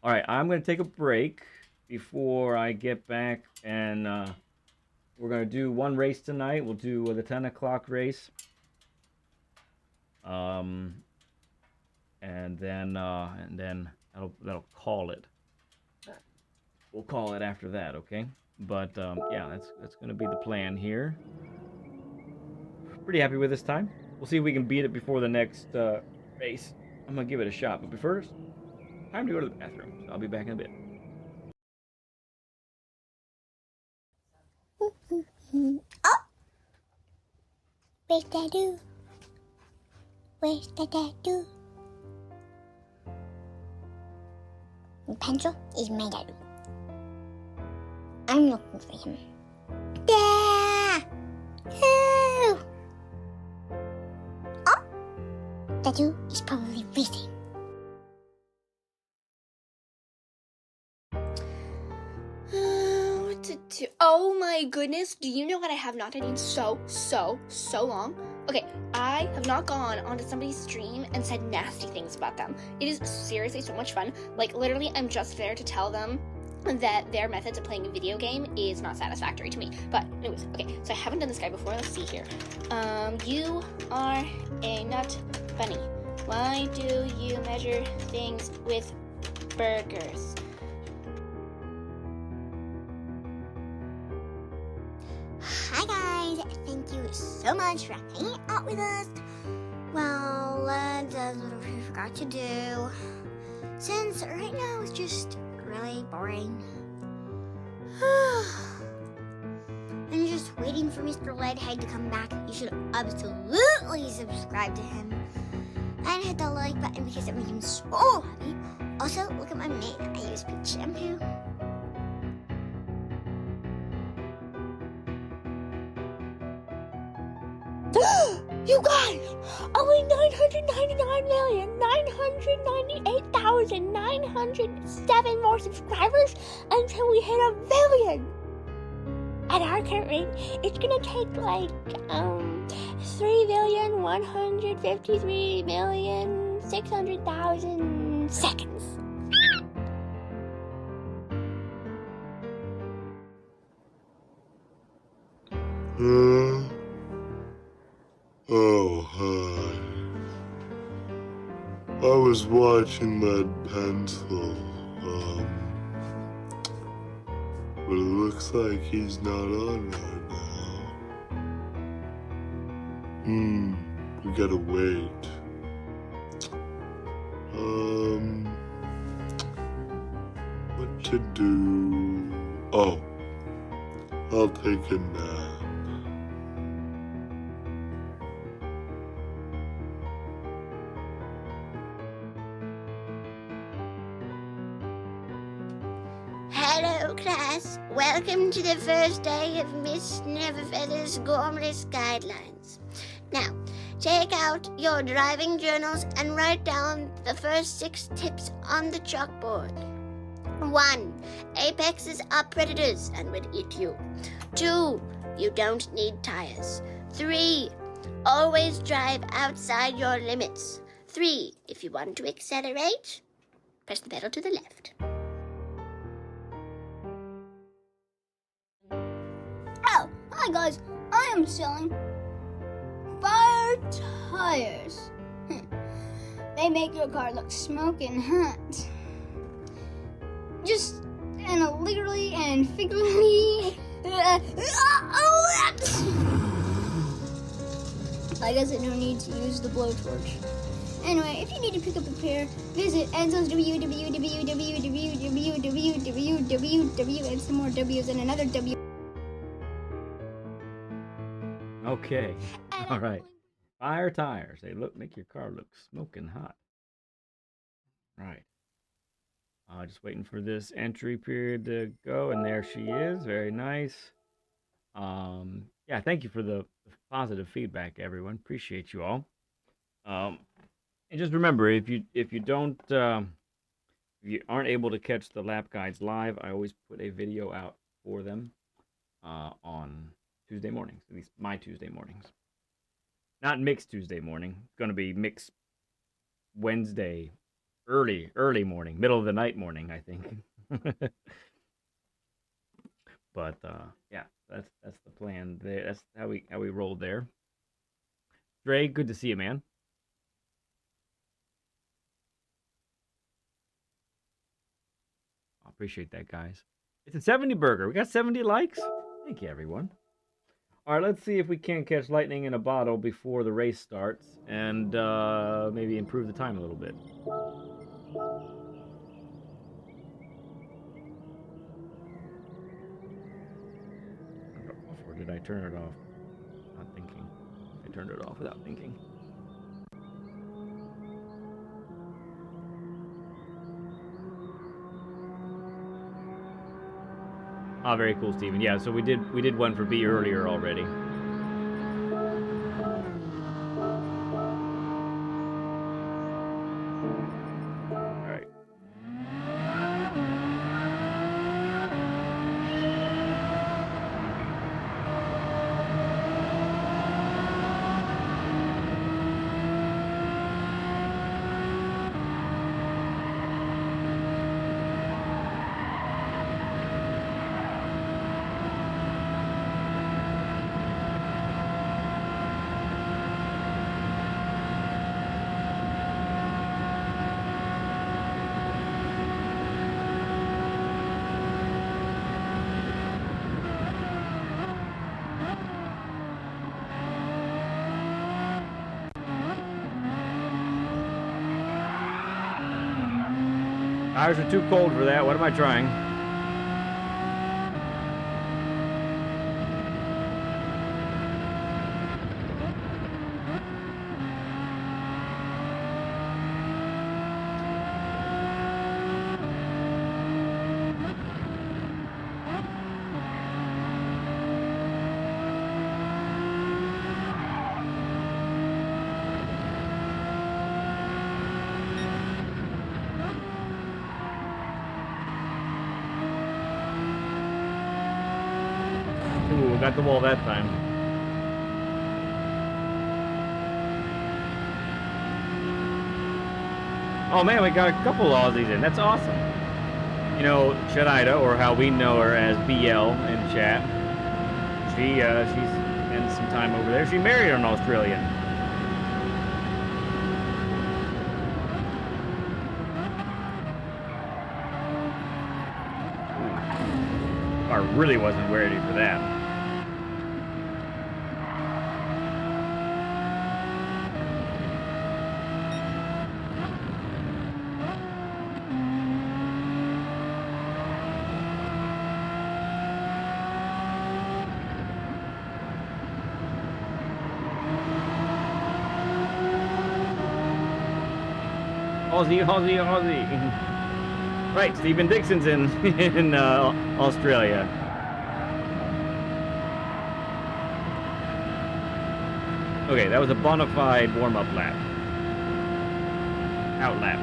All right, I'm going to take a break before I get back, and we're going to do one race tonight. We'll do the 10 o'clock race. And then that'll call it. We'll call it after that, okay? But yeah, that's going to be the plan here. Pretty happy with this time. We'll see if we can beat it before the next race. I'm going to give it a shot. But first, time to go to the bathroom. So I'll be back in a bit. Oh! Where's that do? Where's that do? The pencil is my dad. I'm looking for him. There! Oh! Oh! Dadu is probably racing. What to do? Oh my goodness, do you know what I have not done in so long? Okay, I have not gone onto somebody's stream and said nasty things about them. It is seriously so much fun. Like, literally, I'm just there to tell them that their methods of playing a video game is not satisfactory to me. But anyways, okay, so I haven't done this guy before. Let's see here. You are a nut bunny. Why do you measure things with burgers? Hi guys, thank you so much for hanging out with us. Well, that's what we forgot to do. Since right now it's just really boring. I'm just waiting for Mr. Leadhead to come back. You should absolutely subscribe to him. And hit the like button because it makes him so happy. Also, look at my mane. I use peach shampoo. You guys! Only 999,998,907 more subscribers until we hit 1 billion. At our current rate, it's gonna take like 3,153,600,000 seconds. Oh, hi. I was watching that pencil, but it looks like he's not on right now. We gotta wait. What to do? Oh, I'll take a nap. Hello, class. Welcome to the first day of Miss Neverfeather's Gormless Guidelines. Now, take out your driving journals and write down the first 6 tips on the chalkboard. 1. Apexes are predators and would eat you. 2. You don't need tires. 3. Always drive outside your limits. 3. If you want to accelerate, press the pedal to the left. Oh, hi guys, I am selling fire tires. They make your car look smoking hot. Just, literally and figuratively. I guess I don't need to use the blowtorch. Anyway, if you need to pick up a pair, visit Enzo's www, and some more W's and another W. Okay. All right. Fire tires. They make your car look smoking hot. Right. Just waiting for this entry period to go, and there she is. Very nice. Yeah, thank you for the positive feedback, everyone. Appreciate you all. And just remember, if you aren't able to catch the lap guides live, I always put a video out for them on Tuesday mornings, at least my Tuesday mornings. Not mixed Tuesday morning. It's going to be mixed Wednesday, early morning, middle of the night morning, I think. But yeah, that's the plan there. That's how we rolled there. Dre, good to see you, man. I appreciate that, guys. It's a 70 burger. We got 70 likes. Thank you, everyone. All right, let's see if we can't catch lightning in a bottle before the race starts and maybe improve the time a little bit. Or did I turn it off? Not thinking. I turned it off without thinking. Oh, very cool, Steven. Yeah, so we did one for B earlier already. All right. Tires are too cold for that. What am I trying? we got the wall that time. Oh man, we got a couple Aussies in. That's awesome. You know, Shadida, or how we know her as BL in chat. She's spent some time over there. She married an Australian. I really wasn't ready for that. Aussie, Aussie, Aussie. Right, Stephen Dixon's in Australia. Okay, that was a bona fide warm-up lap. Out lap.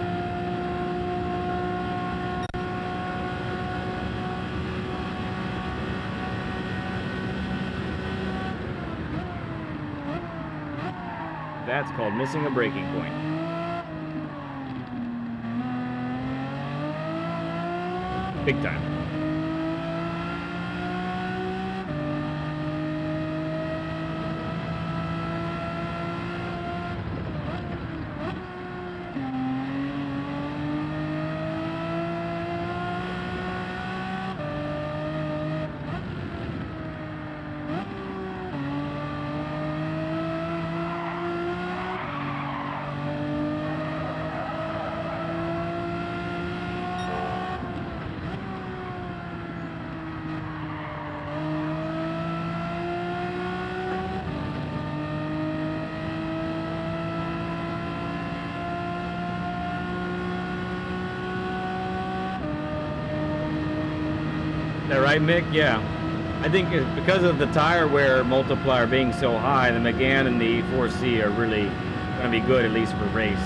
That's called missing a braking point. Big time. That right, Mick? Yeah. I think it's because of the tire wear multiplier being so high, the McGann and the E4C are really going to be good, at least for race.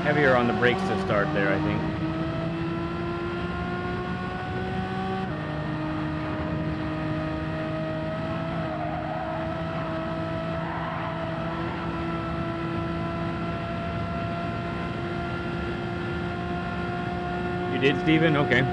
Heavier on the brakes to start there, I think. You did, Steven? Okay.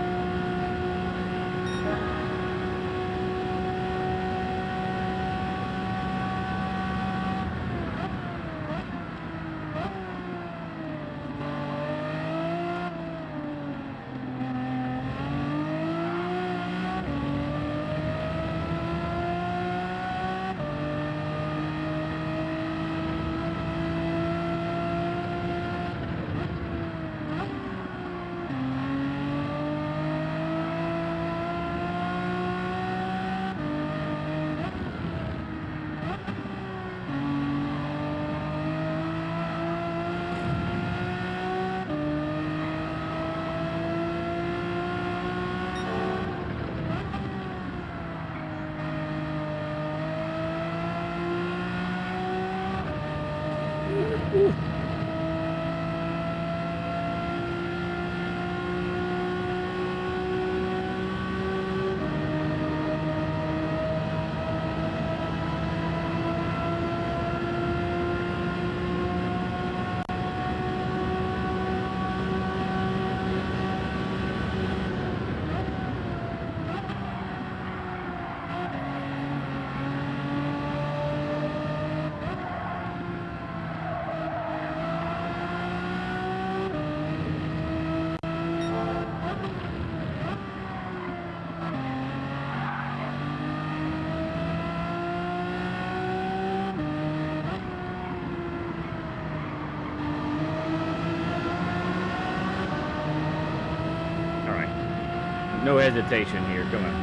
No hesitation here, come on.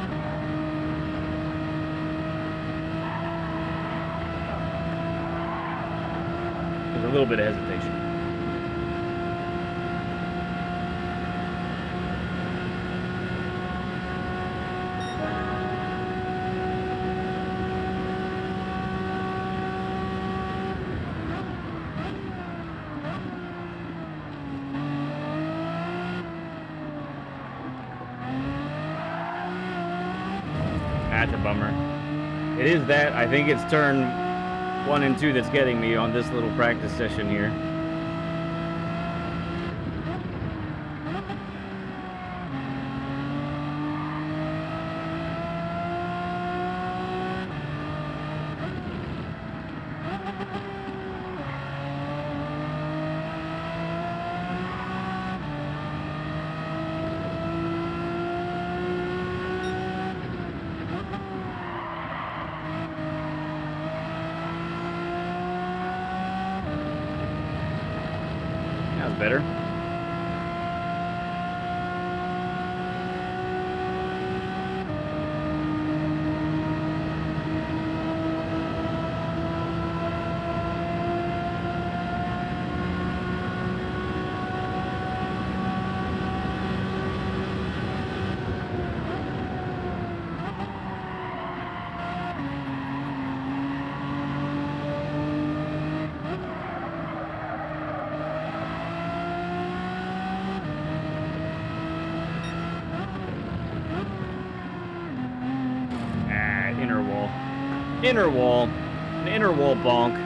little bit of hesitation. That's a bummer. It is that. I think it's turn 1 and 2 that's getting me on this little practice session here. That's better. Inner wall. Inner wall. An inner wall bonk.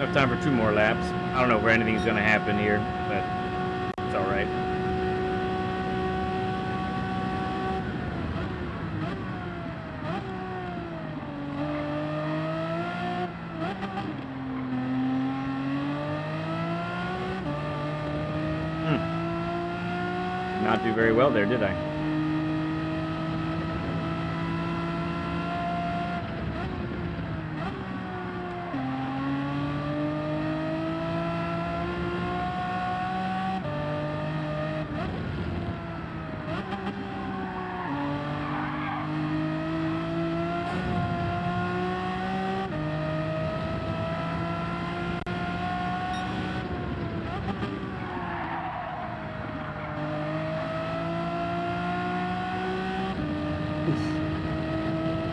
Enough time for 2 more laps. I don't know where anything's going to happen here, but it's all right. Did not do very well there, did I?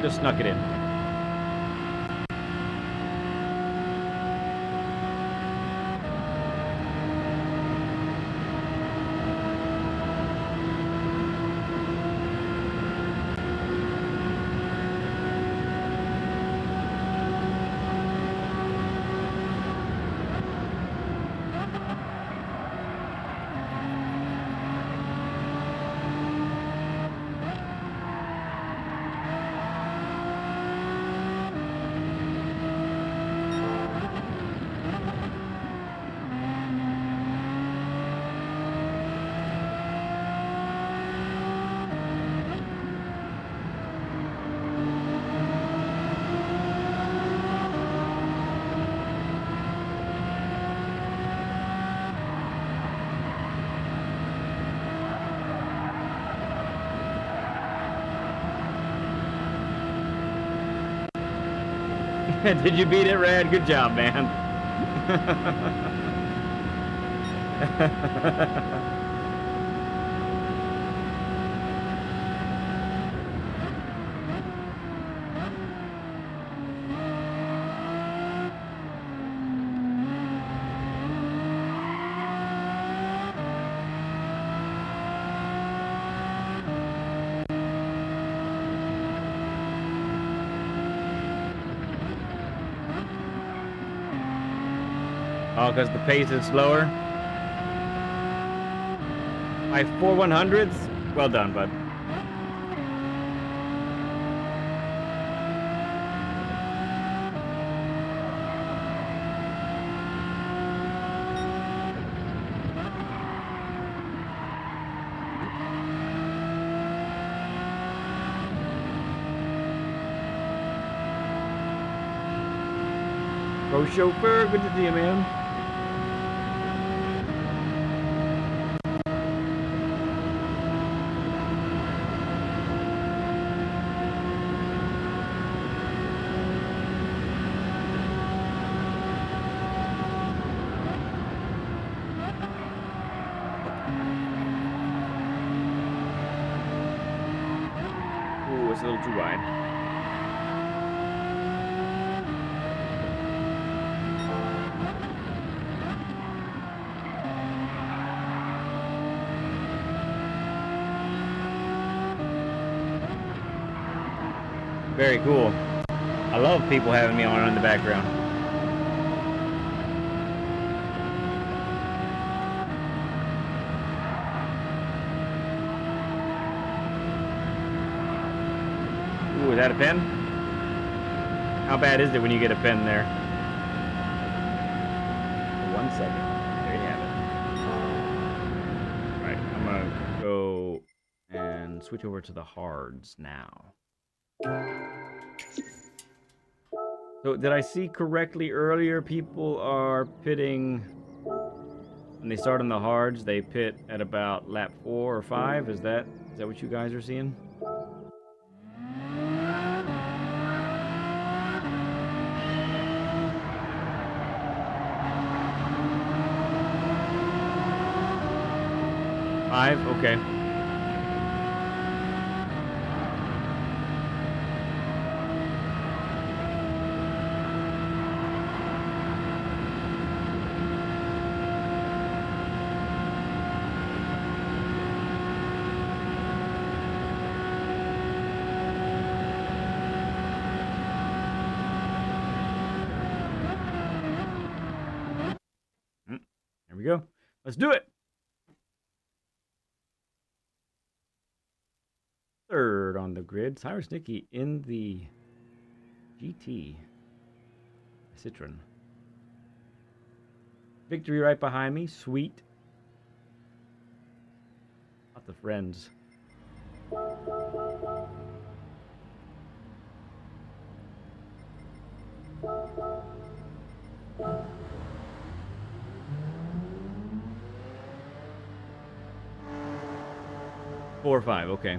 Just snuck it in. Did you beat it, Rad? Good job, man. Oh, because the pace is slower? By 4/100ths? Well done, bud. Pro chauffeur, good to see you, man. Ooh, it's a little too wide. Very cool. I love people having me on in the background. Ooh, is that a pen? How bad is it when you get a pen there? 1 second. There you have it. Right, I'm gonna go and switch over to the hards now. So did I see correctly earlier? People are pitting, when they start on the hards, they pit at about lap 4 or 5. Is that what you guys are seeing? Five? Okay. There we go. Let's do it. Third on the grid, Cyrus Nicky in the GT Citroen. Victory right behind me. Sweet. Lots of friends. Four or five, okay.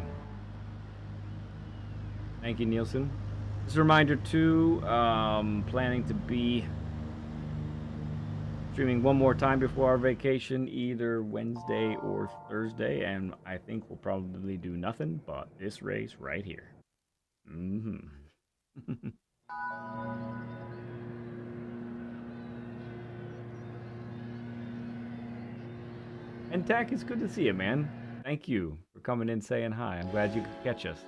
Thank you, Nielsen. Just a reminder too, planning to be streaming one more time before our vacation, either Wednesday or Thursday, and I think we'll probably do nothing but this race right here. And Tack, it's good to see you, man. Thank you for coming in saying hi. I'm glad you could catch us.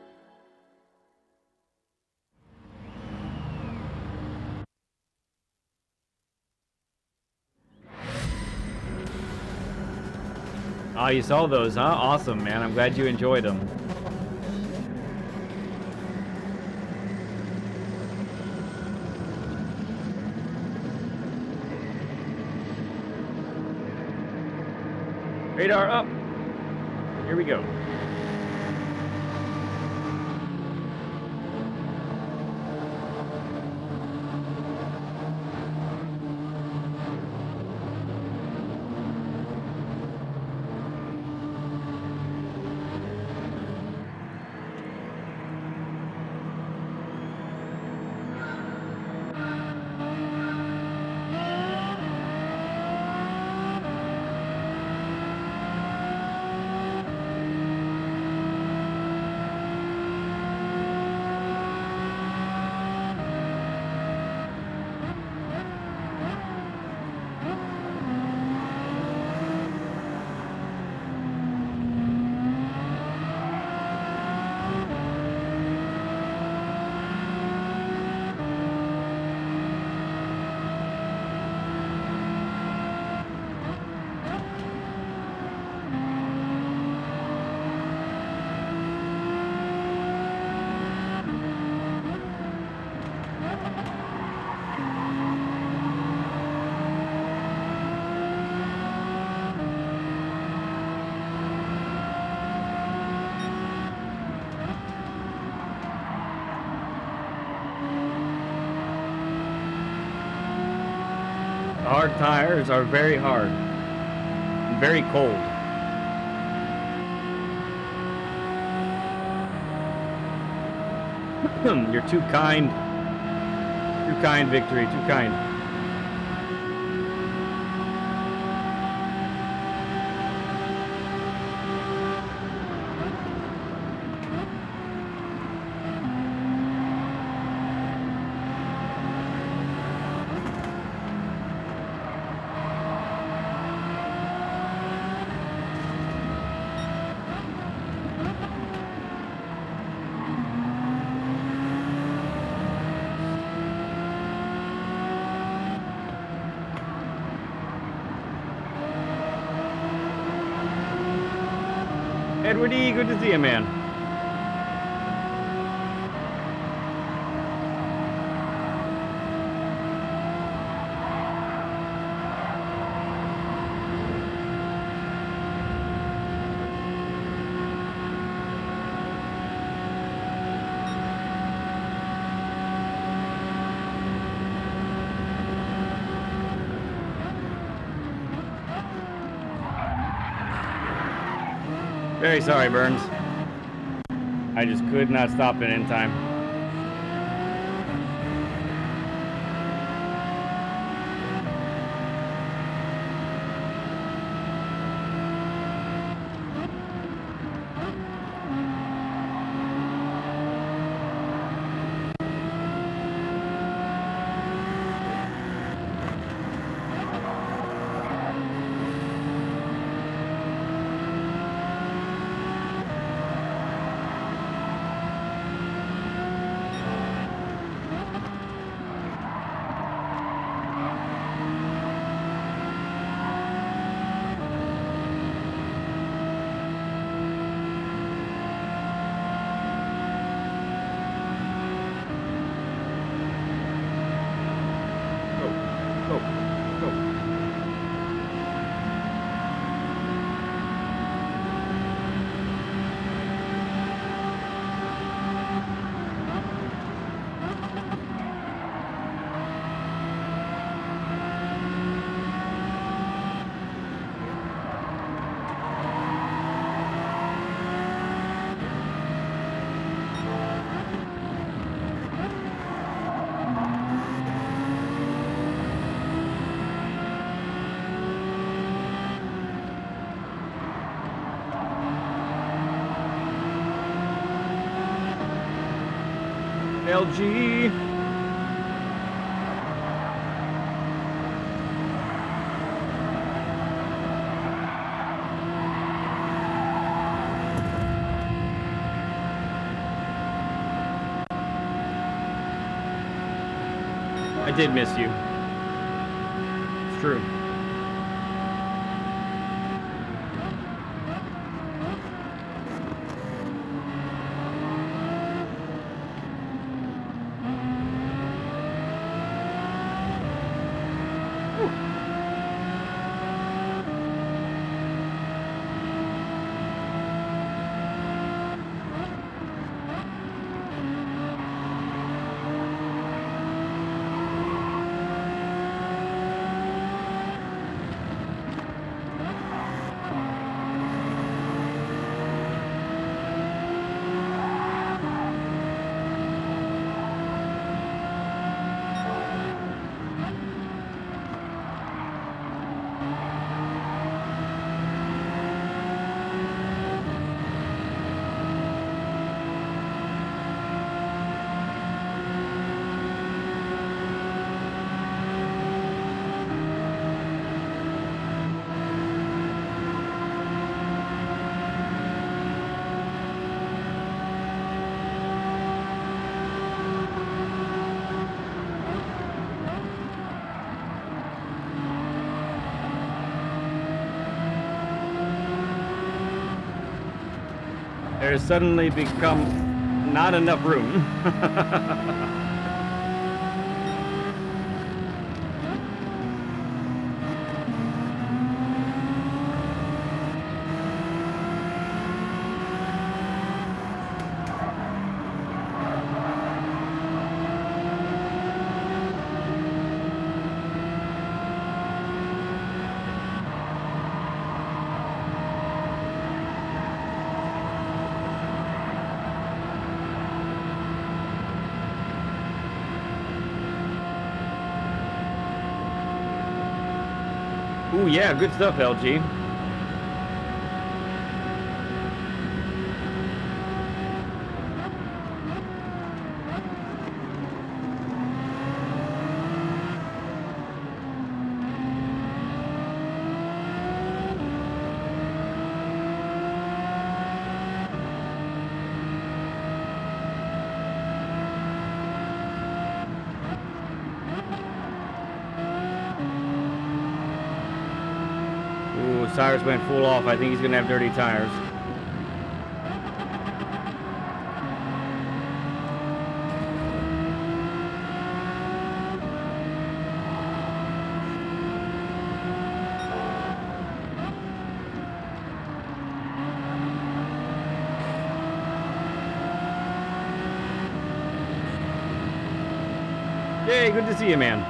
Oh, you saw those, huh? Awesome, man. I'm glad you enjoyed them. Radar up. Here we go. hard tires are very hard and very cold. You're too kind. Too kind, Victory. Too kind. Edward E., good to see you, man. Very sorry, Burns. I just could not stop it in time. LG. I did miss you. It's true. There's suddenly become not enough room. Ooh, yeah, good stuff, LG. Ooh, Cyrus went full off. I think he's gonna have dirty tires. Hey, good to see you, man.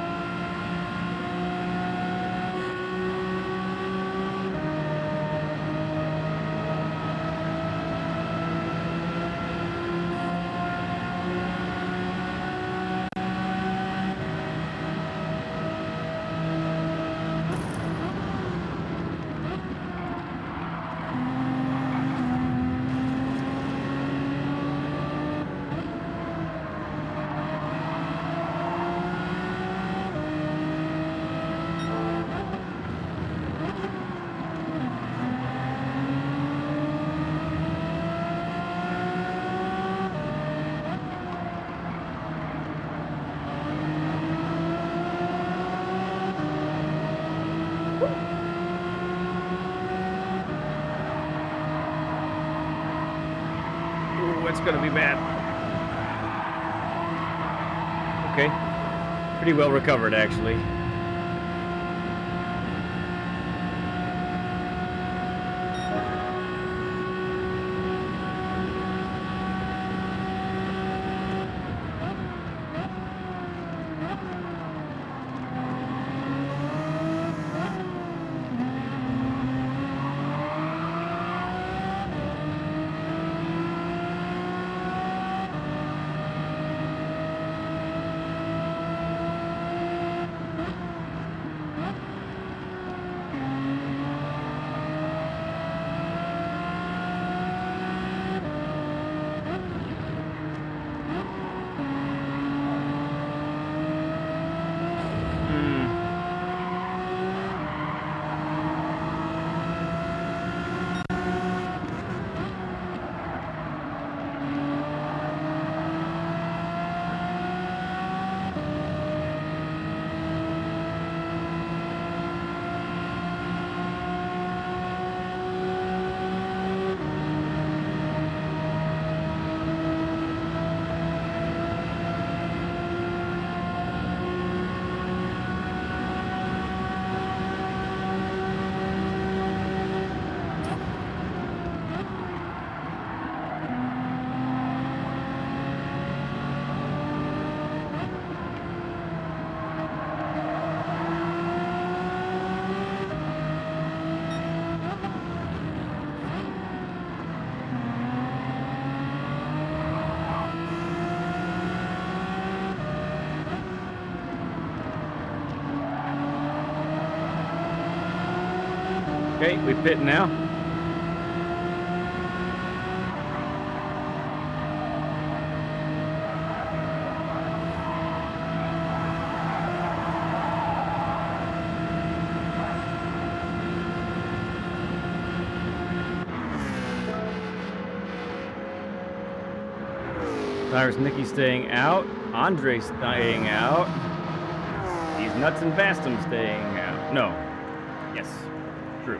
Ooh, it's gonna be bad. Okay. Pretty well recovered, actually. Okay, we pit now. Cyrus Nicky staying out. Andre staying out. These nuts and Bastum staying out. No. Yes. True.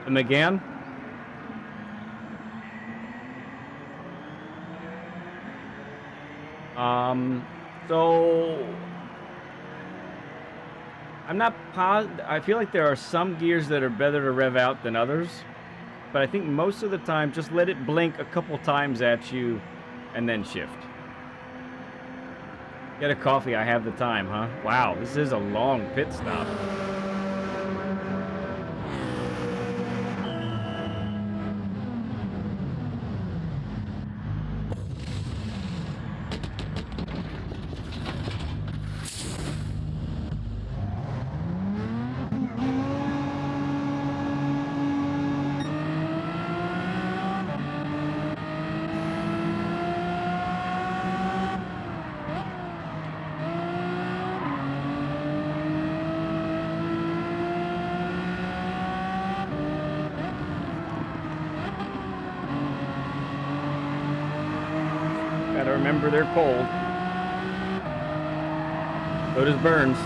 And McGann. So I'm not positive. I feel like there are some gears that are better to rev out than others, but I think most of the time just let it blink a couple times at you and then shift. Get a coffee, I have the time, huh? Wow, this is a long pit stop. Gotta remember they're cold. So does Burns.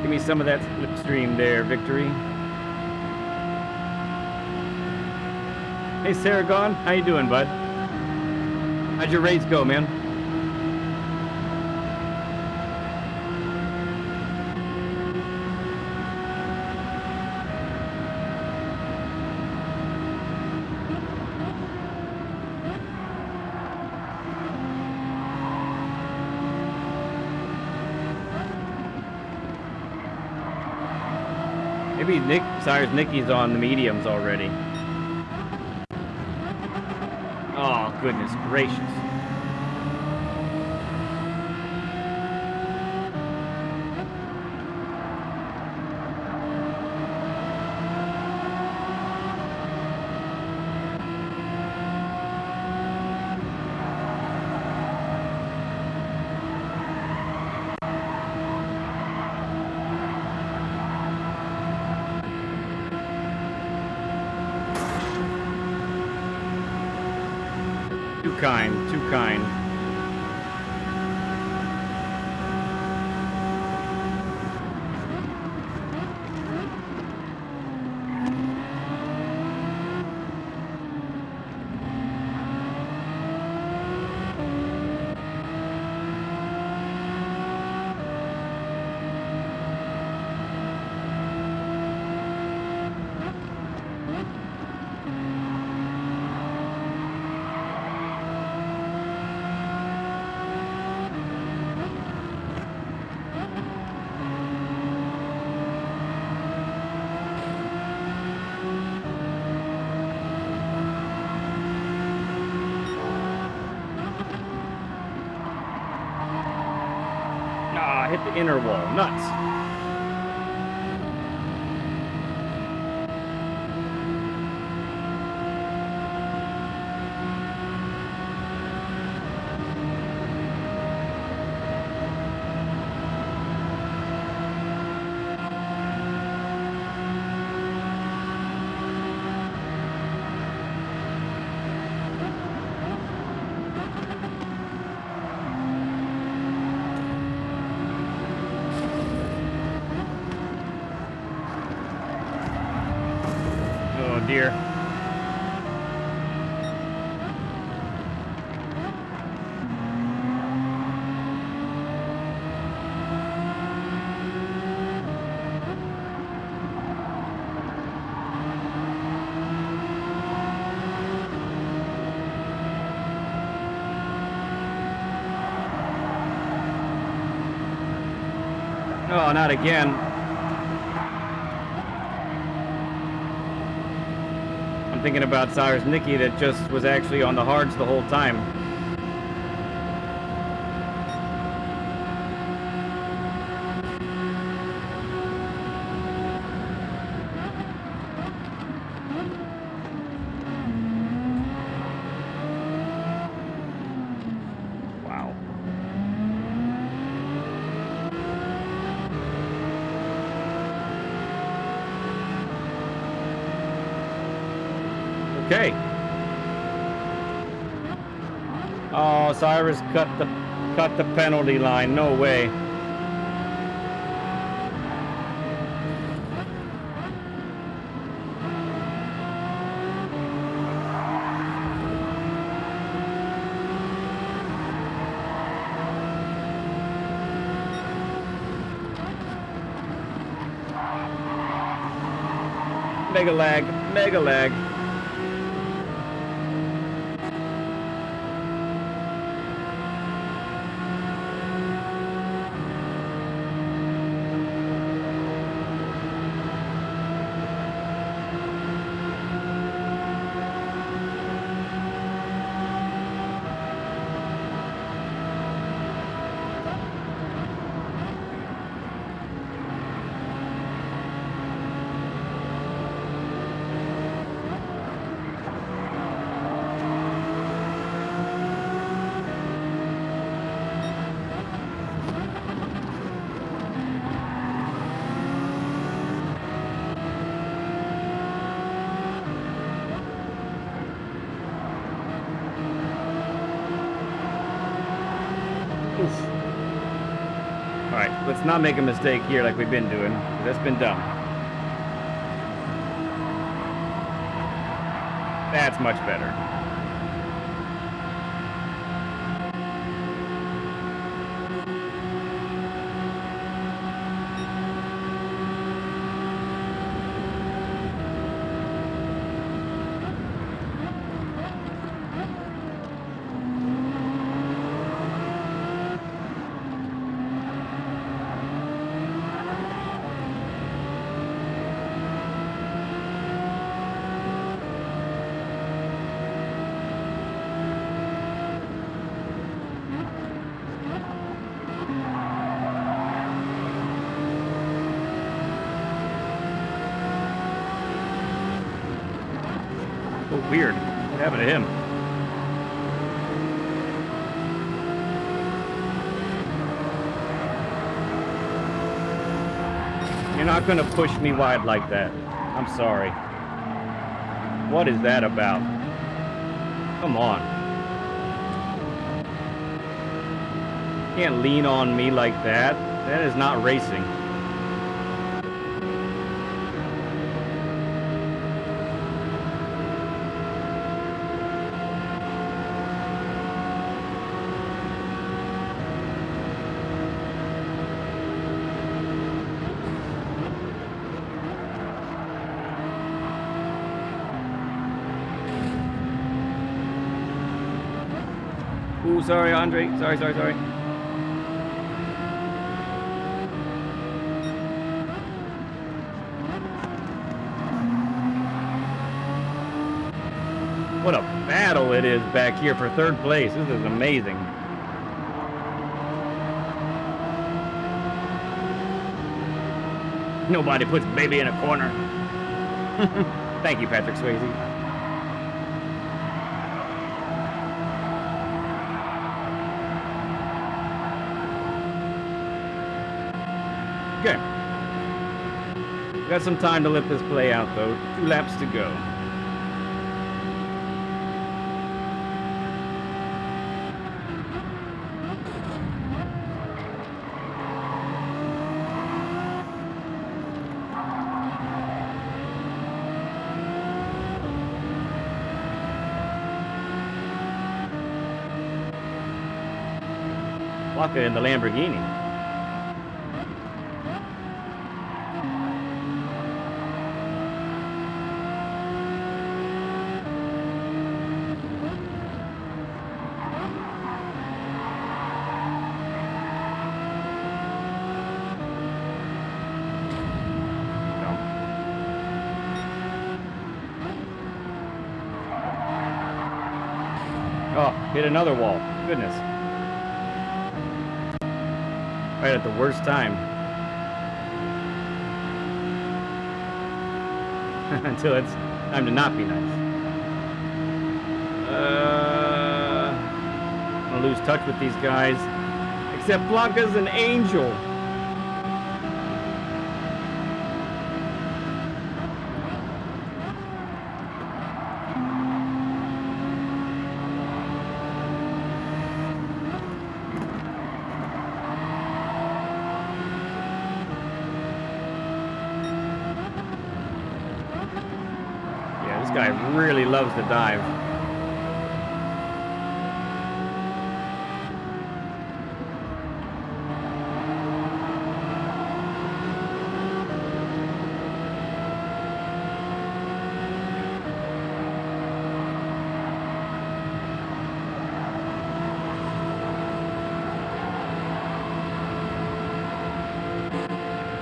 Give me some of that slipstream there, Victory. Hey, Saragon, how you doing, bud? How'd your race go, man? Maybe Nikki's on the mediums already. Oh, goodness gracious. Too kind. Hit the inner wall. Nuts. Oh dear. Oh, not again. I'm thinking about Cyrus Nicky that just was actually on the hards the whole time. Wow. Okay. Oh, Cyrus cut the penalty line. No way. Mega lag, mega lag. Alright, let's not make a mistake here like we've been doing. That's been dumb. That's much better. Oh, weird. What happened to him? You're not gonna push me wide like that. I'm sorry. What is that about? Come on. You can't lean on me like that. That is not racing. Ooh, sorry, Andre. Sorry. What a battle it is back here for third place. This is amazing. Nobody puts baby in a corner. Thank you, Patrick Swayze. Okay. Got some time to let this play out, though. 2 laps to go. Waka in the Lamborghini. Oh, hit another wall. Goodness. Right at the worst time. Until it's time to not be nice. I'm gonna lose touch with these guys. Except Blanca's an angel. This guy really loves to dive.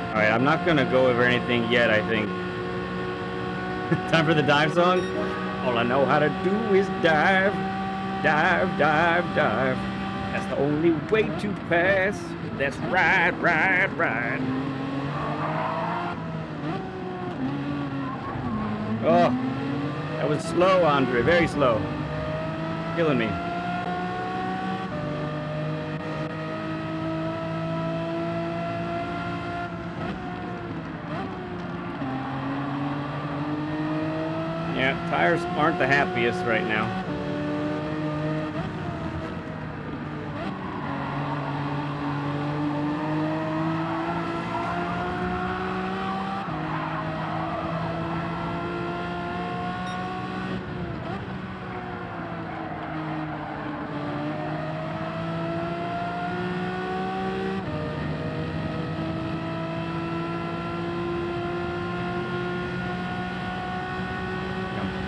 All right, I'm not gonna go over anything yet, I think. Time for the dive song? All I know how to do is dive. Dive, dive, dive. That's the only way to pass. That's right. Oh, that was slow, Andre. Very slow. Killing me. Yeah, tires aren't the happiest right now.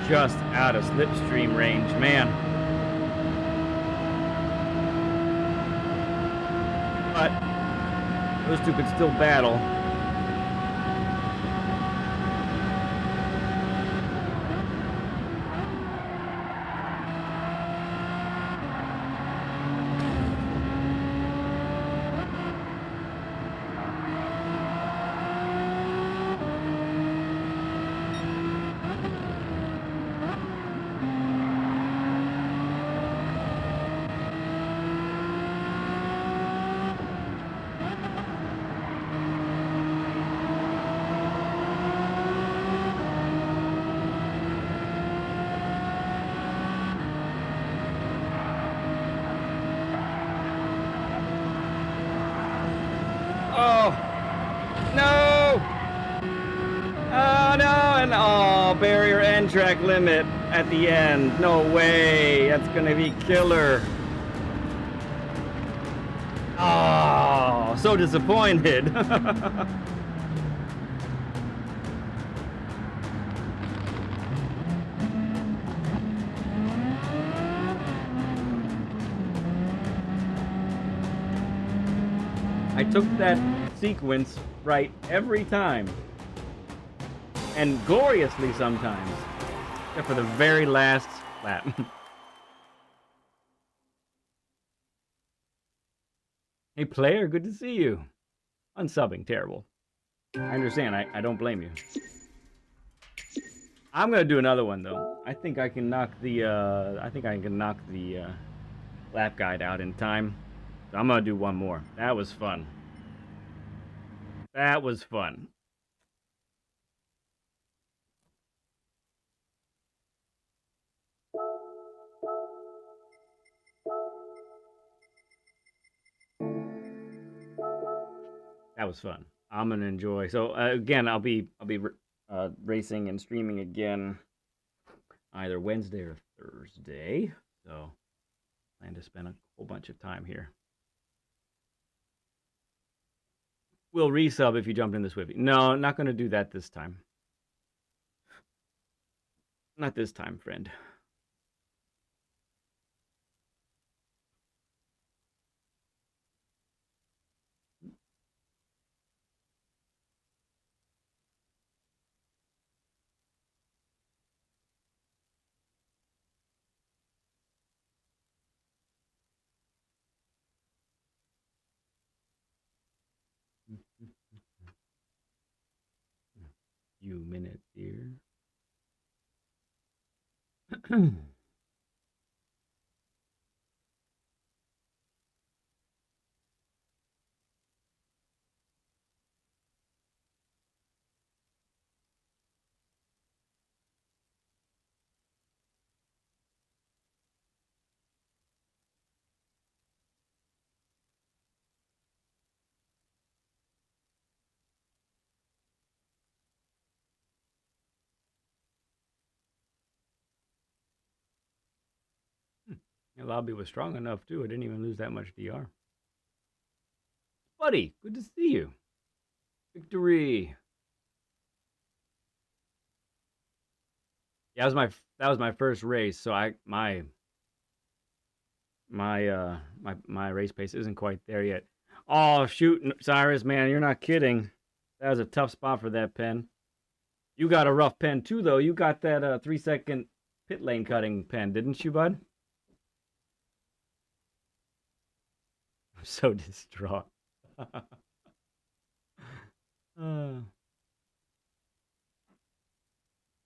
just out of slipstream range, man. But those two could still battle. Oh, no! Oh, no! And oh, barrier and track limit at the end. No way! That's gonna be killer. Oh, so disappointed. I took that sequence right every time. And gloriously sometimes. Except for the very last lap. Hey player, good to see you. Unsubbing, terrible. I understand, I don't blame you. I'm gonna do another one though. I think I can knock the lap guide out in time. So I'm gonna do one more. That was fun. That was fun. That was fun. I'm gonna enjoy. So again, I'll be racing and streaming again either Wednesday or Thursday. So plan to spend a whole bunch of time here. We'll resub if you jumped in this with me. No, not gonna do that this time. Not this time, friend. Few minutes here. The lobby was strong enough too. I didn't even lose that much DR. Buddy, good to see you. Victory. Yeah, that was my first race, so my race pace isn't quite there yet. Oh shoot, Cyrus, man, you're not kidding. That was a tough spot for that pen. You got a rough pen too, though. You got that 3-second pit lane cutting pen, didn't you, bud? I'm so distraught.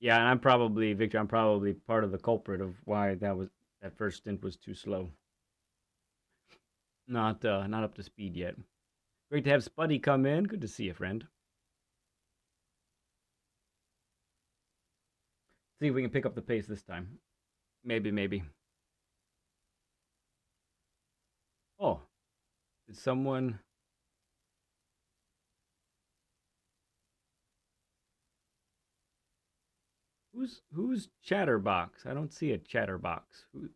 Yeah, and I'm probably, Victor, I'm probably part of the culprit of why that first stint was too slow. Not up to speed yet. Great to have Spuddy come in. Good to see you, friend. See if we can pick up the pace this time. Maybe. Oh, did someone... Who's Chatterbox? I don't see a Chatterbox. Who's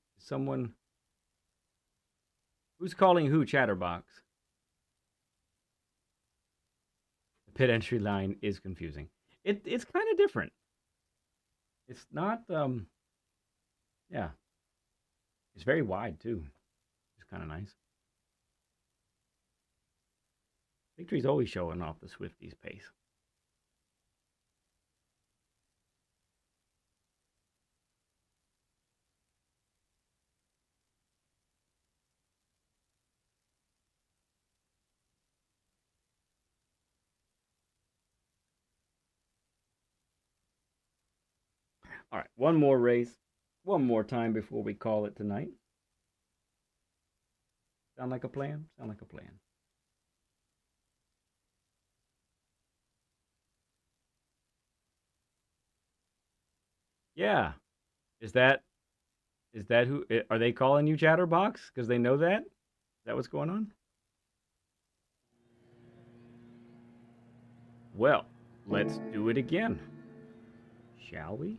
calling who Chatterbox? The pit entry line is confusing. It's kind of different. It's not, yeah, it's very wide too. It's kind of nice. Victory's always showing off the Swifties' pace. All right, one more race, one more time before we call it tonight. Sound like a plan? Sound like a plan. Yeah. Is that who are they calling you Chatterbox? Because they know that? Is that what's going on? Well, let's do it again. Shall we?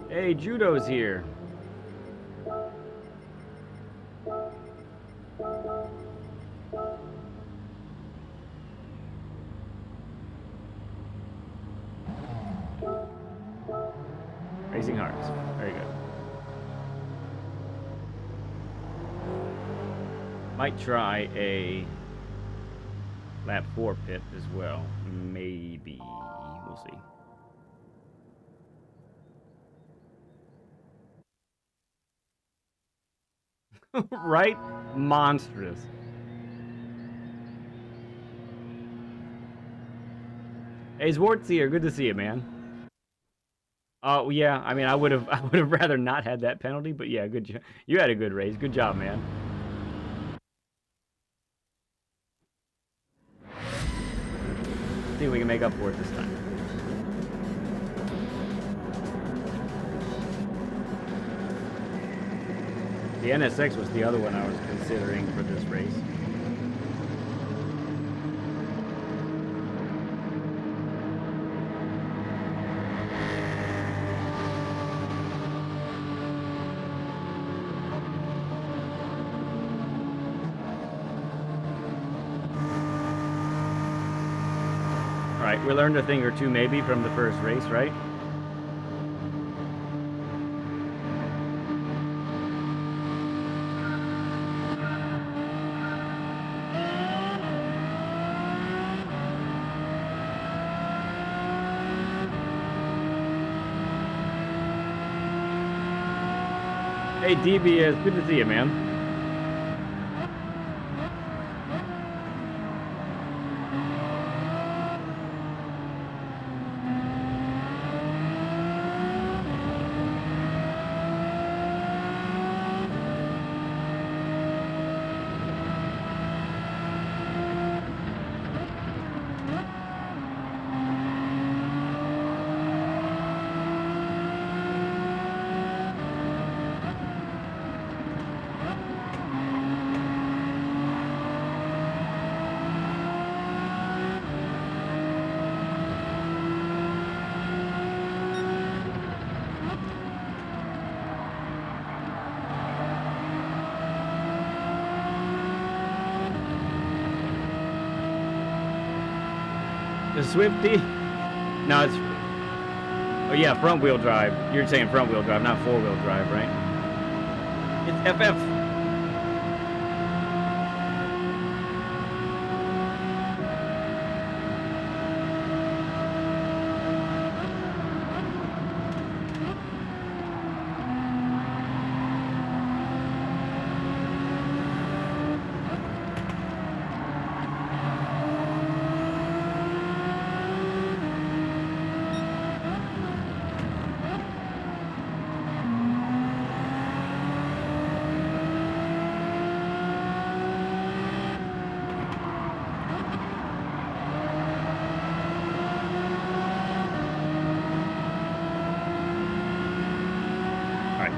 Hey, Judo's here. Racing Hearts. Very good. Might try a lap 4 pit as well. Maybe. We'll see. Right? Monstrous. Hey, Zwart's here. Good to see you, man. Oh yeah, I mean, I would have rather not had that penalty, but yeah, good job. You had a good race. Good job, man. See if we can make up for it this time. The NSX was the other one I was considering for this race. All right, we learned a thing or two maybe from the first race, right? Hey, DBS, good to see you, man. The Swifty? No, it's... Oh yeah, front wheel drive. You're saying front wheel drive, not 4-wheel drive, right? It's FF.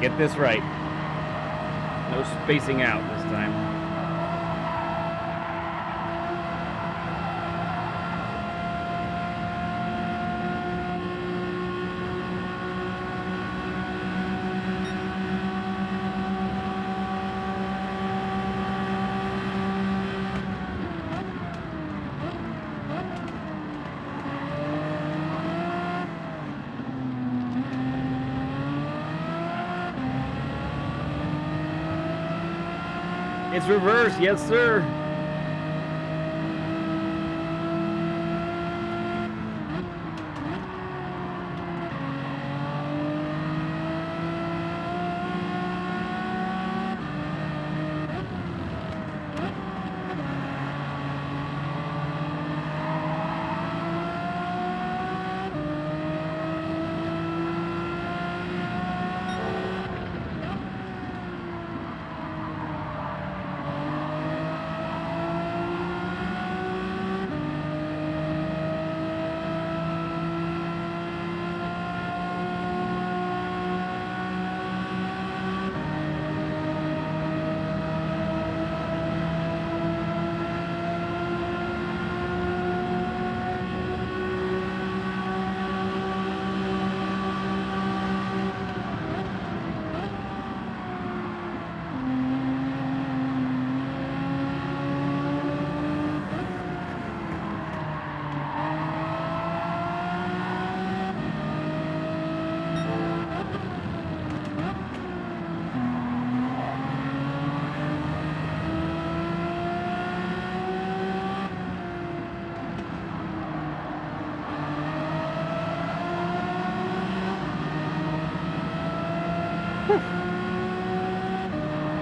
Get this right. No spacing out this time. It's reversed, yes, sir.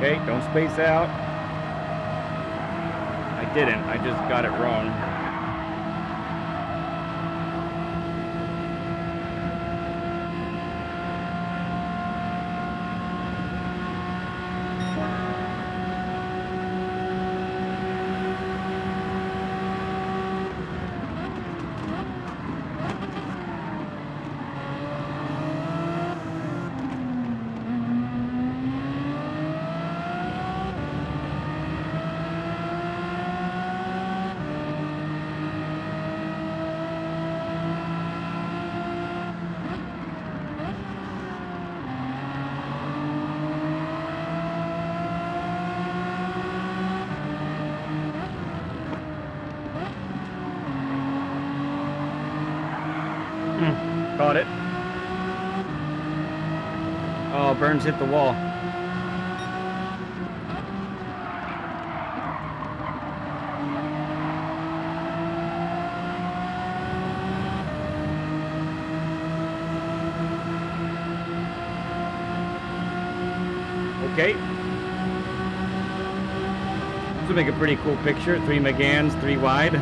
Okay, don't space out. I didn't, I just got it wrong. Caught it. Oh, Burns hit the wall. Okay. This will make a pretty cool picture. 3 McGanns, 3 wide.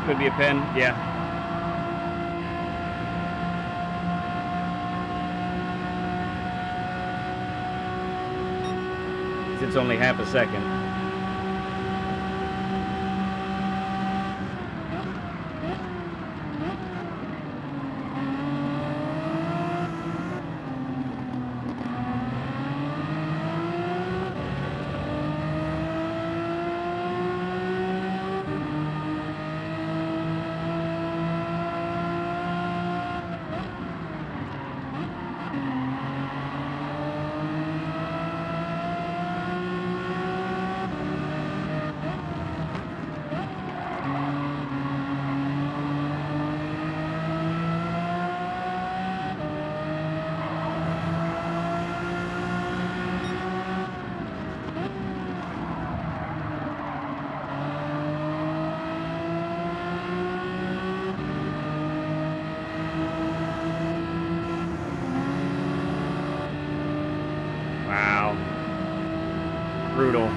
Could be a pen, yeah. It's only half a second. Brutal.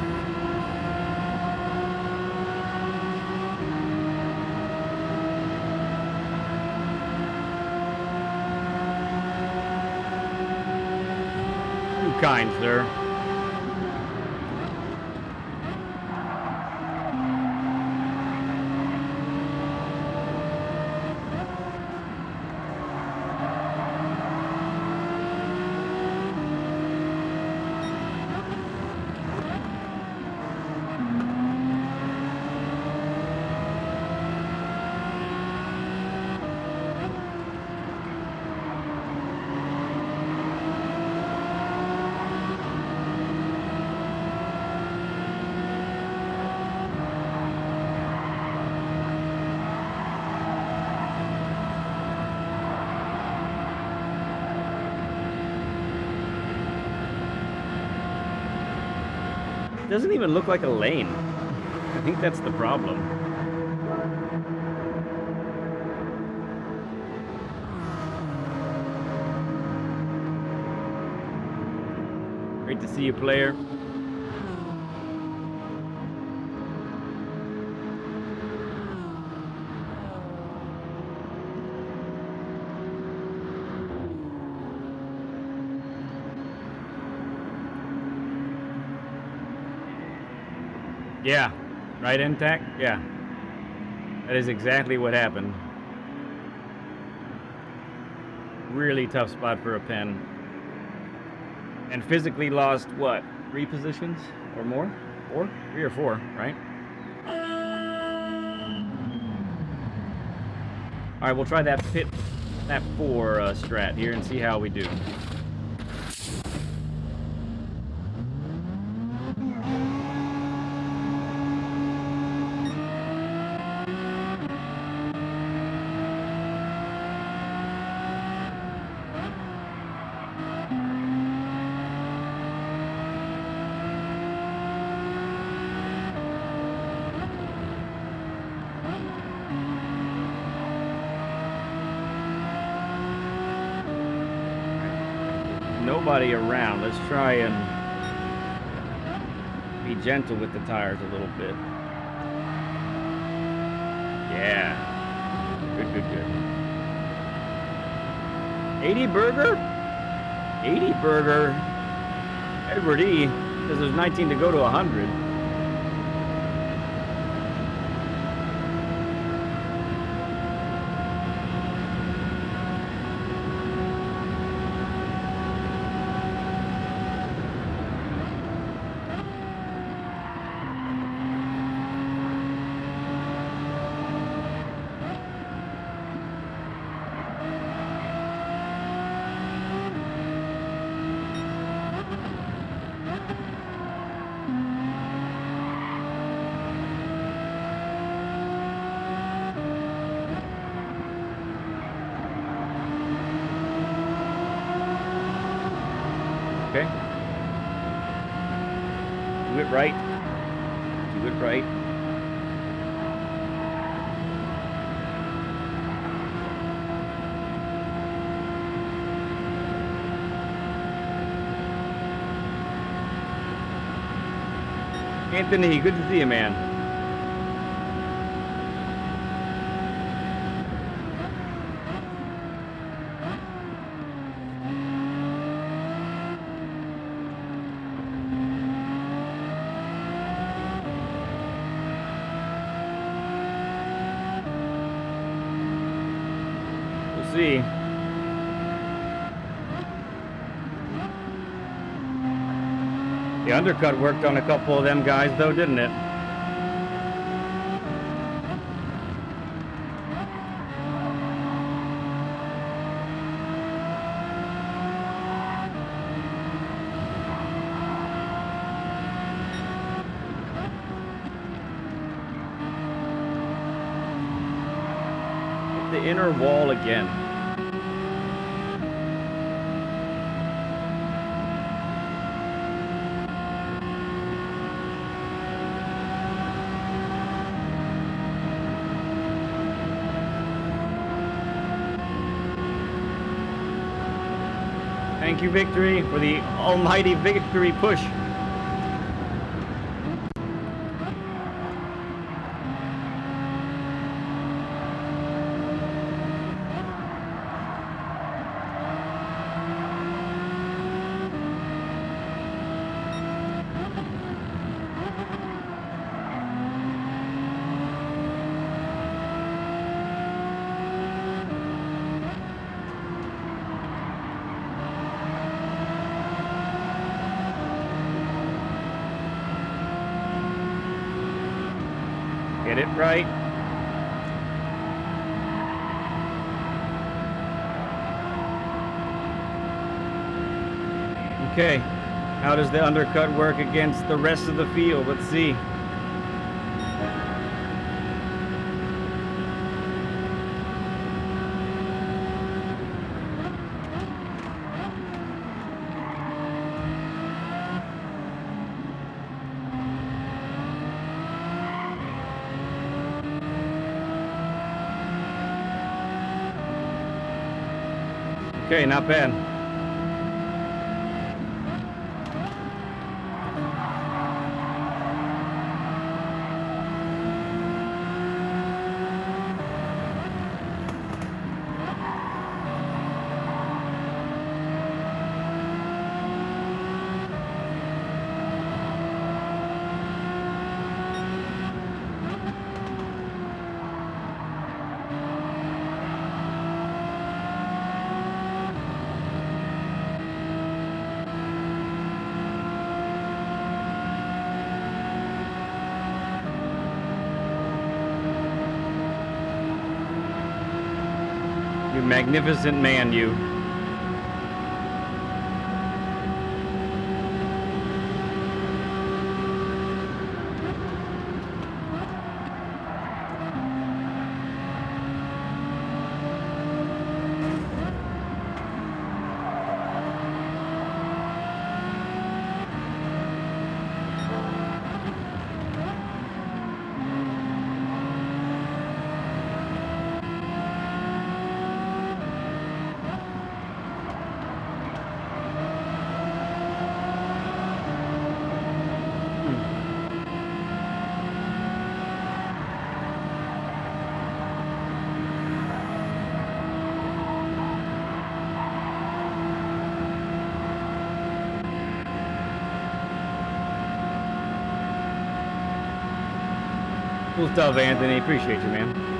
kind, sir. Doesn't even look like a lane. I think that's the problem. Great to see you, player. Yeah, right, intact? Yeah. That is exactly what happened. Really tough spot for a pen. And physically lost, what, 3 positions or more? 4? 3 or 4, right? All right, we'll try that 4 strat here and see how we do. Nobody around. Let's try and be gentle with the tires a little bit. Yeah. Good, good, good. 80 burger? 80 burger. Edward E. says there's 19 to go to 100. Okay. Do it right. Do it right. Anthony, good to see you, man. See. The undercut worked on a couple of them guys though, didn't it? Hit the inner wall again. Thank you, Victory, for the almighty victory push. Get it right. Okay, how does the undercut work against the rest of the field? Let's see. Okay, not bad. You magnificent man, you. Cool stuff, Anthony. Appreciate you, man.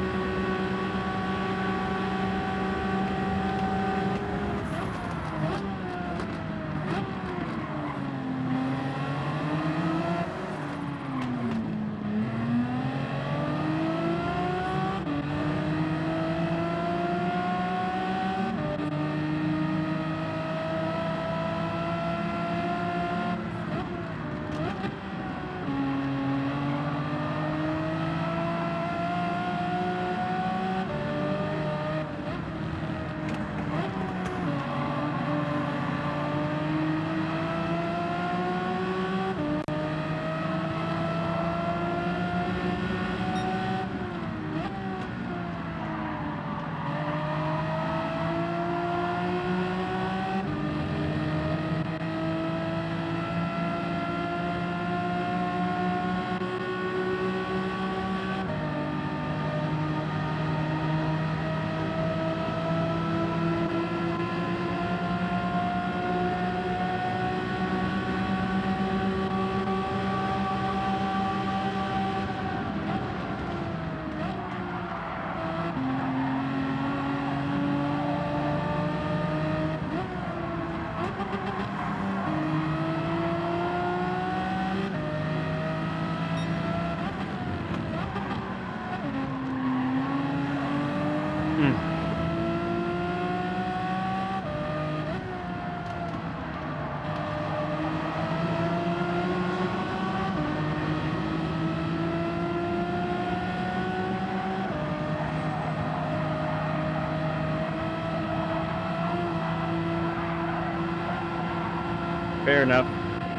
Fair enough.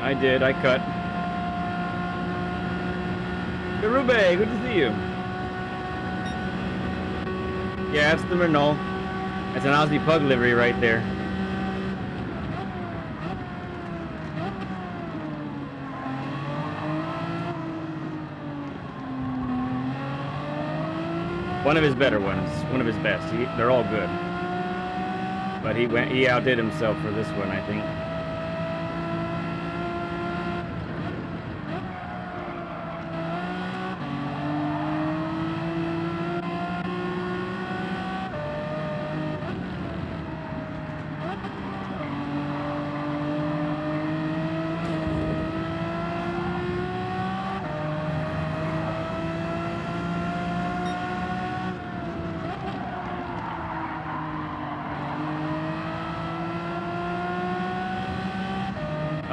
I did. I cut. Garube, good to see you. Yeah, that's the Renault. That's an Aussie Pug livery right there. One of his better ones. One of his best. They're all good. But he outdid himself for this one, I think.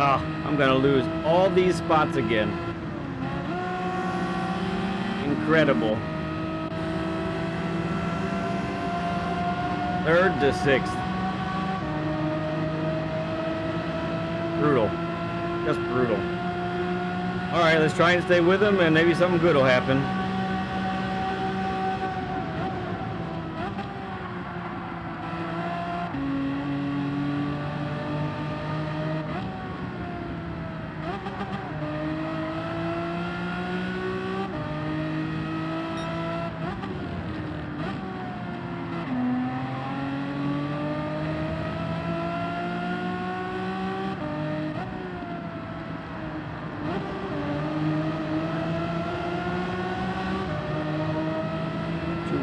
Oh, I'm gonna lose all these spots again. Incredible. 3rd to 6th. Brutal. Just brutal. Alright, let's try and stay with him and maybe something good will happen.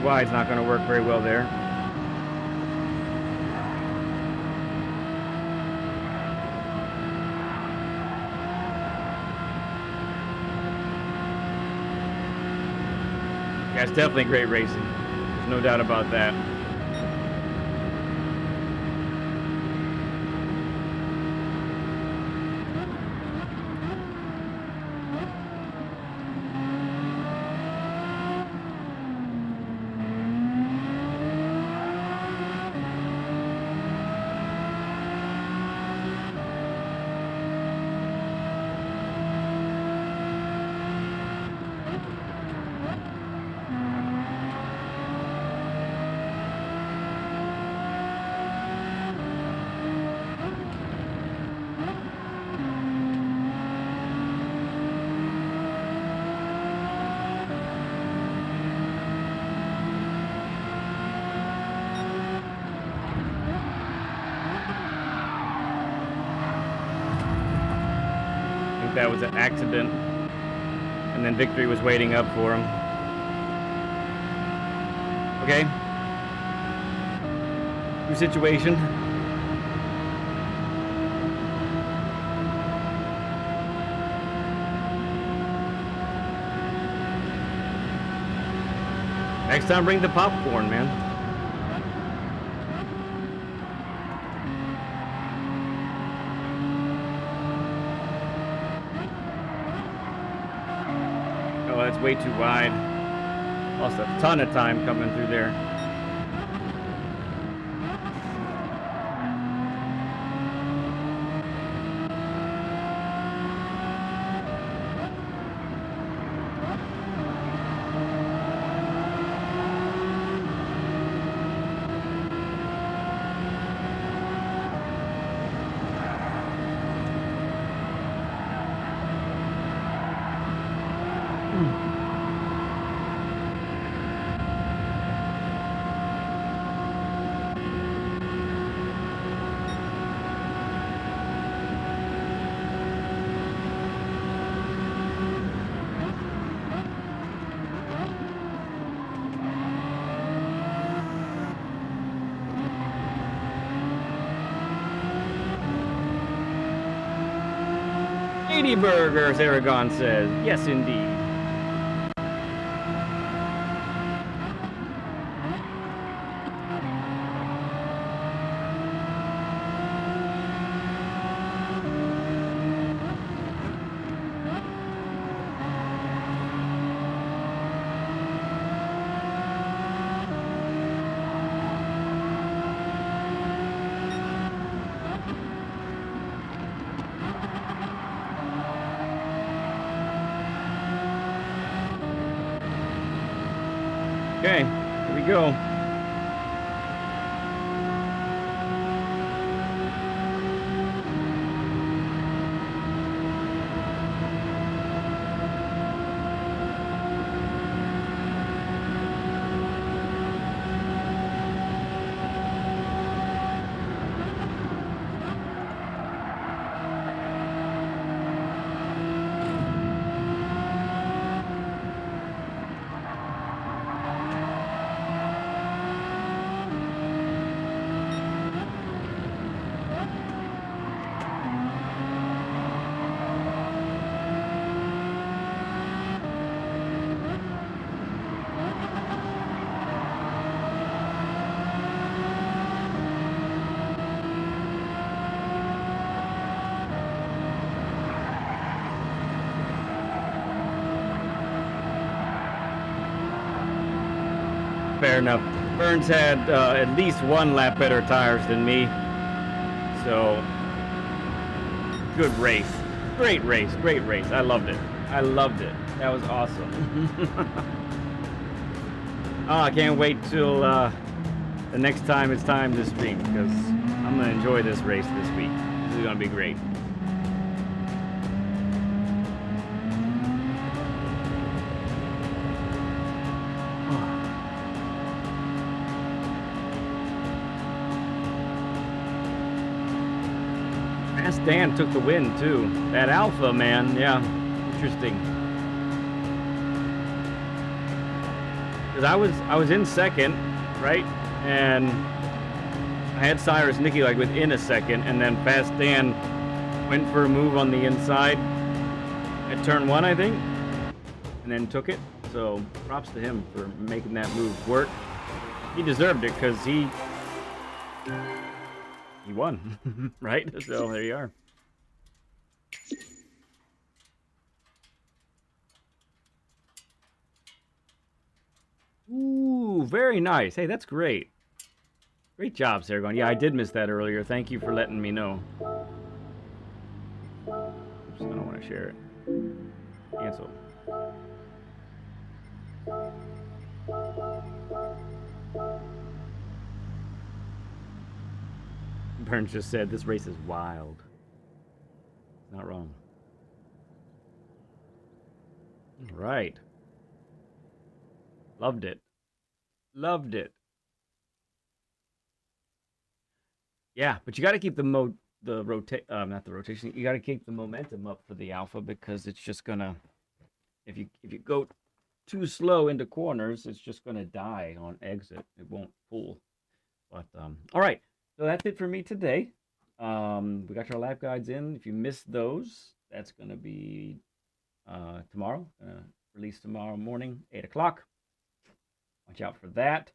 Wide's not going to work very well there. Yeah, it's definitely great racing. There's no doubt about that. That was an accident, and then victory was waiting up for him. Okay, new situation. Next time bring the popcorn, man. That's way too wide. Lost a ton of time coming through there. Burgers, Aragon says. Yes, indeed. Okay, here we go. fair enough. Burns had at least one lap better tires than me. So, good race. Great race. Great race. I loved it. I loved it. That was awesome. Oh, I can't wait till the next time it's time to stream, because I'm going to enjoy this race this week. This is going to be great. Fast Dan took the win too. That Alpha, man, yeah, interesting. Because I was in second, right, and I had Cyrus Nicky like within a second, and then Fast Dan went for a move on the inside at turn 1, I think, and then took it. So props to him for making that move work. He deserved it because he won, right? So there you are. Ooh, very nice. Hey, that's great. Great job, Sargon. Yeah, I did miss that earlier. Thank you for letting me know. Oops, I don't want to share it. Cancel. Burns just said this race is wild. Not wrong. All right. Loved it. Loved it. Yeah, but you got to keep not the rotation. You got to keep the momentum up for the Alpha, because it's just gonna, if you go too slow into corners, it's just gonna die on exit. It won't pull. But all right. So that's it for me today. We got your lap guides in. If you missed those, that's gonna be tomorrow. Released tomorrow morning, 8 o'clock. Watch out for that.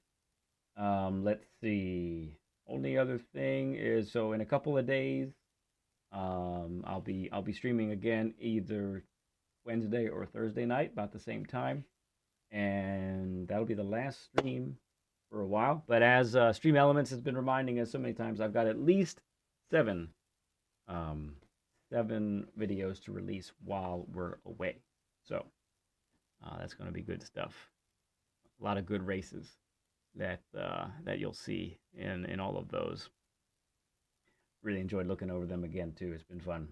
Let's see. Only other thing is, so in a couple of days, I'll be streaming again either Wednesday or Thursday night about the same time, and that'll be the last stream for a while. But as Stream Elements has been reminding us so many times, I've got at least seven videos to release while we're away. So that's going to be good stuff. A lot of good races that you'll see in all of those. Really enjoyed looking over them again too. It's been fun.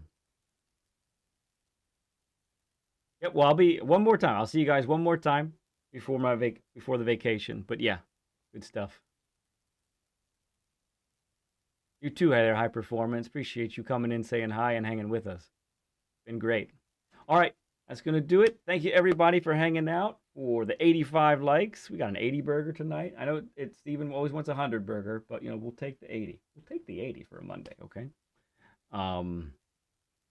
Yep. Well, I'll be one more time. I'll see you guys one more time before before the vacation. But yeah, good stuff. You too, Heather. High Performance. Appreciate you coming in, saying hi, and hanging with us. Been great. All right. That's going to do it. Thank you, everybody, for hanging out. For the 85 likes. We got an 80 burger tonight. I know it's Steven always wants a 100 burger, but, we'll take the 80. We'll take the 80 for a Monday, okay?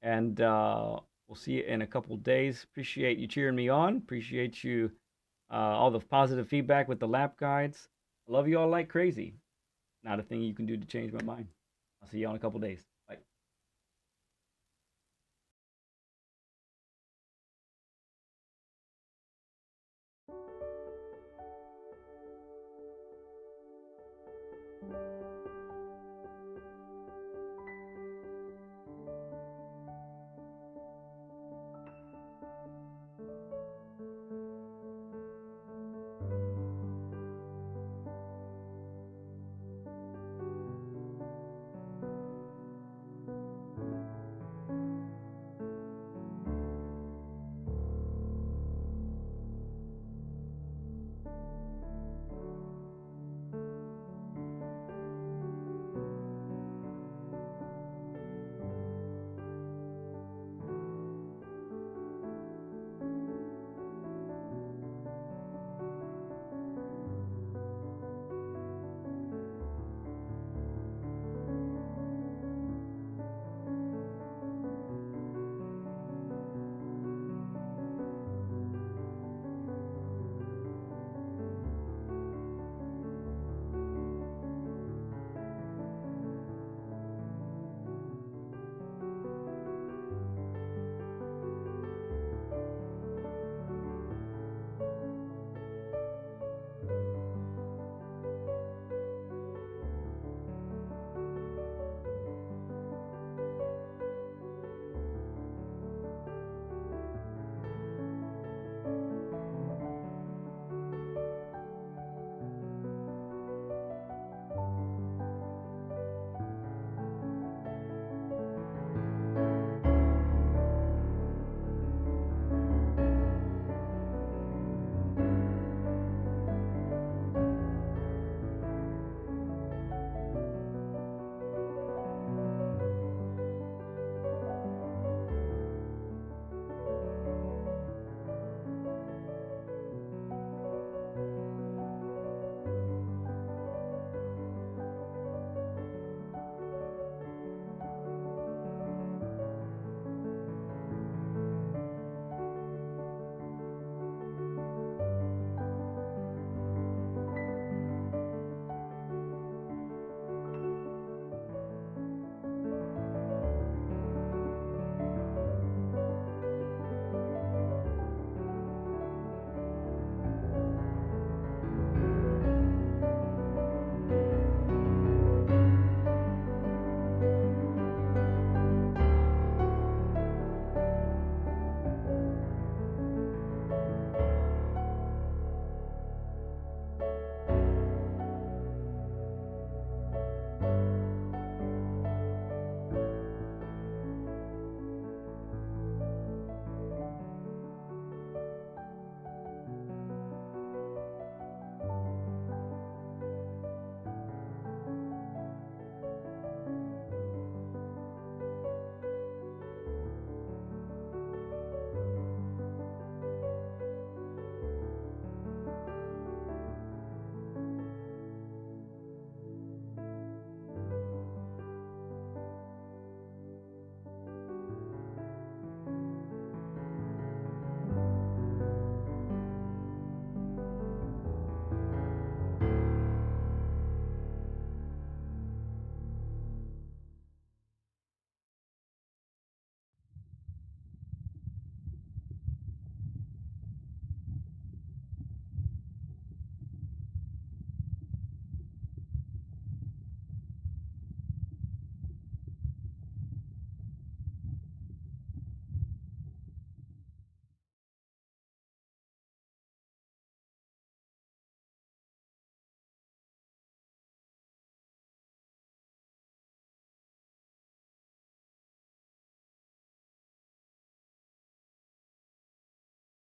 And we'll see you in a couple days. Appreciate you cheering me on. Appreciate you, all the positive feedback with the lap guides. I love you all like crazy. Not a thing you can do to change my mind. I'll see you all in a couple days.